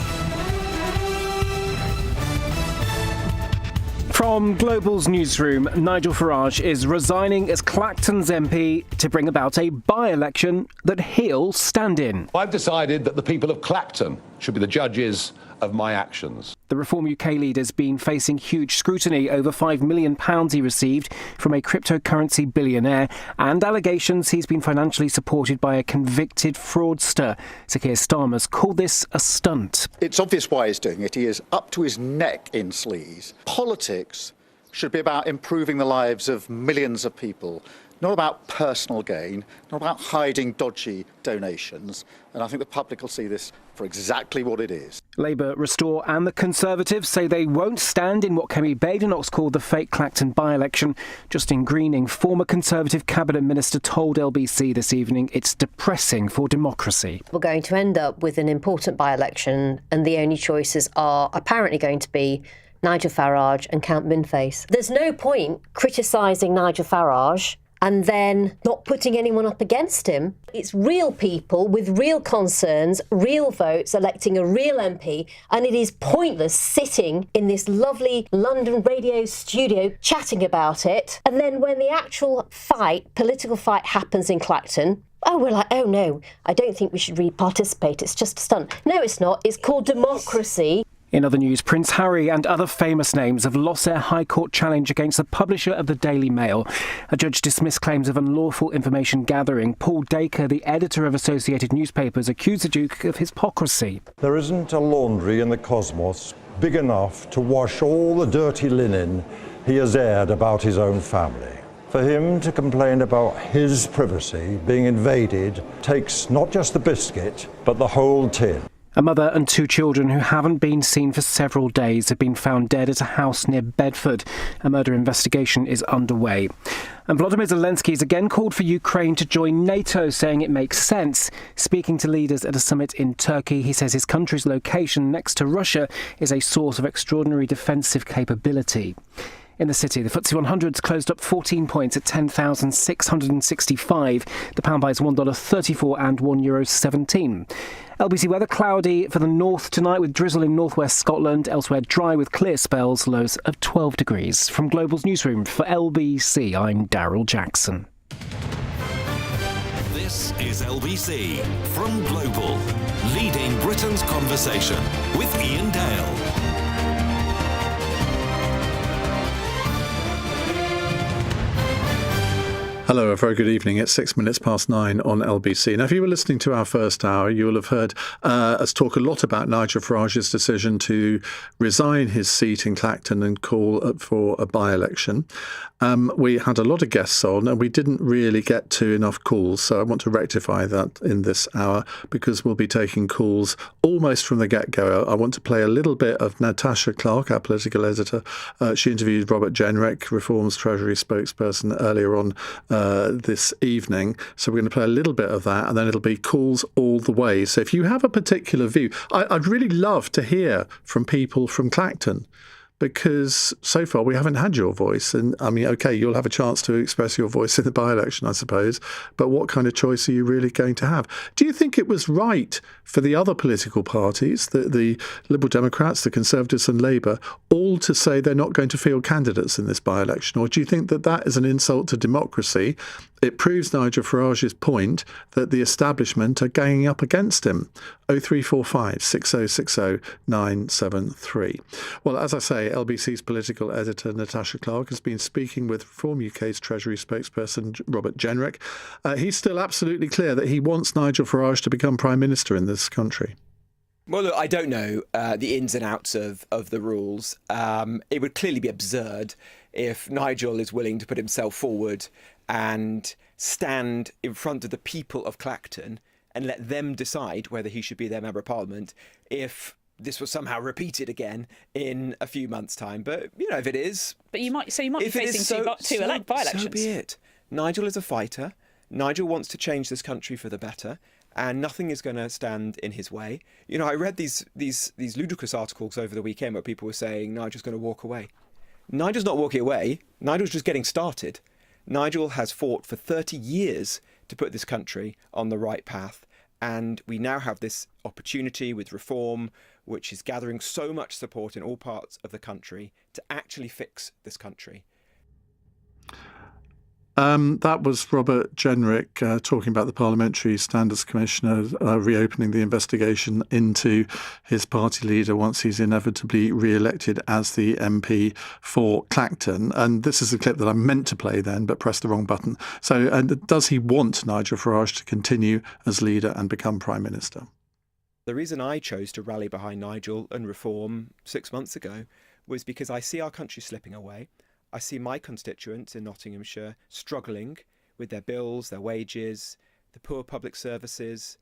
From Global's newsroom, Nigel Farage is resigning as Clacton's MP to bring about a by-election that he'll stand in. I've decided that the people of Clacton should be the judges of my actions. The Reform UK leader's been facing huge scrutiny over £5 million he received from a cryptocurrency billionaire and allegations he's been financially supported by a convicted fraudster. Sir Keir Starmer's called this a stunt. It's obvious why he's doing it. He is up to his neck in sleaze. Politics should be about improving the lives of millions of people, not about personal gain, not about hiding dodgy donations. And I think the public will see this for exactly what it is. Labour, Restore and the Conservatives say they won't stand in what Kemi Badenoch's called the fake Clacton by-election. Justine Greening, former Conservative Cabinet Minister, told LBC this evening it's depressing for democracy. We're going to end up with an important by-election, and the only choices are apparently going to be Nigel Farage and Count Binface. There's no point criticising Nigel Farage and then not putting anyone up against him. It's real people with real concerns, real votes, electing a real MP, and it is pointless sitting in this lovely London radio studio chatting about it. And then when the actual political fight happens in Clacton, we're like, oh no, I don't think we should really participate. It's just a stunt. No, it's not. It's called democracy. In other news, Prince Harry and other famous names have lost their High Court challenge against the publisher of the Daily Mail. A judge dismissed claims of unlawful information gathering. Paul Dacre, the editor of Associated Newspapers, accused the Duke of hypocrisy. There isn't a laundry in the cosmos big enough to wash all the dirty linen he has aired about his own family. For him to complain about his privacy being invaded takes not just the biscuit, but the whole tin. A mother and two children who haven't been seen for several days have been found dead at a house near Bedford. A murder investigation is underway. And Volodymyr Zelensky has again called for Ukraine to join NATO, saying it makes sense. Speaking to leaders at a summit in Turkey, he says his country's location next to Russia is a source of extraordinary defensive capability. In the city, the FTSE 100's closed up 14 points at 10,665. The pound buys $1.34 and €1.17. LBC weather cloudy for the north tonight with drizzle in northwest Scotland. Elsewhere dry with clear spells, lows of 12 degrees. From Global's newsroom for LBC, I'm Daryl Jackson. This is LBC from Global, leading Britain's conversation with Iain Dale. Hello, a very good evening. It's 9 on LBC. Now, if you were listening to our first hour, you will have heard us talk a lot about Nigel Farage's decision to resign his seat in Clacton and call for a by-election. We had a lot of guests on and we didn't really get to enough calls. So I want to rectify that in this hour because we'll be taking calls almost from the get-go. I want to play a little bit of Natasha Clark, our political editor. She interviewed Robert Jenrick, Reform's Treasury spokesperson, earlier on this evening. So we're going to play a little bit of that and then it'll be calls all the way. So if you have a particular view, I'd really love to hear from people from Clacton, because so far we haven't had your voice. And I mean, OK, you'll have a chance to express your voice in the by-election, I suppose. But what kind of choice are you really going to have? Do you think it was right for the other political parties, the Liberal Democrats, the Conservatives and Labour, all to say they're not going to field candidates in this by-election? Or do you think that that is an insult to democracy? It proves Nigel Farage's point that the establishment are ganging up against him. 0345 6060 973. Well, as I say, LBC's political editor Natasha Clark has been speaking with Reform UK's Treasury spokesperson Robert Jenrick. He's still absolutely clear that he wants Nigel Farage to become Prime Minister in this country. Well, look, I don't know the ins and outs of the rules. It would clearly be absurd if Nigel is willing to put himself forward and stand in front of the people of Clacton and let them decide whether he should be their Member of Parliament if this was somehow repeated again in a few months' time. But, you know, if it is... But you might be facing two by-elections. So be it. Nigel is a fighter. Nigel wants to change this country for the better, and nothing is going to stand in his way. You know, I read these ludicrous articles over the weekend where people were saying Nigel's going to walk away. Nigel's not walking away. Nigel's just getting started. Nigel has fought for 30 years to put this country on the right path. And we now have this opportunity with Reform, which is gathering so much support in all parts of the country to actually fix this country. That was Robert Jenrick talking about the Parliamentary Standards Commissioner reopening the investigation into his party leader once he's inevitably re-elected as the MP for Clacton. And this is a clip that I meant to play then, but pressed the wrong button. So does he want Nigel Farage to continue as leader and become Prime Minister? The reason I chose to rally behind Nigel and Reform 6 months ago was because I see our country slipping away. I see my constituents in Nottinghamshire struggling with their bills, their wages, the poor public services,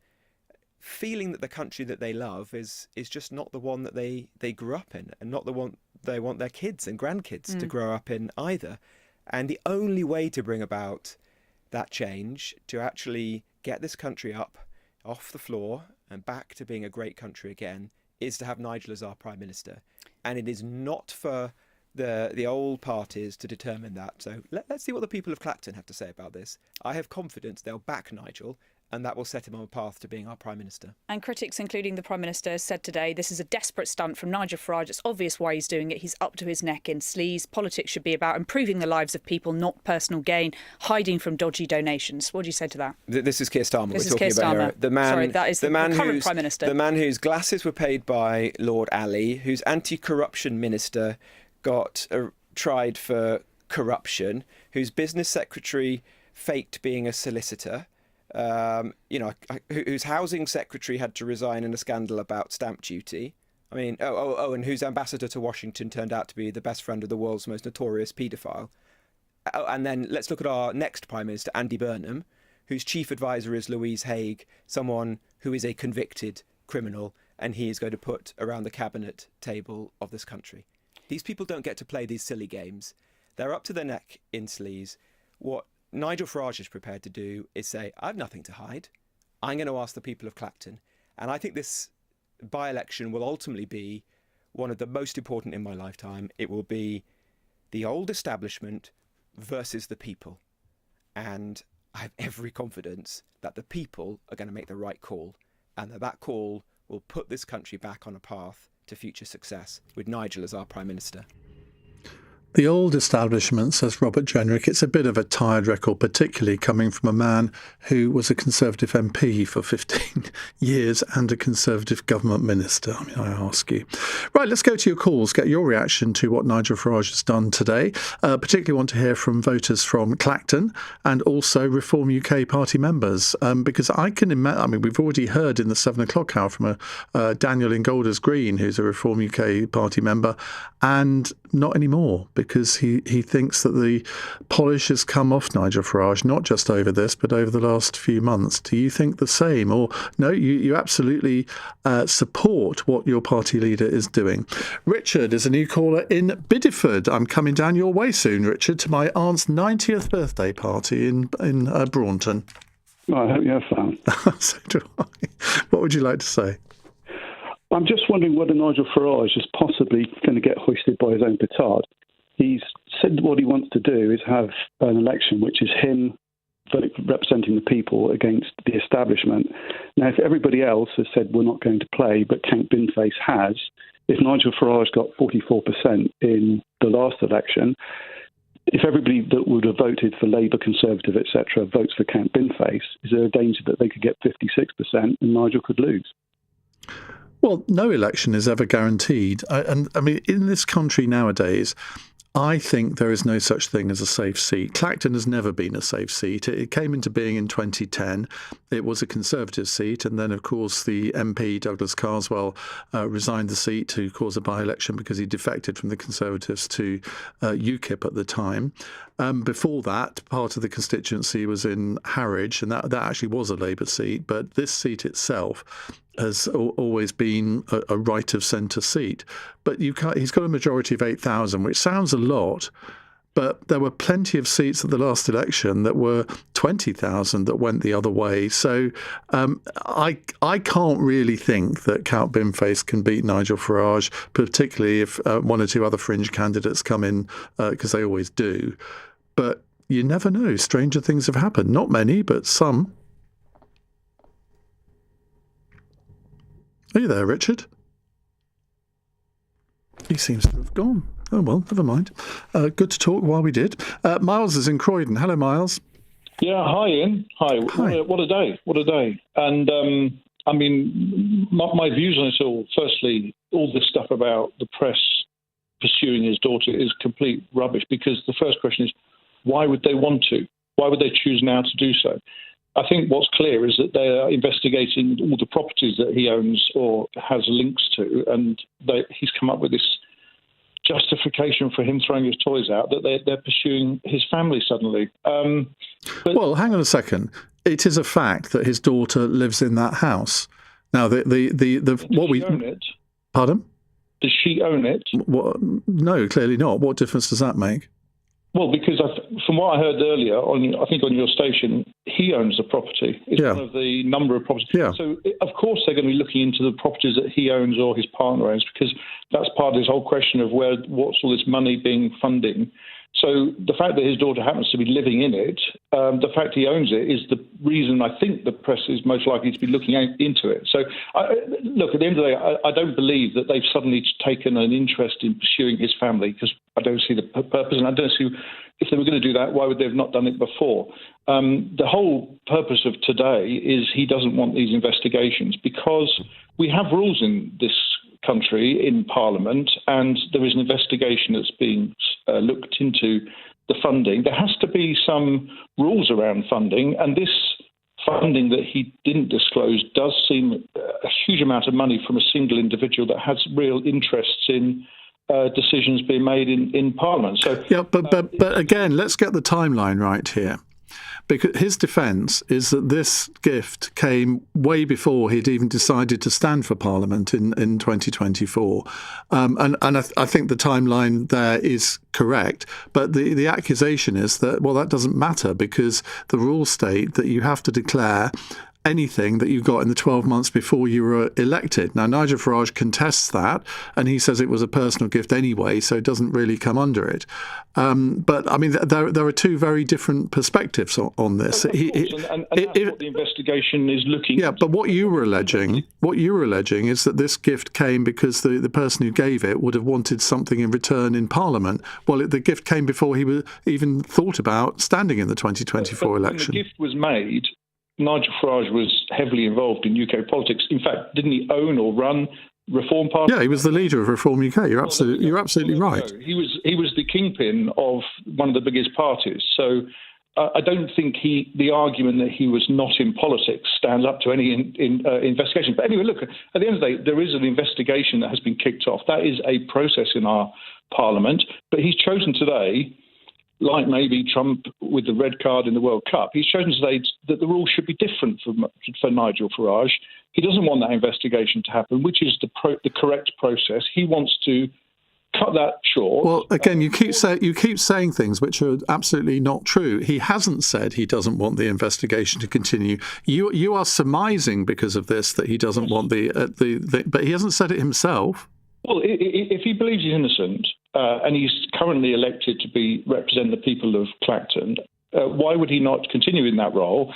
feeling that the country that they love is just not the one that they grew up in, and not the one they want their kids and grandkids to grow up in either. And the only way to bring about that change, to actually get this country up off the floor and back to being a great country again, is to have Nigel as our Prime Minister. And it is not for the old parties to determine that. So let's see what the people of Clacton have to say about this. I have confidence they'll back Nigel, and that will set him on a path to being our Prime Minister. And critics, including the Prime Minister, said today this is a desperate stunt from Nigel Farage. It's obvious why he's doing it. He's up to his neck in sleaze. Politics should be about improving the lives of people, not personal gain, hiding from dodgy donations. What do you say to that? This is Keir Starmer. This we're is talking Keir about Starmer. here. The man, sorry, that is the current Prime Minister. The man whose glasses were paid by Lord Ali, whose anti-corruption minister got tried for corruption, whose business secretary faked being a solicitor, whose housing secretary had to resign in a scandal about stamp duty. I mean, and whose ambassador to Washington turned out to be the best friend of the world's most notorious paedophile. And then let's look at our next Prime Minister, Andy Burnham, whose chief advisor is Louise Haigh, someone who is a convicted criminal, and he is going to put around the cabinet table of this country. These people don't get to play these silly games. They're up to their neck in sleaze. What Nigel Farage is prepared to do is say, I've nothing to hide. I'm going to ask the people of Clacton. And I think this by-election will ultimately be one of the most important in my lifetime. It will be the old establishment versus the people. And I have every confidence that the people are going to make the right call, and that call will put this country back on a path to future success with Nigel as our Prime Minister. The old establishment, says Robert Jenrick, it's a bit of a tired record, particularly coming from a man who was a Conservative MP for 15 years and a Conservative government minister. I mean, I ask you. Right, let's go to your calls, get your reaction to what Nigel Farage has done today. Particularly want to hear from voters from Clacton and also Reform UK party members, because I can imagine, I mean, we've already heard in the 7 o'clock hour from Daniel in Golders Green, who's a Reform UK party member, and not anymore, because he thinks that the polish has come off Nigel Farage, not just over this, but over the last few months. Do you think the same? Or no, you absolutely support what your party leader is doing? Richard is a new caller in Bideford. I'm coming down your way soon, Richard, to my aunt's 90th birthday party in Braunton. Well, I hope you have fun. So do I. What would you like to say? I'm just wondering whether Nigel Farage is possibly going to get hoisted by his own petard. He's said what he wants to do is have an election which is him representing the people against the establishment. Now, if everybody else has said we're not going to play, but Count Binface has, if Nigel Farage got 44% in the last election, if everybody that would have voted for Labour, Conservative, etc., votes for Count Binface, is there a danger that they could get 56% and Nigel could lose? Well, no election is ever guaranteed. And I mean, in this country nowadays, I think there is no such thing as a safe seat. Clacton has never been a safe seat. It came into being in 2010. It was a Conservative seat. And then, of course, the MP, Douglas Carswell, resigned the seat to cause a by-election because he defected from the Conservatives to UKIP at the time. Before that, part of the constituency was in Harwich, and that actually was a Labour seat. But this seat itself has always been a right-of-centre seat. But he's got a majority of 8,000, which sounds a lot, but there were plenty of seats at the last election that were 20,000 that went the other way. So I can't really think that Count Binface can beat Nigel Farage, particularly if one or two other fringe candidates come in, because they always do. But you never know. Stranger things have happened. Not many, but some. Are you there, Richard? He seems to have gone. Oh, well, never mind. Good to talk while we did. Miles is in Croydon. Hello, Miles. Yeah, hi, Ian. Hi. What a day. What a day. And, I mean, my views on it all, firstly, all this stuff about the press pursuing his daughter is complete rubbish, because the first question is, why would they want to? Why would they choose now to do so? I think what's clear is that they are investigating all the properties that he owns or has links to, and he's come up with this justification for him throwing his toys out, that they're pursuing his family suddenly. Well, hang on a second. It is a fact that his daughter lives in that house. Now, Does she own it? Pardon? Does she own it? No, clearly not. What difference does that make? Well, because from what I heard earlier, I think on your station, he owns the property. It's one of the number of properties. Yeah. So, of course, they're going to be looking into the properties that he owns or his partner owns, because that's part of this whole question of what's all this money being funding. So the fact that his daughter happens to be living in it, the fact he owns it is the reason I think the press is most likely to be looking into it. So, look, at the end of the day, I don't believe that they've suddenly taken an interest in pursuing his family, because I don't see the purpose, and I don't see, if they were going to do that, why would they have not done it before? The whole purpose of today is he doesn't want these investigations, because we have rules in this country in Parliament, and there is an investigation that's being looked into the funding. There has to be some rules around funding, and this funding that he didn't disclose does seem a huge amount of money from a single individual that has real interests in decisions being made in Parliament. So, yeah, but again, let's get the timeline right here. Because his defence is that this gift came way before he'd even decided to stand for Parliament in 2024. And I think the timeline there is correct. But the accusation is that, well, that doesn't matter, because the rules state that you have to declare anything that you got in the 12 months before you were elected. Now, Nigel Farage contests that, and he says it was a personal gift anyway, so it doesn't really come under it. But, I mean, there are two very different perspectives on this. And that's what the investigation is looking at. Yeah, but what you were alleging is that this gift came because the person who gave it would have wanted something in return in Parliament. Well, the gift came before he was even thought about standing in the 2024 election. When the gift was made, Nigel Farage was heavily involved in UK politics. In fact, didn't he own or run Reform Party? Yeah, he was the leader of Reform UK. You're absolutely right. He was the kingpin of one of the biggest parties. So I don't think the argument that he was not in politics stands up to any investigation. But anyway, look, at the end of the day, there is an investigation that has been kicked off. That is a process in our Parliament. But he's chosen today, like maybe Trump with the red card in the World Cup, he's chosen today that the rules should be different for Nigel Farage. He doesn't want that investigation to happen, which is the correct process. He wants to cut that short. Well, again, you keep saying things which are absolutely not true. He hasn't said he doesn't want the investigation to continue. You are surmising because of this that he doesn't want but he hasn't said it himself. Well, if he believes he's innocent and he's currently elected to represent the people of Clacton, why would he not continue in that role,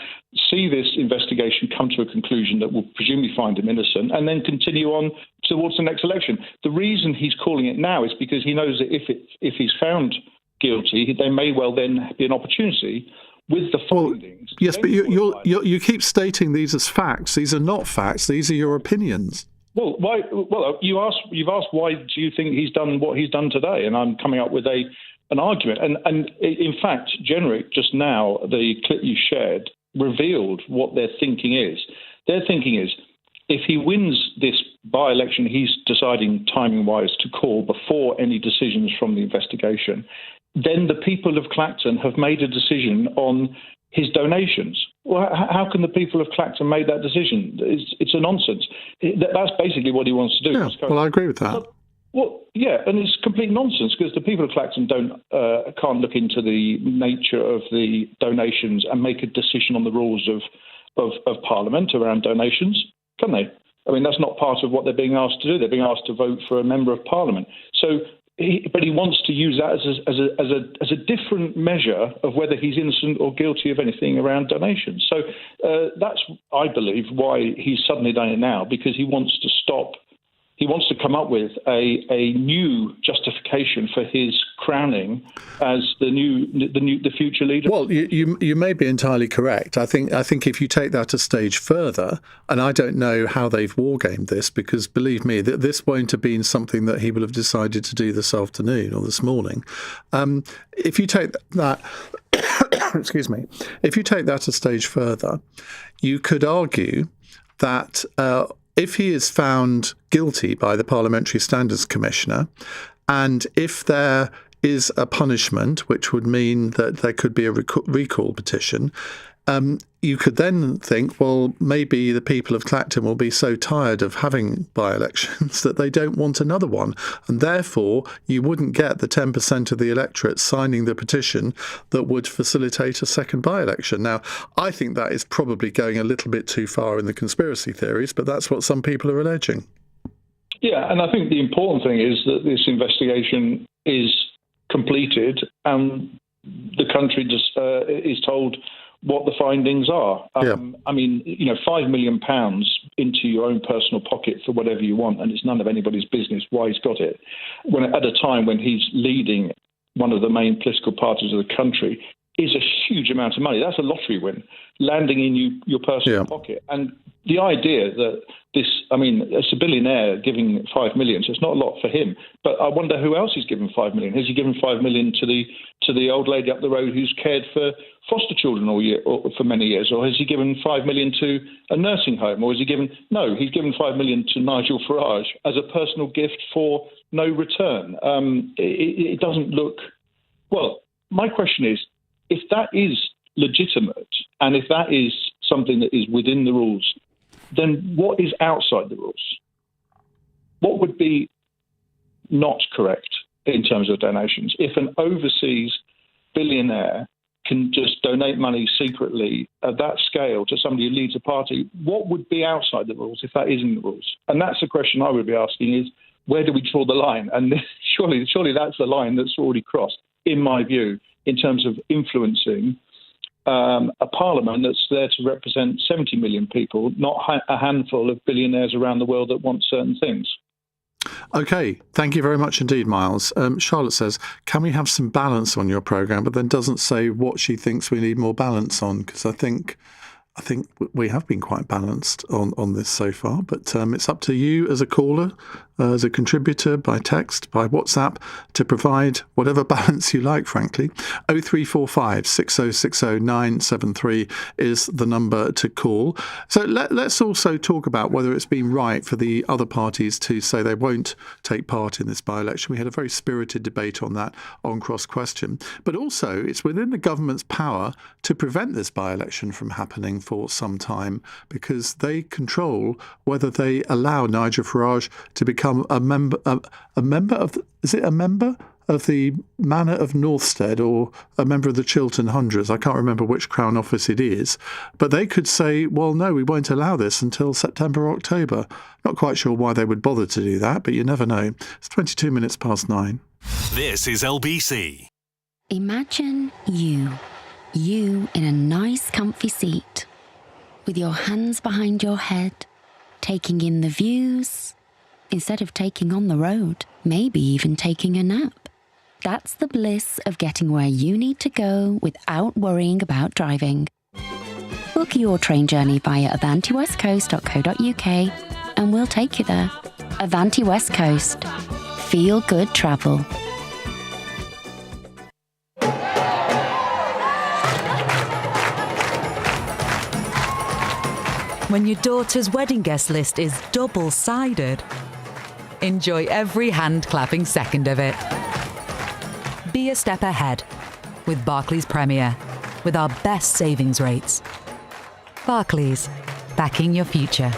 see this investigation come to a conclusion that will presumably find him innocent, and then continue on towards the next election? The reason he's calling it now is because he knows that if he's found guilty, there may well then be an opportunity with the findings. Well, yes, but you keep stating these as facts. These are not facts. These are your opinions. Well, why? Well, you've asked why do you think he's done what he's done today, and I'm coming up with an argument. And in fact, generally, just now, the clip you shared revealed what their thinking is. Their thinking is, if he wins this by-election, he's deciding timing-wise to call before any decisions from the investigation, then the people of Clacton have made a decision on his donations. Well, how can the people of Clacton make that decision? It's a nonsense. That's basically what he wants to do. Yeah, well, I agree with that. Well, yeah, and it's complete nonsense because the people of Clacton can't look into the nature of the donations and make a decision on the rules of Parliament around donations, can they? I mean, that's not part of what they're being asked to do. They're being asked to vote for a member of Parliament. But he wants to use that as a different measure of whether he's innocent or guilty of anything around donations. So that's, I believe, why he's suddenly done it now, because he wants to stop. He wants to come up with a new justification for his crowning as the future leader. Well, you may be entirely correct. I think if you take that a stage further, and I don't know how they've wargamed this, because believe me, that this won't have been something that he will have decided to do this afternoon or this morning. If you take that, excuse me, if you take that a stage further, you could argue that. If he is found guilty by the Parliamentary Standards Commissioner, and if there is a punishment, which would mean that there could be a recall petition, you could then think, well, maybe the people of Clacton will be so tired of having by-elections that they don't want another one. And therefore, you wouldn't get the 10% of the electorate signing the petition that would facilitate a second by-election. Now, I think that is probably going a little bit too far in the conspiracy theories, but that's what some people are alleging. Yeah, and I think the important thing is that this investigation is completed and the country just is told what the findings are. I mean, £5 million into your own personal pocket for whatever you want, and it's none of anybody's business why he's got it. When at a time when he's leading one of the main political parties of the country, is a huge amount of money. That's a lottery win, landing in your personal pocket. And the idea that it's a billionaire giving $5 million, so it's not a lot for him. But I wonder who else he's given $5 million. Has he given $5 million to the old lady up the road who's cared for foster children all year or for many years, or has he given $5 million to a nursing home, or has he given? No, he's given $5 million to Nigel Farage as a personal gift for no return. It doesn't look well. My question is, if that is legitimate and if that is something that is within the rules, then what is outside the rules? What would be not correct in terms of donations? If an overseas billionaire can just donate money secretly at that scale to somebody who leads a party, what would be outside the rules if that isn't the rules? And that's the question I would be asking is, where do we draw the line? And surely that's the line that's already crossed, in my view, in terms of influencing a parliament that's there to represent 70 million people, not a handful of billionaires around the world that want certain things. OK, thank you very much indeed, Miles. Charlotte says, can we have some balance on your programme, but then doesn't say what she thinks we need more balance on, because I think we have been quite balanced on this so far, but it's up to you as a caller, as a contributor, by text, by WhatsApp, to provide whatever balance you like, frankly. 0345 6060 973 is the number to call. So let's also talk about whether it's been right for the other parties to say they won't take part in this by-election. We had a very spirited debate on that on Cross Question. But also, it's within the government's power to prevent this by-election from happening for some time, because they control whether they allow Nigel Farage to become a member of the Manor of Northstead or a member of the Chiltern Hundreds. I can't remember which Crown Office it is, but they could say, well, no, we won't allow this until September or October. Not quite sure why they would bother to do that, but you never know. It's 22 minutes past 9. This is LBC. Imagine you in a nice comfy seat, with your hands behind your head, taking in the views, instead of taking on the road, maybe even taking a nap. That's the bliss of getting where you need to go without worrying about driving. Book your train journey via avantiwestcoast.co.uk and we'll take you there. Avanti West Coast. Feel good travel. When your daughter's wedding guest list is double-sided, enjoy every hand-clapping second of it. Be a step ahead with Barclays Premier, with our best savings rates. Barclays, backing your future.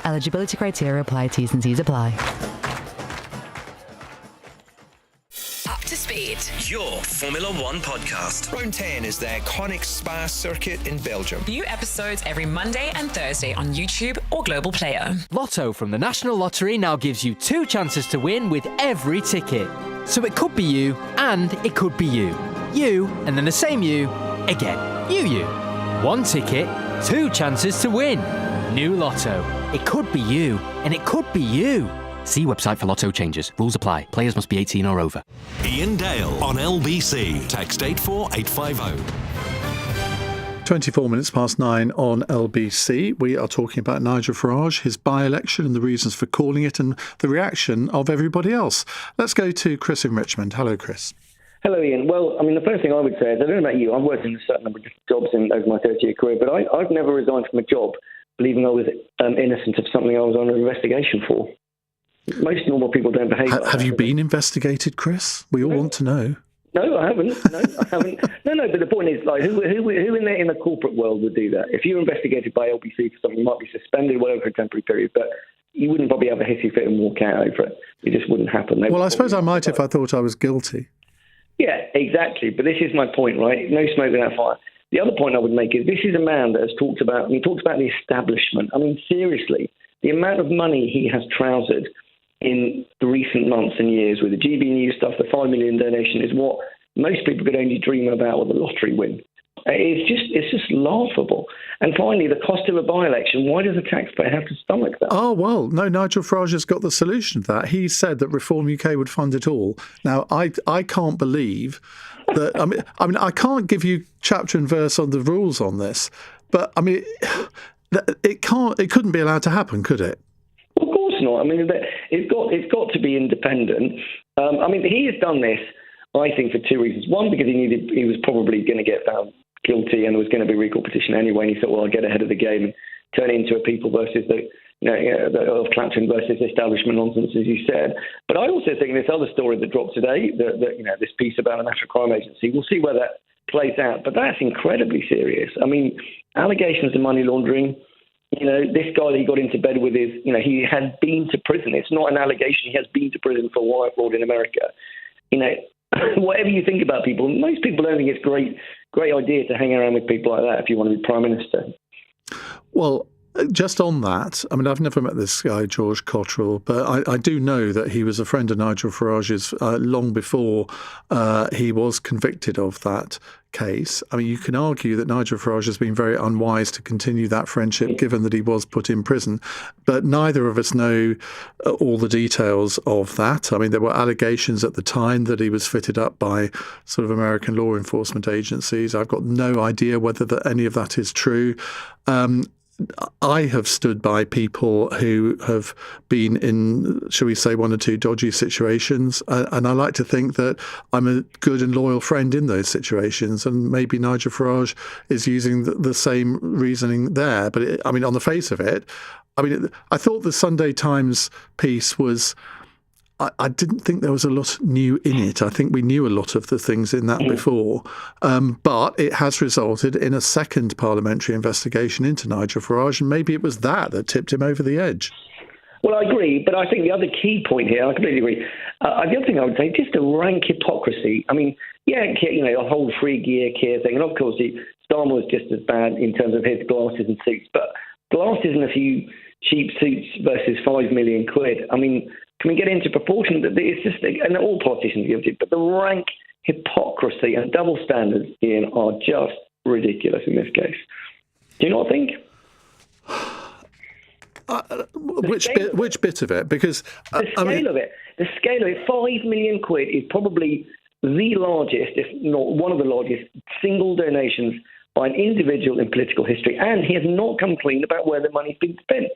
Eligibility criteria apply, T's and C's apply. Up to speed. Your Formula One podcast. Round 10 is the iconic Spa circuit in Belgium. New episodes every Monday and Thursday on YouTube or Global Player. Lotto from the National Lottery now gives you 2 chances to win with every ticket. So it could be you, and it could be you. You, and then the same you, again. You. 1 ticket, 2 chances to win. New Lotto. It could be you, and it could be you. See website for Lotto changes. Rules apply. Players must be 18 or over. Iain Dale on LBC. Text 84850. 24 minutes past 9 on LBC. We are talking about Nigel Farage, his by-election and the reasons for calling it and the reaction of everybody else. Let's go to Chris in Richmond. Hello, Chris. Hello, Ian. Well, I mean, the first thing I would say is, I don't know about you, I've worked in a certain number of different jobs over my 30-year career, but I've never resigned from a job believing I was innocent of something I was on an investigation for. Most normal people don't behave like that. Have you been investigated, Chris? We all want to know. No, I haven't. No, but the point is, like, who in the corporate world would do that? If you were investigated by LBC for something, you might be suspended, whatever, for a temporary period, but you wouldn't probably have a hissy fit and walk out over it. It just wouldn't happen. Well, I suppose I might if I thought I was guilty. Yeah, exactly. But this is my point, right? No smoke without fire. The other point I would make is this is a man that has talked about the establishment. I mean, seriously, the amount of money he has trousered in the recent months and years with the GB News stuff, the 5 million donation is what most people could only dream about with a lottery win. It's just laughable. And finally, the cost of a by-election, why does the taxpayer have to stomach that? Oh, well, no, Nigel Farage has got the solution to that. He said that Reform UK would fund it all. Now, I can't believe that, I mean, I can't give you chapter and verse on the rules on this, but, I mean, it couldn't be allowed to happen, could it? Of course not. I mean, it's got to be independent. I mean, he has done this, I think, for 2 reasons. One, because he knew he was probably going to get found guilty and there was going to be a recall petition anyway, and he thought, well, I'll get ahead of the game and turn it into a people versus of Clapton versus establishment nonsense, as you said. But I also think this other story that dropped today, this piece about a National Crime Agency, we'll see where that plays out. But that's incredibly serious. I mean, allegations of money laundering. This guy that he got into bed with is, he has been to prison. It's not an allegation. He has been to prison for wire fraud in America. whatever you think about people, most people don't think it's a great idea to hang around with people like that if you want to be Prime Minister. Well, just on that, I mean, I've never met this guy, George Cottrell, but I do know that he was a friend of Nigel Farage's long before he was convicted of that case. I mean, you can argue that Nigel Farage has been very unwise to continue that friendship, given that he was put in prison. But neither of us know all the details of that. I mean, there were allegations at the time that he was fitted up by sort of American law enforcement agencies. I've got no idea whether any of that is true. I have stood by people who have been in, shall we say, one or two dodgy situations, and I like to think that I'm a good and loyal friend in those situations, and maybe Nigel Farage is using the same reasoning there. But I mean, on the face of it, I mean, I thought the Sunday Times piece was, I didn't think there was a lot new in it. I think we knew a lot of the things in that before. But it has resulted in a second parliamentary investigation into Nigel Farage, and maybe it was that tipped him over the edge. Well, I agree, but I think the other key point here, I completely agree. The other thing I would say, just a rank hypocrisy. I mean, yeah, a whole free gear Keir thing, and of course, Starmer was just as bad in terms of his glasses and suits, but glasses and a few cheap suits versus 5 million quid. I mean, can we get into proportion that it's just, and all politicians give it, but the rank hypocrisy and double standards, Ian, are just ridiculous in this case. Do you not think? Which bit of it? Because the scale of it, 5 million quid is probably the largest, if not one of the largest, single donations by an individual in political history, and he has not come clean about where the money's been spent.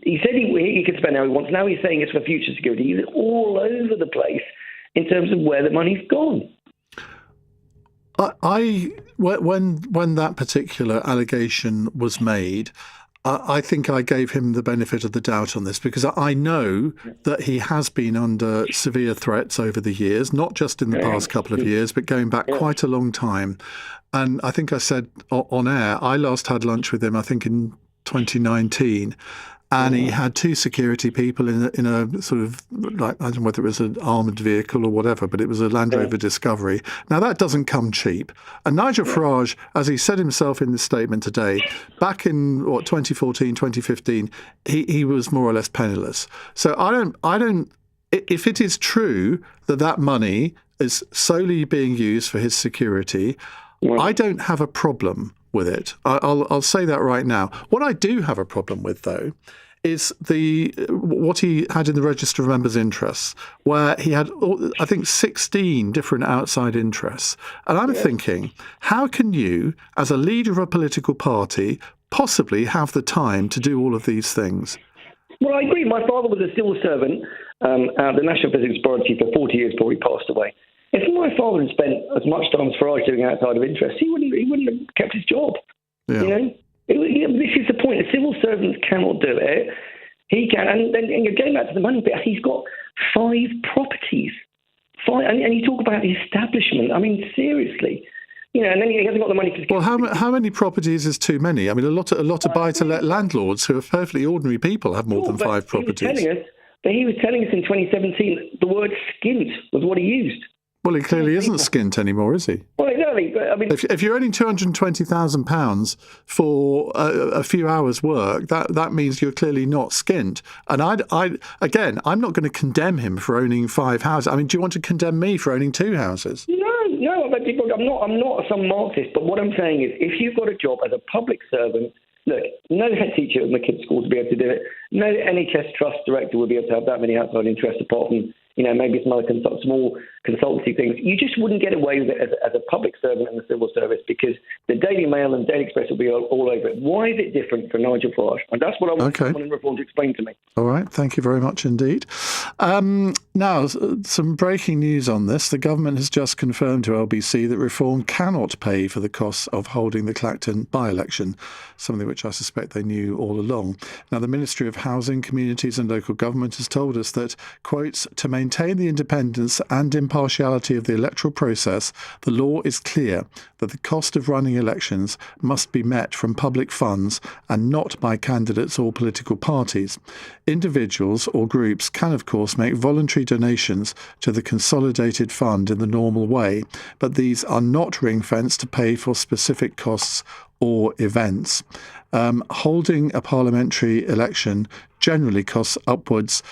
He said he could spend how he wants. Now he's saying it's for future security. He's all over the place in terms of where the money's gone. When that particular allegation was made, I think I gave him the benefit of the doubt on this, because I know that he has been under severe threats over the years, not just in the past couple of years, but going back quite a long time. And I think I said on air, I last had lunch with him, I think in 2019. And he had two security people in a sort of, like, I don't know whether it was an armoured vehicle or whatever, but it was a Land Rover Discovery. Now, that doesn't come cheap. And Nigel Farage, as he said himself in the statement today, back in, 2014, 2015, he was more or less penniless. So I don't, if it is true that money is solely being used for his security, I don't have a problem with it. I'll say that right now. What I do have a problem with, though, is what he had in the Register of Members' Interests, where he had, I think, 16 different outside interests. And I'm thinking, how can you, as a leader of a political party, possibly have the time to do all of these things? Well, I agree. My father was a civil servant at the National Physics Laboratory for 40 years before he passed away. If my father had spent as much time as Farage doing outside of interest, he wouldn't have kept his job. Yeah. You know, this is the point. The civil servants cannot do it. He can, and going back to the money bit, he's got 5 properties. And you talk about the establishment. I mean, seriously. You know, and then he hasn't got the money to. Well, how many properties is too many? I mean, a lot of buy-to-let landlords who are perfectly ordinary people have more than 5 properties. He was telling us in 2017 the word skint was what he used. Well, he clearly isn't skint anymore, is he? Well, exactly. But I mean, if you're earning £220,000 for a few hours' work, that means you're clearly not skint. And I'm not going to condemn him for owning 5 houses. I mean, do you want to condemn me for owning 2 houses? No. I'm not some Marxist. But what I'm saying is, if you've got a job as a public servant, look, no head teacher in the kids' school to be able to do it. No NHS trust director will be able to have that many outside interests apart from, maybe some other small consultancy things. You just wouldn't get away with it as a public servant in the civil service, because the Daily Mail and Daily Express will be all over it. Why is it different for Nigel Farage? And that's what I want someone in reform to explain to me. All right. Thank you very much indeed. Now, some breaking news on this. The government has just confirmed to LBC that Reform cannot pay for the costs of holding the Clacton by-election, something which I suspect they knew all along. Now, the Ministry of Housing, Communities and Local Government has told us that, quotes, to maintain the independence and impartiality of the electoral process, the law is clear that the cost of running elections must be met from public funds and not by candidates or political parties. Individuals or groups can, of course, make voluntary donations to the consolidated fund in the normal way, but these are not ring-fenced to pay for specific costs or events. Holding a parliamentary election generally costs upwards,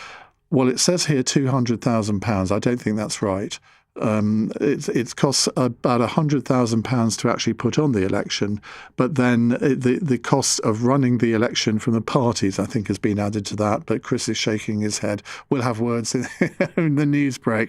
well, it says here £200,000. I don't think that's right. It costs about £100,000 to actually put on the election, but then the cost of running the election from the parties, I think, has been added to that. But Chris is shaking his head. We'll have words in the news break.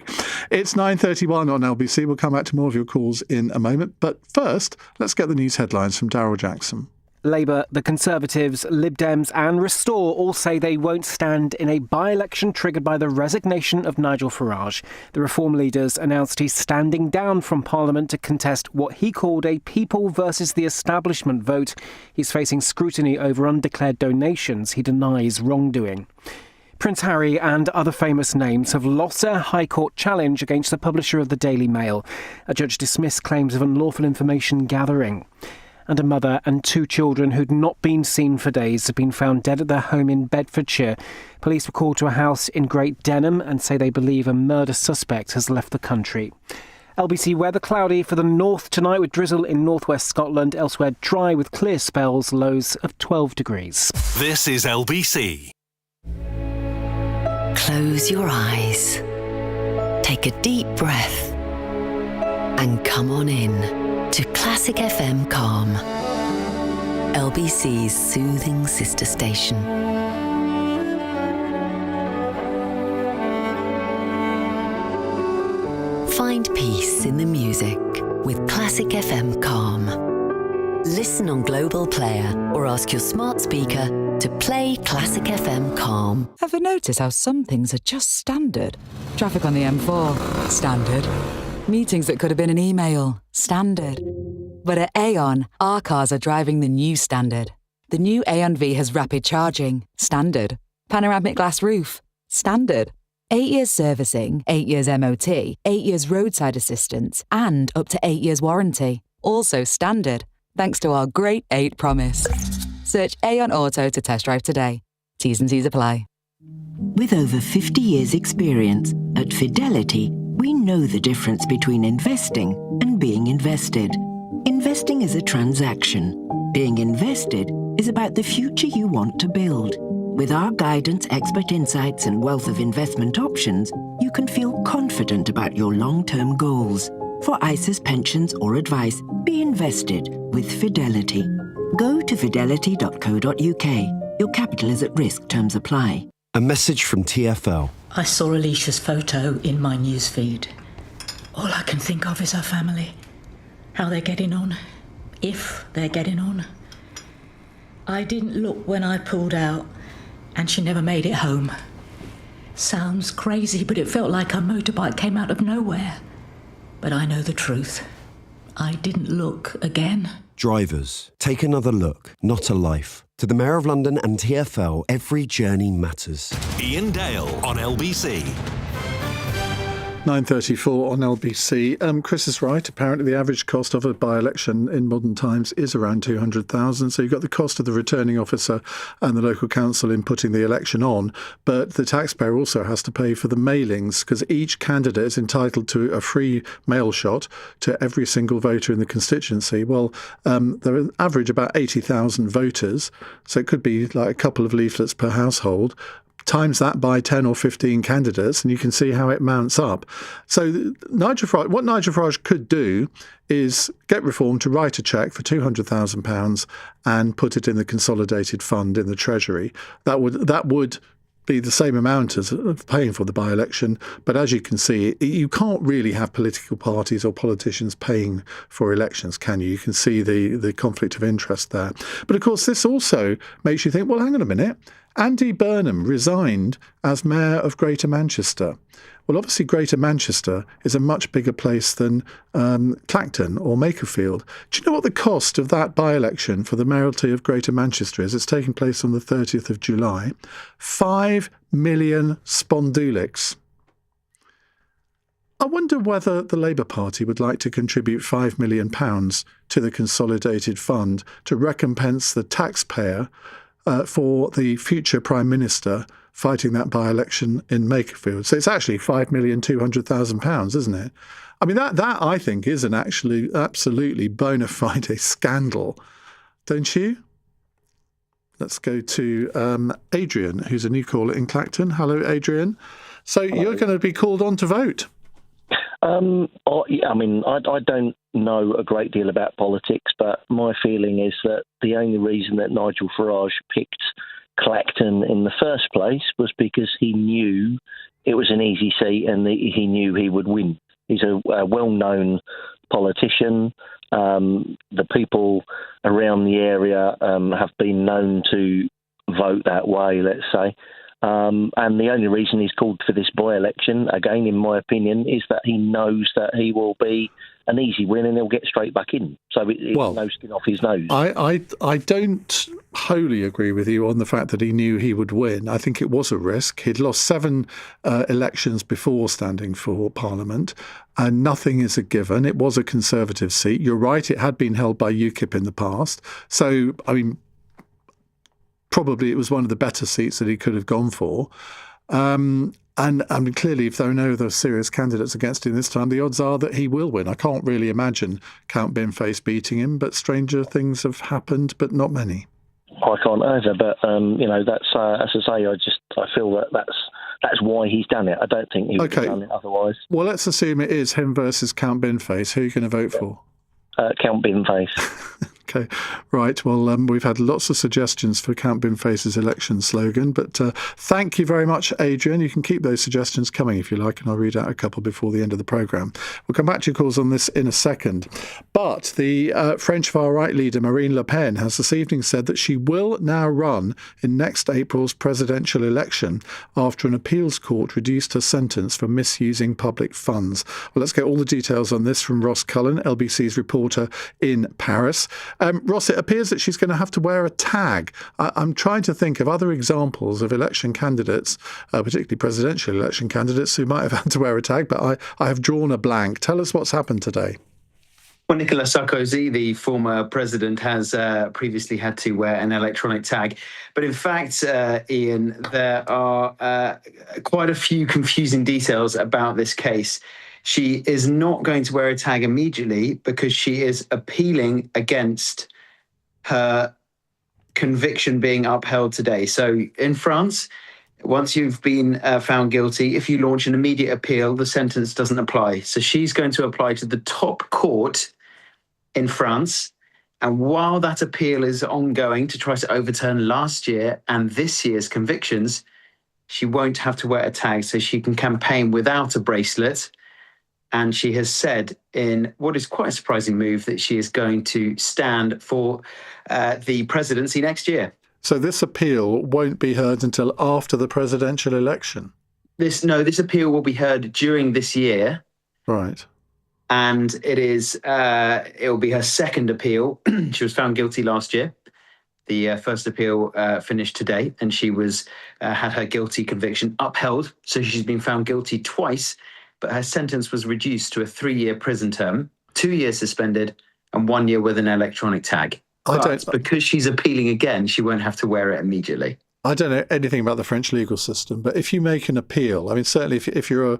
It's 9:31 on LBC. We'll come back to more of your calls in a moment. But first, let's get the news headlines from Daryl Jackson. Labour, the Conservatives, Lib Dems and Restore all say they won't stand in a by-election triggered by the resignation of Nigel Farage. The Reform leaders announced he's standing down from Parliament to contest what he called a people versus the establishment vote. He's facing scrutiny over undeclared donations he denies wrongdoing. Prince Harry and other famous names have lost their High Court challenge against the publisher of the Daily Mail. A judge dismissed claims of unlawful information gathering. And a mother and 2 children who'd not been seen for days have been found dead at their home in Bedfordshire. Police were called to a house in Great Denham and say they believe a murder suspect has left the country. LBC weather cloudy for the north tonight with drizzle in northwest Scotland. Elsewhere dry with clear spells, lows of 12 degrees. This is LBC. Close your eyes. Take a deep breath. And come on in to Classic FM Calm, LBC's soothing sister station. Find peace in the music with Classic FM Calm. Listen on Global Player or ask your smart speaker to play Classic FM Calm. Ever notice how some things are just standard? Traffic on the M4, standard. Meetings that could have been an email, standard. But at Aon, our cars are driving the new standard. The new Aon V has rapid charging, standard. Panoramic glass roof, standard. 8 years servicing, 8 years MOT, 8 years roadside assistance, and up to 8 years warranty. Also standard, thanks to our great 8 promise. Search Aon Auto to test drive today. T's and C's apply. With over 50 years' experience, at Fidelity, we know the difference between investing and being invested. Investing is a transaction. Being invested is about the future you want to build. With our guidance, expert insights, and wealth of investment options, you can feel confident about your long-term goals. For ISAs, pensions, or advice, be invested with Fidelity. Go to fidelity.co.uk. Your capital is at risk. Terms apply. A message from TfL. I saw Alicia's photo in my newsfeed. All I can think of is her family. How they're getting on. If they're getting on. I didn't look when I pulled out, and she never made it home. Sounds crazy, but it felt like her motorbike came out of nowhere. But I know the truth. I didn't look again. Drivers, take another look, not a life. To the Mayor of London and TfL, every journey matters. Iain Dale on LBC. 9:34 on LBC. Chris is right. Apparently the average cost of a by-election in modern times is around 200,000. So you've got the cost of the returning officer and the local council in putting the election on. But the taxpayer also has to pay for the mailings, because each candidate is entitled to a free mail shot to every single voter in the constituency. Well, there are average about 80,000 voters. So it could be like a couple of leaflets per household. Times that by 10 or 15 candidates, and you can see how it mounts up. So what Nigel Farage could do is get Reform to write a cheque for £200,000 and put it in the consolidated fund in the Treasury. That would be the same amount as paying for the by-election. But as you can see, you can't really have political parties or politicians paying for elections, can you? You can see the conflict of interest there. But of course, this also makes you think, well, hang on a minute. Andy Burnham resigned as Mayor of Greater Manchester. Well, obviously, Greater Manchester is a much bigger place than Clacton or Makerfield. Do you know what the cost of that by-election for the mayoralty of Greater Manchester is? It's taking place on the 30th of July. 5 million spondulics. I wonder whether the Labour Party would like to contribute £5 million to the Consolidated Fund to recompense the taxpayer for the future Prime Minister fighting that by-election in Makerfield. So it's actually £5,200,000, isn't it? I mean, that I think is an absolutely bona fide scandal, don't you? Let's go to Adrian, who's a new caller in Clacton. Hello, Adrian. So you're going to be called on to vote. I don't know a great deal about politics, but my feeling is that the only reason that Nigel Farage picked Clacton in the first place was because he knew it was an easy seat and he knew he would win. He's a well-known politician. The people around the area have been known to vote that way, let's say. And the only reason he's called for this by-election, again, in my opinion, is that he knows that he will be an easy win and he'll get straight back in. So it's no skin off his nose. I don't wholly agree with you on the fact that he knew he would win. I think it was a risk. He'd lost 7 elections before standing for Parliament, and nothing is a given. It was a Conservative seat. You're right, it had been held by UKIP in the past. So, I mean, probably it was one of the better seats that he could have gone for. And I mean, clearly, if there are no other serious candidates against him this time, the odds are that he will win. I can't really imagine Count Binface beating him, but stranger things have happened, but not many. I can't either, but that's as I say. I feel that that's why he's done it. I don't think he would have done it otherwise. Well, let's assume it is him versus Count Binface. Who are you going to vote for? Count Binface. Okay, right. Well, we've had lots of suggestions for Count Binface's election slogan, but thank you very much, Adrian. You can keep those suggestions coming if you like, and I'll read out a couple before the end of the programme. We'll come back to your calls on this in a second. But the French far-right leader Marine Le Pen has this evening said that she will now run in next April's presidential election after an appeals court reduced her sentence for misusing public funds. Well, let's get all the details on this from Ross Cullen, LBC's reporter in Paris. Ross, it appears that she's going to have to wear a tag. I'm trying to think of other examples of election candidates, particularly presidential election candidates, who might have had to wear a tag, but I have drawn a blank. Tell us what's happened today. Well, Nicolas Sarkozy, the former president, has previously had to wear an electronic tag. But in fact, Ian, there are quite a few confusing details about this case. She is not going to wear a tag immediately because she is appealing against her conviction being upheld today. So in France, once you've been found guilty, if you launch an immediate appeal, the sentence doesn't apply. So she's going to apply to the top court in France. And while that appeal is ongoing to try to overturn last year and this year's convictions, she won't have to wear a tag, so she can campaign without a bracelet. And she has said in what is quite a surprising move that she is going to stand for the presidency next year. So this appeal won't be heard until after the presidential election? This appeal will be heard during this year. Right. And it will be her second appeal. She was found guilty last year. The first appeal finished today, and she had her guilty conviction upheld. So she's been found guilty twice. But her sentence was reduced to a 3-year prison term, 2 years suspended, and 1 year with an electronic tag. But because she's appealing again, she won't have to wear it immediately. I don't know anything about the French legal system, but if you make an appeal, I mean, certainly if you're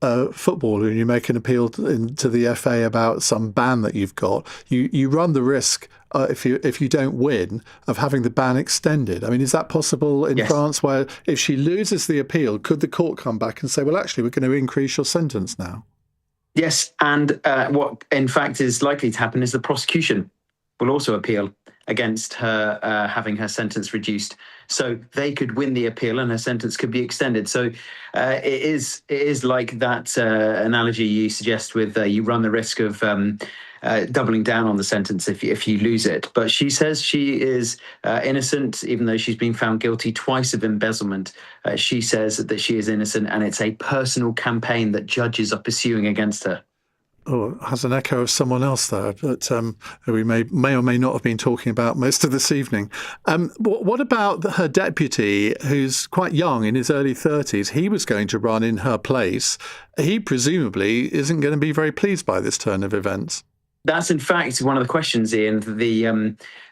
a footballer and you make an appeal to the FA about some ban that you've got, you run the risk, if you don't win, of having the ban extended. I mean, is that possible in France, where if she loses the appeal, could the court come back and say, well, actually, we're going to increase your sentence now? Yes, and what in fact is likely to happen is the prosecution will also appeal against her having her sentence reduced. So they could win the appeal and her sentence could be extended. So it is like that analogy you suggest with you run the risk of doubling down on the sentence if you lose it. But she says she is innocent, even though she's been found guilty twice of embezzlement. She says that she is innocent, and it's a personal campaign that judges are pursuing against her. has an echo of someone else there that we may or may not have been talking about most of this evening. What about her deputy, who's quite young, in his early 30s? He was going to run in her place. He presumably isn't going to be very pleased by this turn of events. That's in fact one of the questions, Ian.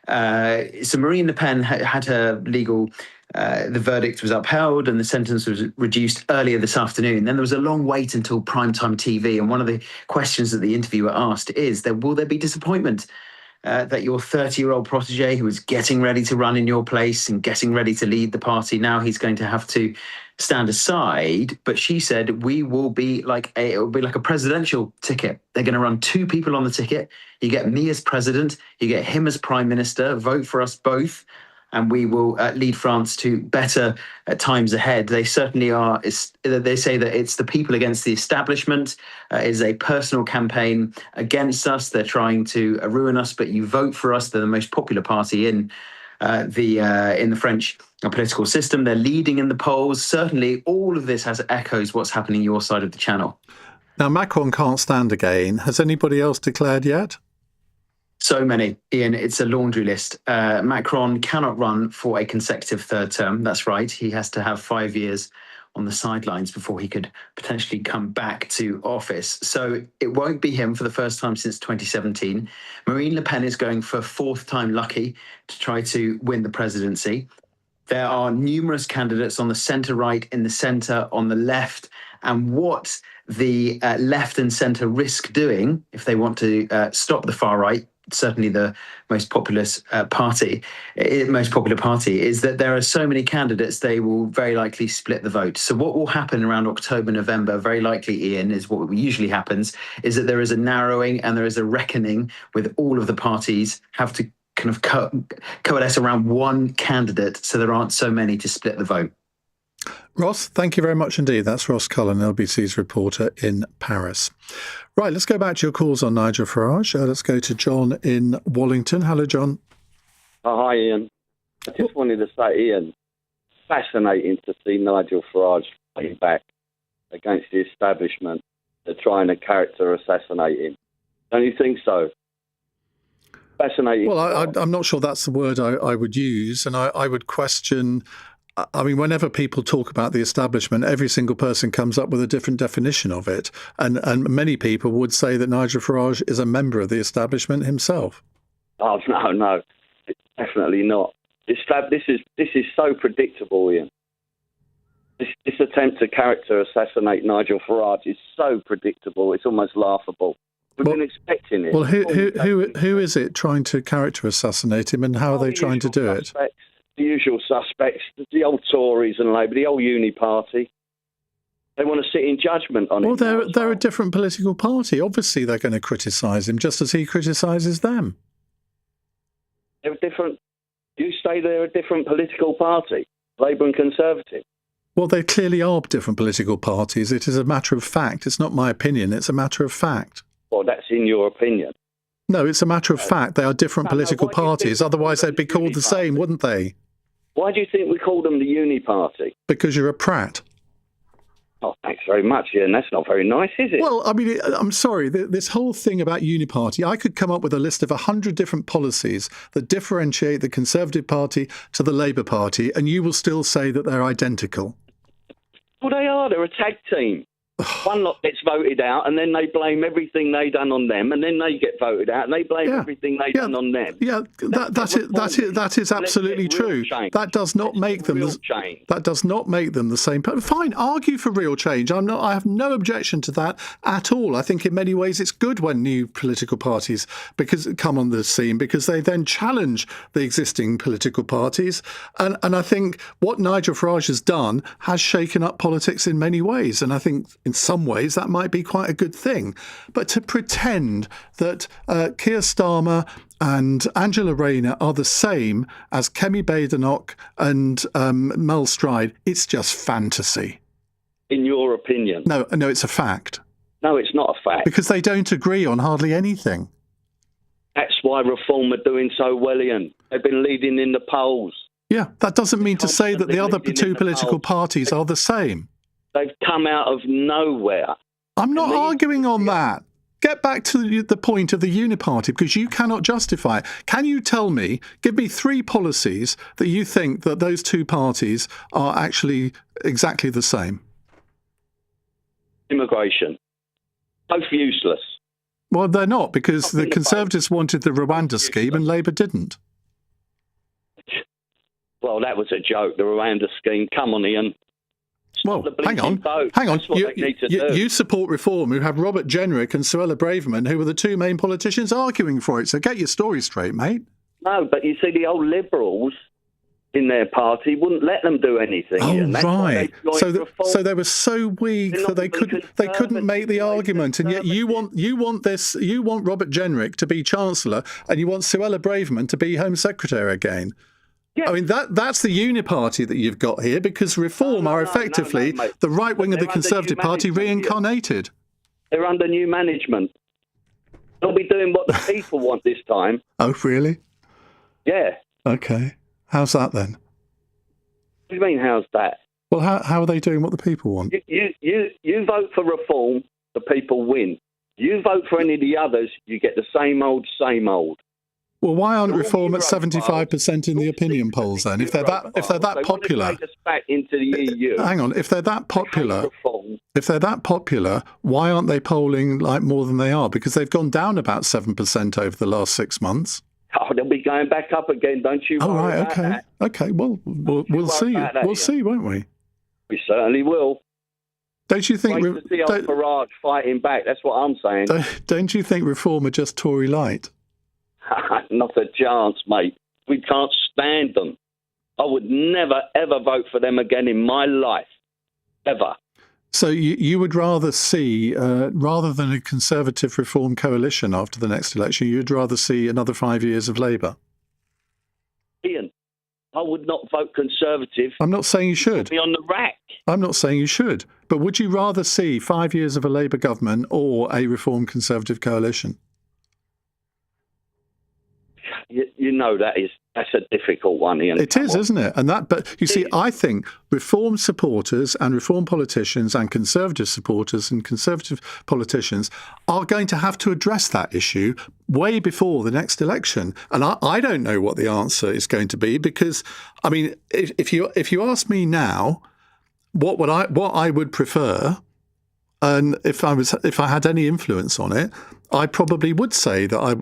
So Marine Le Pen had her legal. The verdict was upheld and the sentence was reduced earlier this afternoon. Then there was a long wait until primetime TV. And one of the questions that the interviewer asked is, will there be disappointment that your 30-year-old protege, who was getting ready to run in your place and getting ready to lead the party, now he's going to have to stand aside? But she said, it will be like a presidential ticket. They're going to run two people on the ticket. You get me as president, you get him as prime minister, vote for us both, and we will lead France to better times ahead. They certainly are. They say that it's the people against the establishment. It is a personal campaign against us. They're trying to ruin us, but you vote for us. They're the most popular party in the French political system. They're leading in the polls. Certainly, all of this has echoes what's happening your side of the channel. Now, Macron can't stand again. Has anybody else declared yet? So many, Ian. It's a laundry list. Macron cannot run for a consecutive third term. That's right. He has to have 5 years on the sidelines before he could potentially come back to office. So it won't be him for the first time since 2017. Marine Le Pen is going for fourth time lucky to try to win the presidency. There are numerous candidates on the centre-right, in the centre, on the left. And what the left and centre risk doing, if they want to stop the far right, certainly the most popular party, is that there are so many candidates, they will very likely split the vote. So what will happen around October, November, very likely, Ian, is what usually happens, is that there is a narrowing and there is a reckoning with all of the parties have to kind of coalesce around one candidate so there aren't so many to split the vote. Ross, thank you very much indeed. That's Ross Cullen, LBC's reporter in Paris. Right, let's go back to your calls on Nigel Farage. Let's go to John in Wallington. Hello, John. Oh, hi, Ian. I just wanted to say, Ian, fascinating to see Nigel Farage fighting back against the establishment. They're trying to character assassinate him. Don't you think so? Fascinating. Well, I'm not sure that's the word I would use, and I would question... I mean, whenever people talk about the establishment, every single person comes up with a different definition of it. And many people would say that Nigel Farage is a member of the establishment himself. Oh, no, definitely not. This is so predictable, Ian. This attempt to character assassinate Nigel Farage is so predictable, it's almost laughable. We've been expecting it. Well, who is it trying to character assassinate him, and how are they trying to do it? The usual suspects, the old Tories and Labour, the old Uni Party. They want to sit in judgment on it. Well, they're a different political party. Obviously, they're going to criticise him just as he criticises them. They're different. You say they're a different political party, Labour and Conservative. Well, they clearly are different political parties. It is a matter of fact. It's not my opinion. It's a matter of fact. Well, that's in your opinion. No, it's a matter of fact. They are different political parties. Otherwise, they'd be called the same, wouldn't they? Why do you think we call them the Uni Party? Because you're a prat. Oh, thanks very much, Ian. That's not very nice, is it? Well, I mean, I'm sorry. This whole thing about Uni Party, I could come up with a list of 100 different policies that differentiate the Conservative Party to the Labour Party, and you will still say that they're identical. Well, they are. They're a tag team. One lot gets voted out, and then they blame everything they done on them, and then they get voted out, and they blame everything they done on them. Yeah, that is absolutely true. That does not make them the same. Fine, argue for real change. I have no objection to that at all. I think in many ways it's good when new political parties come on the scene, because they then challenge the existing political parties. And I think what Nigel Farage has done has shaken up politics in many ways, and I think in some ways that might be quite a good thing. But to pretend that Keir Starmer and Angela Rayner are the same as Kemi Badenoch and Mel Stride, it's just fantasy. In your opinion? No, it's a fact. No, it's not a fact. Because they don't agree on hardly anything. That's why Reform are doing so well, Ian. They've been leading in the polls. Yeah, that doesn't mean to say that the other two political parties are the same. They've come out of nowhere. I'm not arguing on that. get back to the point of the uniparty, because you cannot justify it. Can you tell me, give me 3 policies that you think that those two parties are actually exactly the same? Immigration. Both useless. Well, they're not, because the Conservatives wanted the Rwanda scheme and Labour didn't. Well, that was a joke, the Rwanda scheme. Come on, Ian. Well, hang on. You support reform, who have Robert Jenrick and Suella Braverman, who were the 2 main politicians arguing for it. So get your story straight, mate. No, but you see, the old Liberals in their party wouldn't let them do anything. Oh, right. So they were so weak that they couldn't make the argument, and yet you want Robert Jenrick to be Chancellor, and you want Suella Braverman to be Home Secretary again. Yeah. I mean, that's the uniparty that you've got here, because Reform are effectively the right wing of the Conservative Party reincarnated. They're under new management. They'll be doing what the people want this time. Oh, really? Yeah. Okay. How's that then? What do you mean, how's that? Well, how are they doing what the people want? You vote for Reform, the people win. You vote for any of the others, you get the same old, same old. Well, why aren't Reform at 75% in the opinion polls then? If they're that popular, back into the EU. Hang on, if they're that popular, why aren't they polling like more than they are? Because they've gone down about 7% over the last 6 months. Oh, they'll be going back up again. Don't you? Oh, worry right, about okay, that. okay. Well, we'll see. We'll see, won't we? We certainly will. Don't you think? Great to see old Farage fighting back. That's what I'm saying. Don't you think Reform are just Tory light? Not a chance, mate. We can't stand them. I would never, ever vote for them again in my life. Ever. So you would rather see, rather than a Conservative Reform coalition after the next election, you'd rather see another 5 years of Labour? Ian, I would not vote Conservative. I'm not saying you should. Be on the rack. I'm not saying you should. But would you rather see 5 years of a Labour government or a Reform Conservative coalition? You know that's a difficult one, Ian. It is, isn't it? But you see, I think Reform supporters and Reform politicians and Conservative supporters and Conservative politicians are going to have to address that issue way before the next election. And I don't know what the answer is going to be, because, I mean, if you ask me now, what I would prefer, and if I had any influence on it, I probably would say that I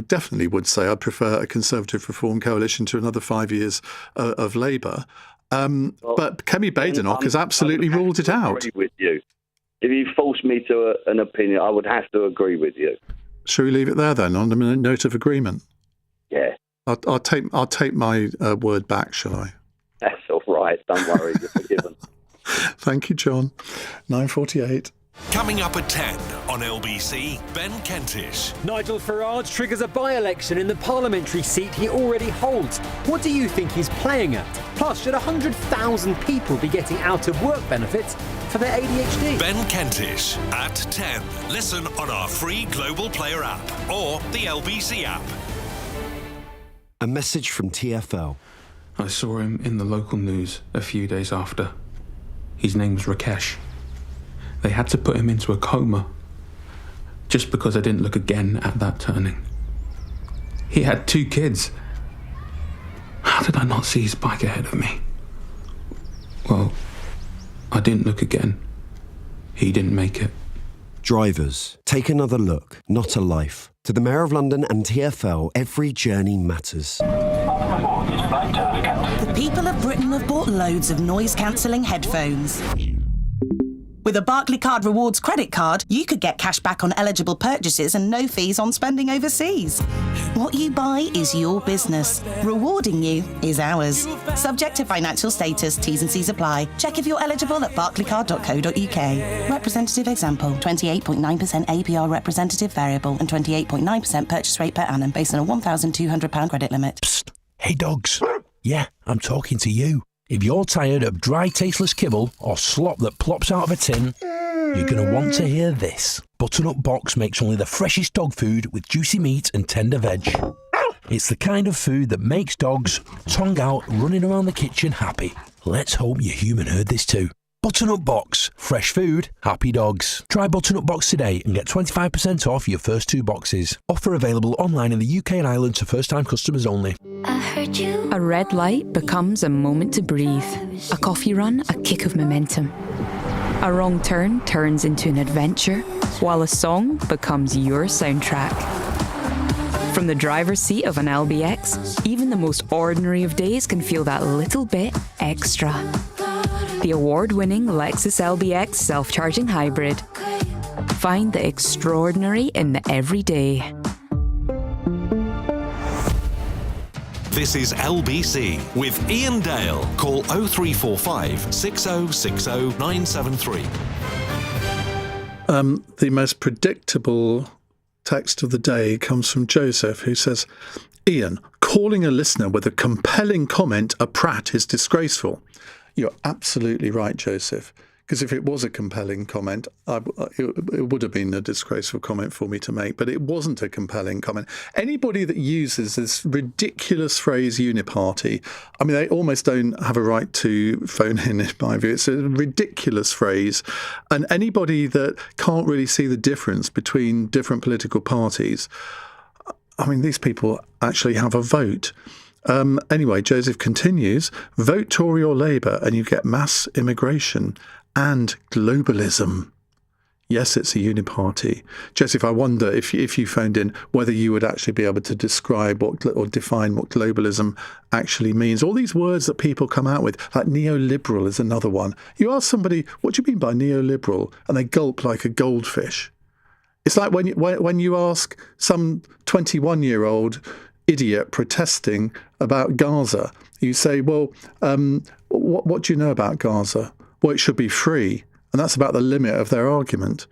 definitely would say I'd prefer a Conservative Reform coalition to another 5 years of Labour. But Kemi Badenoch has absolutely ruled it out. Agree with you. If you force me to an opinion, I would have to agree with you. Shall we leave it there then, on a note of agreement? Yeah. I'll take my word back, shall I? That's all right. Don't worry, you're forgiven. Thank you, John. 9:48. Coming up at 10 on LBC, Ben Kentish. Nigel Farage triggers a by-election in the parliamentary seat he already holds. What do you think he's playing at? Plus, should 100,000 people be getting out-of-work benefits for their ADHD? Ben Kentish at 10. Listen on our free Global Player app or the LBC app. A message from TfL. I saw him in the local news a few days after. His name's Rakesh. They had to put him into a coma just because I didn't look again at that turning. He had 2 kids. How did I not see his bike ahead of me? Well, I didn't look again. He didn't make it. Drivers, take another look, not a life. To the Mayor of London and TfL, every journey matters. The people of Britain have bought loads of noise-cancelling headphones. With a Barclaycard Rewards credit card, you could get cash back on eligible purchases and no fees on spending overseas. What you buy is your business. Rewarding you is ours. Subject to financial status, T's and C's apply. Check if you're eligible at barclaycard.co.uk. Representative example, 28.9% APR representative variable and 28.9% purchase rate per annum based on a £1,200 credit limit. Psst. Hey dogs. Yeah, I'm talking to you. If you're tired of dry, tasteless kibble or slop that plops out of a tin, you're going to want to hear this. Butternut Box makes only the freshest dog food with juicy meat and tender veg. It's the kind of food that makes dogs, tongue out, running around the kitchen happy. Let's hope your human heard this too. Button-Up Box. Fresh food, happy dogs. Try Button-Up Box today and get 25% off your first 2 boxes. Offer available online in the UK and Ireland to first-time customers only. A red light becomes a moment to breathe. A coffee run, a kick of momentum. A wrong turn turns into an adventure, while a song becomes your soundtrack. From the driver's seat of an LBX, even the most ordinary of days can feel that little bit extra. The award-winning Lexus LBX self-charging hybrid. Find the extraordinary in the everyday. This is LBC with Iain Dale. Call 0345 6060 973. The most predictable text of the day comes from Joseph, who says, Iain, calling a listener with a compelling comment a prat is disgraceful. You're absolutely right, Joseph, because if it was a compelling comment, it would have been a disgraceful comment for me to make, but it wasn't a compelling comment. Anybody that uses this ridiculous phrase uniparty, I mean, they almost don't have a right to phone in my view. It's a ridiculous phrase. And anybody that can't really see the difference between different political parties, I mean, these people actually have a vote. Anyway, Joseph continues, vote Tory or Labour and you get mass immigration and globalism. Yes, it's a uniparty. Joseph, I wonder if you phoned in whether you would actually be able to describe or define what globalism actually means. All these words that people come out with, like neoliberal is another one. You ask somebody, what do you mean by neoliberal? And they gulp like a goldfish. It's like when you ask some 21-year-old idiot protesting about Gaza, you say, well, what do you know about Gaza? Well, it should be free. And that's about the limit of their argument.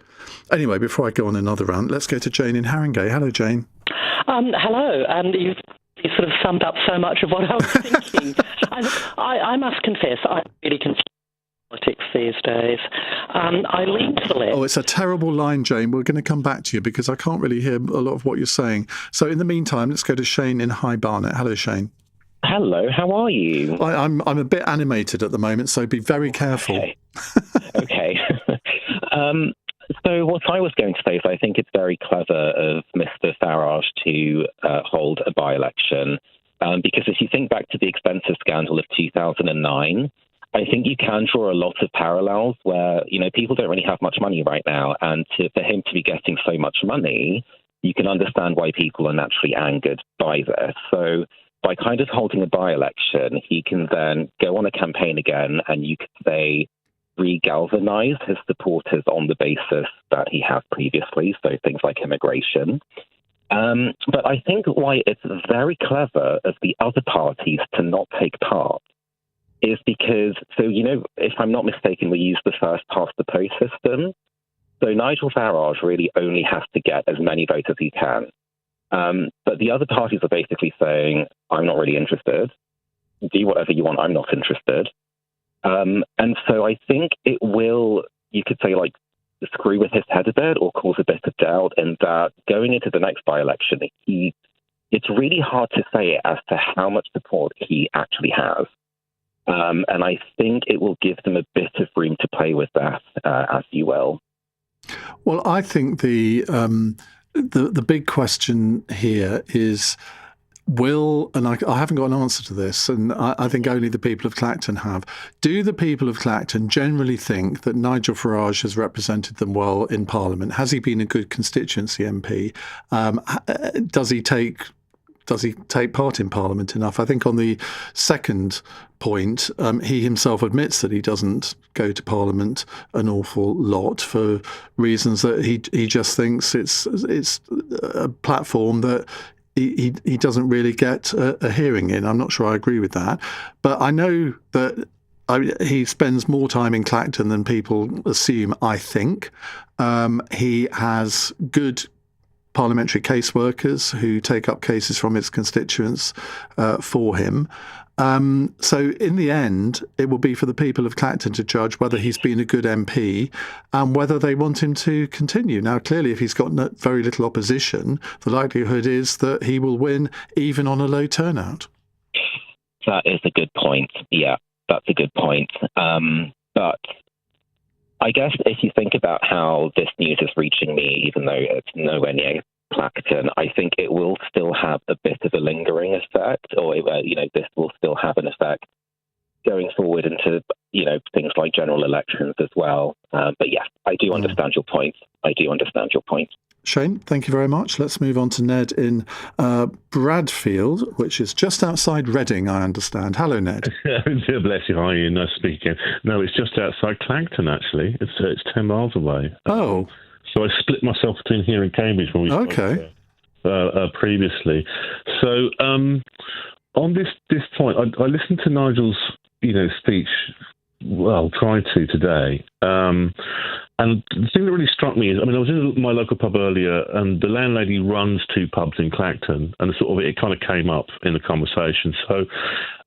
Anyway, before I go on another rant, let's go to Jane in Haringey. Hello, Jane. Hello, and you sort of summed up so much of what I was thinking. I must confess, I'm really confused with politics these days. I lean to the left. Oh, it's a terrible line, Jane. We're going to come back to you because I can't really hear a lot of what you're saying. So in the meantime, let's go to Shane in High Barnet. Hello, Shane. Hello, how are you? I'm a bit animated at the moment, so be very careful. Okay. So what I was going to say is I think it's very clever of Mr. Farage to hold a by-election, because if you think back to the expensive scandal of 2009, I think you can draw a lot of parallels where, people don't really have much money right now, and for him to be getting so much money, you can understand why people are naturally angered by this. So by kind of holding a by-election, he can then go on a campaign again, and you could say re-galvanize his supporters on the basis that he has previously, so things like immigration. But I think why it's very clever of the other parties to not take part is because, if I'm not mistaken, we use the first past the post system. So Nigel Farage really only has to get as many votes as he can. But the other parties are basically saying, I'm not really interested. Do whatever you want. I'm not interested. And so I think it will, you could say, screw with his head a bit or cause a bit of doubt in that going into the next by-election, it's really hard to say as to how much support he actually has. And I think it will give them a bit of room to play with that, as you will. Well, I think the big question here is, and I haven't got an answer to this, and I think only the people of Clacton have. Do the people of Clacton generally think that Nigel Farage has represented them well in Parliament? Has he been a good constituency MP? Does he take part in Parliament enough? I think on the second point, he himself admits that he doesn't go to Parliament an awful lot for reasons that he just thinks it's a platform that he doesn't really get a hearing in. I'm not sure I agree with that. But I know that he spends more time in Clacton than people assume, I think. He has good parliamentary caseworkers who take up cases from his constituents for him. So in the end, it will be for the people of Clacton to judge whether he's been a good MP and whether they want him to continue. Now, clearly, if he's got very little opposition, the likelihood is that he will win even on a low turnout. That is a good point. Yeah, that's a good point. But I guess if you think about how this news is reaching me, even though it's nowhere near Clacton, I think it will still have a bit of a lingering effect, or this will still have an effect going forward into things like general elections as well. But yeah, I do understand your point. Shane, thank you very much. Let's move on to Ned in Bradfield, which is just outside Reading, I understand. Hello, Ned. Bless you. Hi, Ian. Nice to speak again. No, it's just outside Clacton, actually. It's 10 miles away. Oh. So I split myself between here and Cambridge when we spoke previously. So on this point, I listened to Nigel's speech. Well, tried to today. And the thing that really struck me is, I was in my local pub earlier, and the landlady runs 2 pubs in Clacton, and it kind of came up in the conversation. So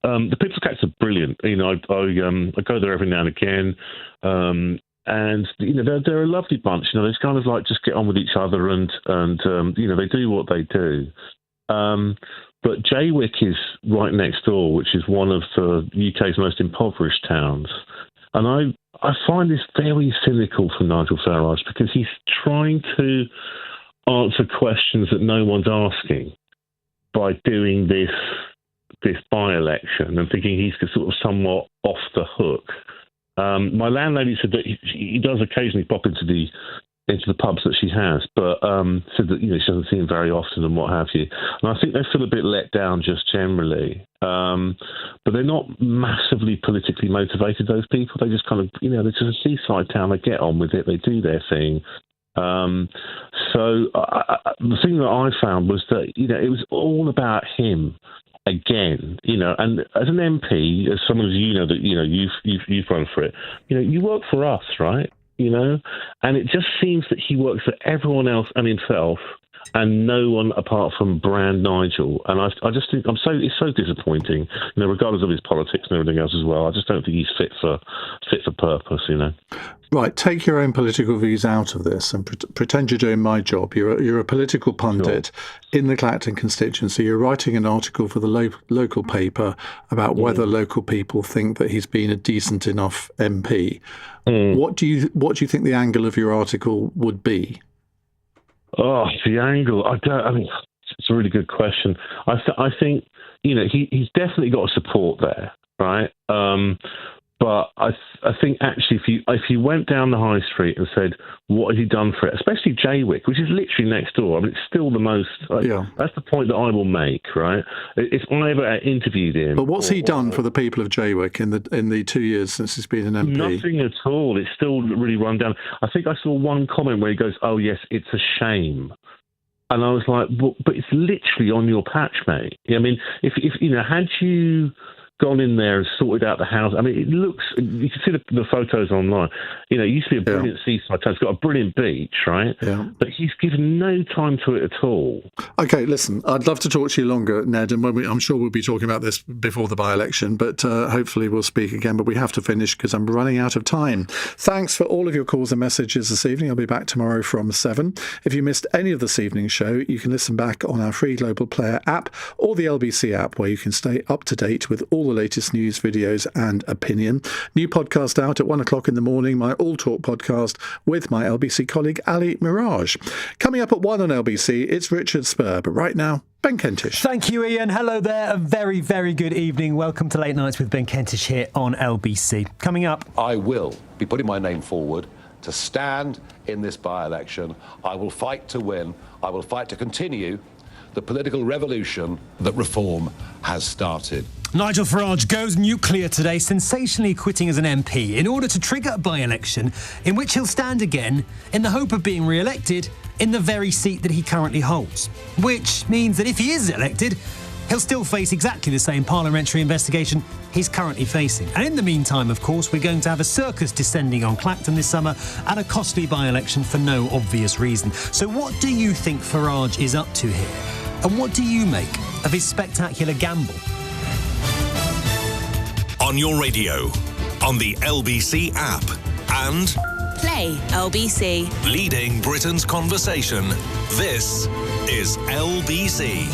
the Pips Cats are brilliant. I go there every now and again, and they're a lovely bunch. They kind of like just get on with each other, and they do what they do. But Jaywick is right next door, which is one of the UK's most impoverished towns. And I find this very cynical from Nigel Farage, because he's trying to answer questions that no one's asking by doing this by-election and thinking he's sort of somewhat off the hook. My landlady said that he does occasionally pop into the pubs that she has, but said that she doesn't see him very often and what have you. And I think they feel a bit let down just generally. But they're not massively politically motivated, those people. They just kind of, they're just a seaside town. They get on with it. They do their thing. So the thing that I found was that, it was all about him again, and as an MP, as someone as you've run for it, you work for us, right? And it just seems that he works for everyone else and himself, and no one apart from Brand Nigel. And I just think it's so disappointing, regardless of his politics and everything else as well. I just don't think he's fit for purpose, Right, take your own political views out of this and pretend you're doing my job. You're a political pundit in the Clacton constituency. You're writing an article for the local paper about whether local people think that he's been a decent enough MP. What do you think the angle of your article would be? Oh, the angle. It's a really good question. I think he's definitely got support there, right? But I think actually, if you went down the high street and said, what has he done for it, especially Jaywick, which is literally next door, it's still the most. That's the point that I will make, right? If I ever interviewed him. But what's he done for the people of Jaywick in the 2 years since he's been an MP? Nothing at all. It's still really run down. I think I saw one comment where he goes, "Oh yes, it's a shame." And I was like, but it's literally on your patch, mate. If had you gone in there and sorted out the house. It looks, you can see the photos online. It used to be a brilliant seaside town. It's got a brilliant beach, right? Yeah. But he's given no time to it at all. Okay, listen, I'd love to talk to you longer, Ned, and I'm sure we'll be talking about this before the by-election, but hopefully we'll speak again. But we have to finish because I'm running out of time. Thanks for all of your calls and messages this evening. I'll be back tomorrow from 7. If you missed any of this evening's show, you can listen back on our free Global Player app or the LBC app, where you can stay up to date with all the latest news, videos and opinion. New podcast out at 1 o'clock in the morning, my All Talk podcast with my LBC colleague Ali Mirage. Coming up at 1 on LBC, it's Richard Spur, but right now, Ben Kentish. Thank you, Ian. Hello there. A very, very good evening. Welcome to Late Nights with Ben Kentish here on LBC. Coming up, I will be putting my name forward to stand in this by-election. I will fight to win. I will fight to continue the political revolution that reform has started. Nigel Farage goes nuclear today, sensationally quitting as an MP in order to trigger a by-election in which he'll stand again in the hope of being re-elected in the very seat that he currently holds. Which means that if he is elected, he'll still face exactly the same parliamentary investigation he's currently facing. And in the meantime, of course, we're going to have a circus descending on Clacton this summer and a costly by-election for no obvious reason. So what do you think Farage is up to here? And what do you make of his spectacular gamble? On your radio, on the LBC app, and Play LBC. Leading Britain's conversation. This is LBC.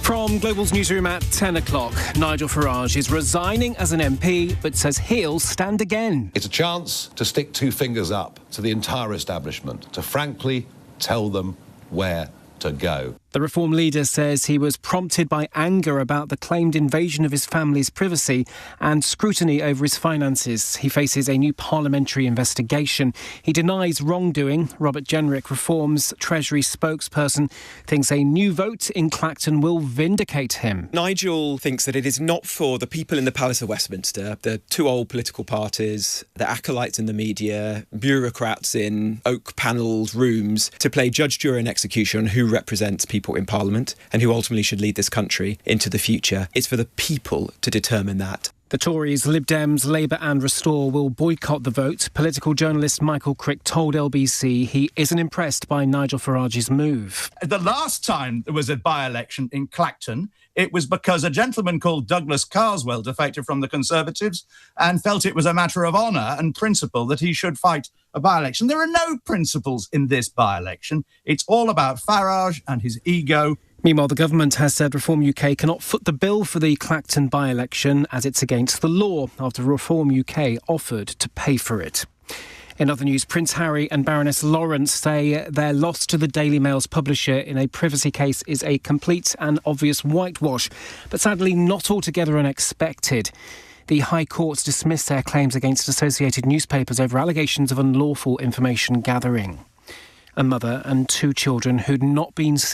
From Global's newsroom at 10 o'clock, Nigel Farage is resigning as an MP, but says he'll stand again. It's a chance to stick two fingers up to the entire establishment, to frankly tell them where to go. The Reform leader says he was prompted by anger about the claimed invasion of his family's privacy and scrutiny over his finances. He faces a new parliamentary investigation. He denies wrongdoing. Robert Jenrick, Reform's Treasury spokesperson, thinks a new vote in Clacton will vindicate him. Nigel thinks that it is not for the people in the Palace of Westminster, the two old political parties, the acolytes in the media, bureaucrats in oak-panelled rooms, to play judge, jury and execution on who represents people in Parliament and who ultimately should lead this country into the future. It's for the people to determine that. The Tories, Lib Dems, Labour and Restore will boycott the vote. Political journalist Michael Crick told LBC he isn't impressed by Nigel Farage's move. The last time there was a by-election in Clacton, it was because a gentleman called Douglas Carswell defected from the Conservatives and felt it was a matter of honour and principle that he should fight a by-election. There are no principles in this by-election. It's all about Farage and his ego. Meanwhile, the government has said Reform UK cannot foot the bill for the Clacton by-election as it's against the law after Reform UK offered to pay for it. In other news, Prince Harry and Baroness Lawrence say their loss to the Daily Mail's publisher in a privacy case is a complete and obvious whitewash, but sadly not altogether unexpected. The High Court's dismissed their claims against associated newspapers over allegations of unlawful information gathering. A mother and two children who'd not been seen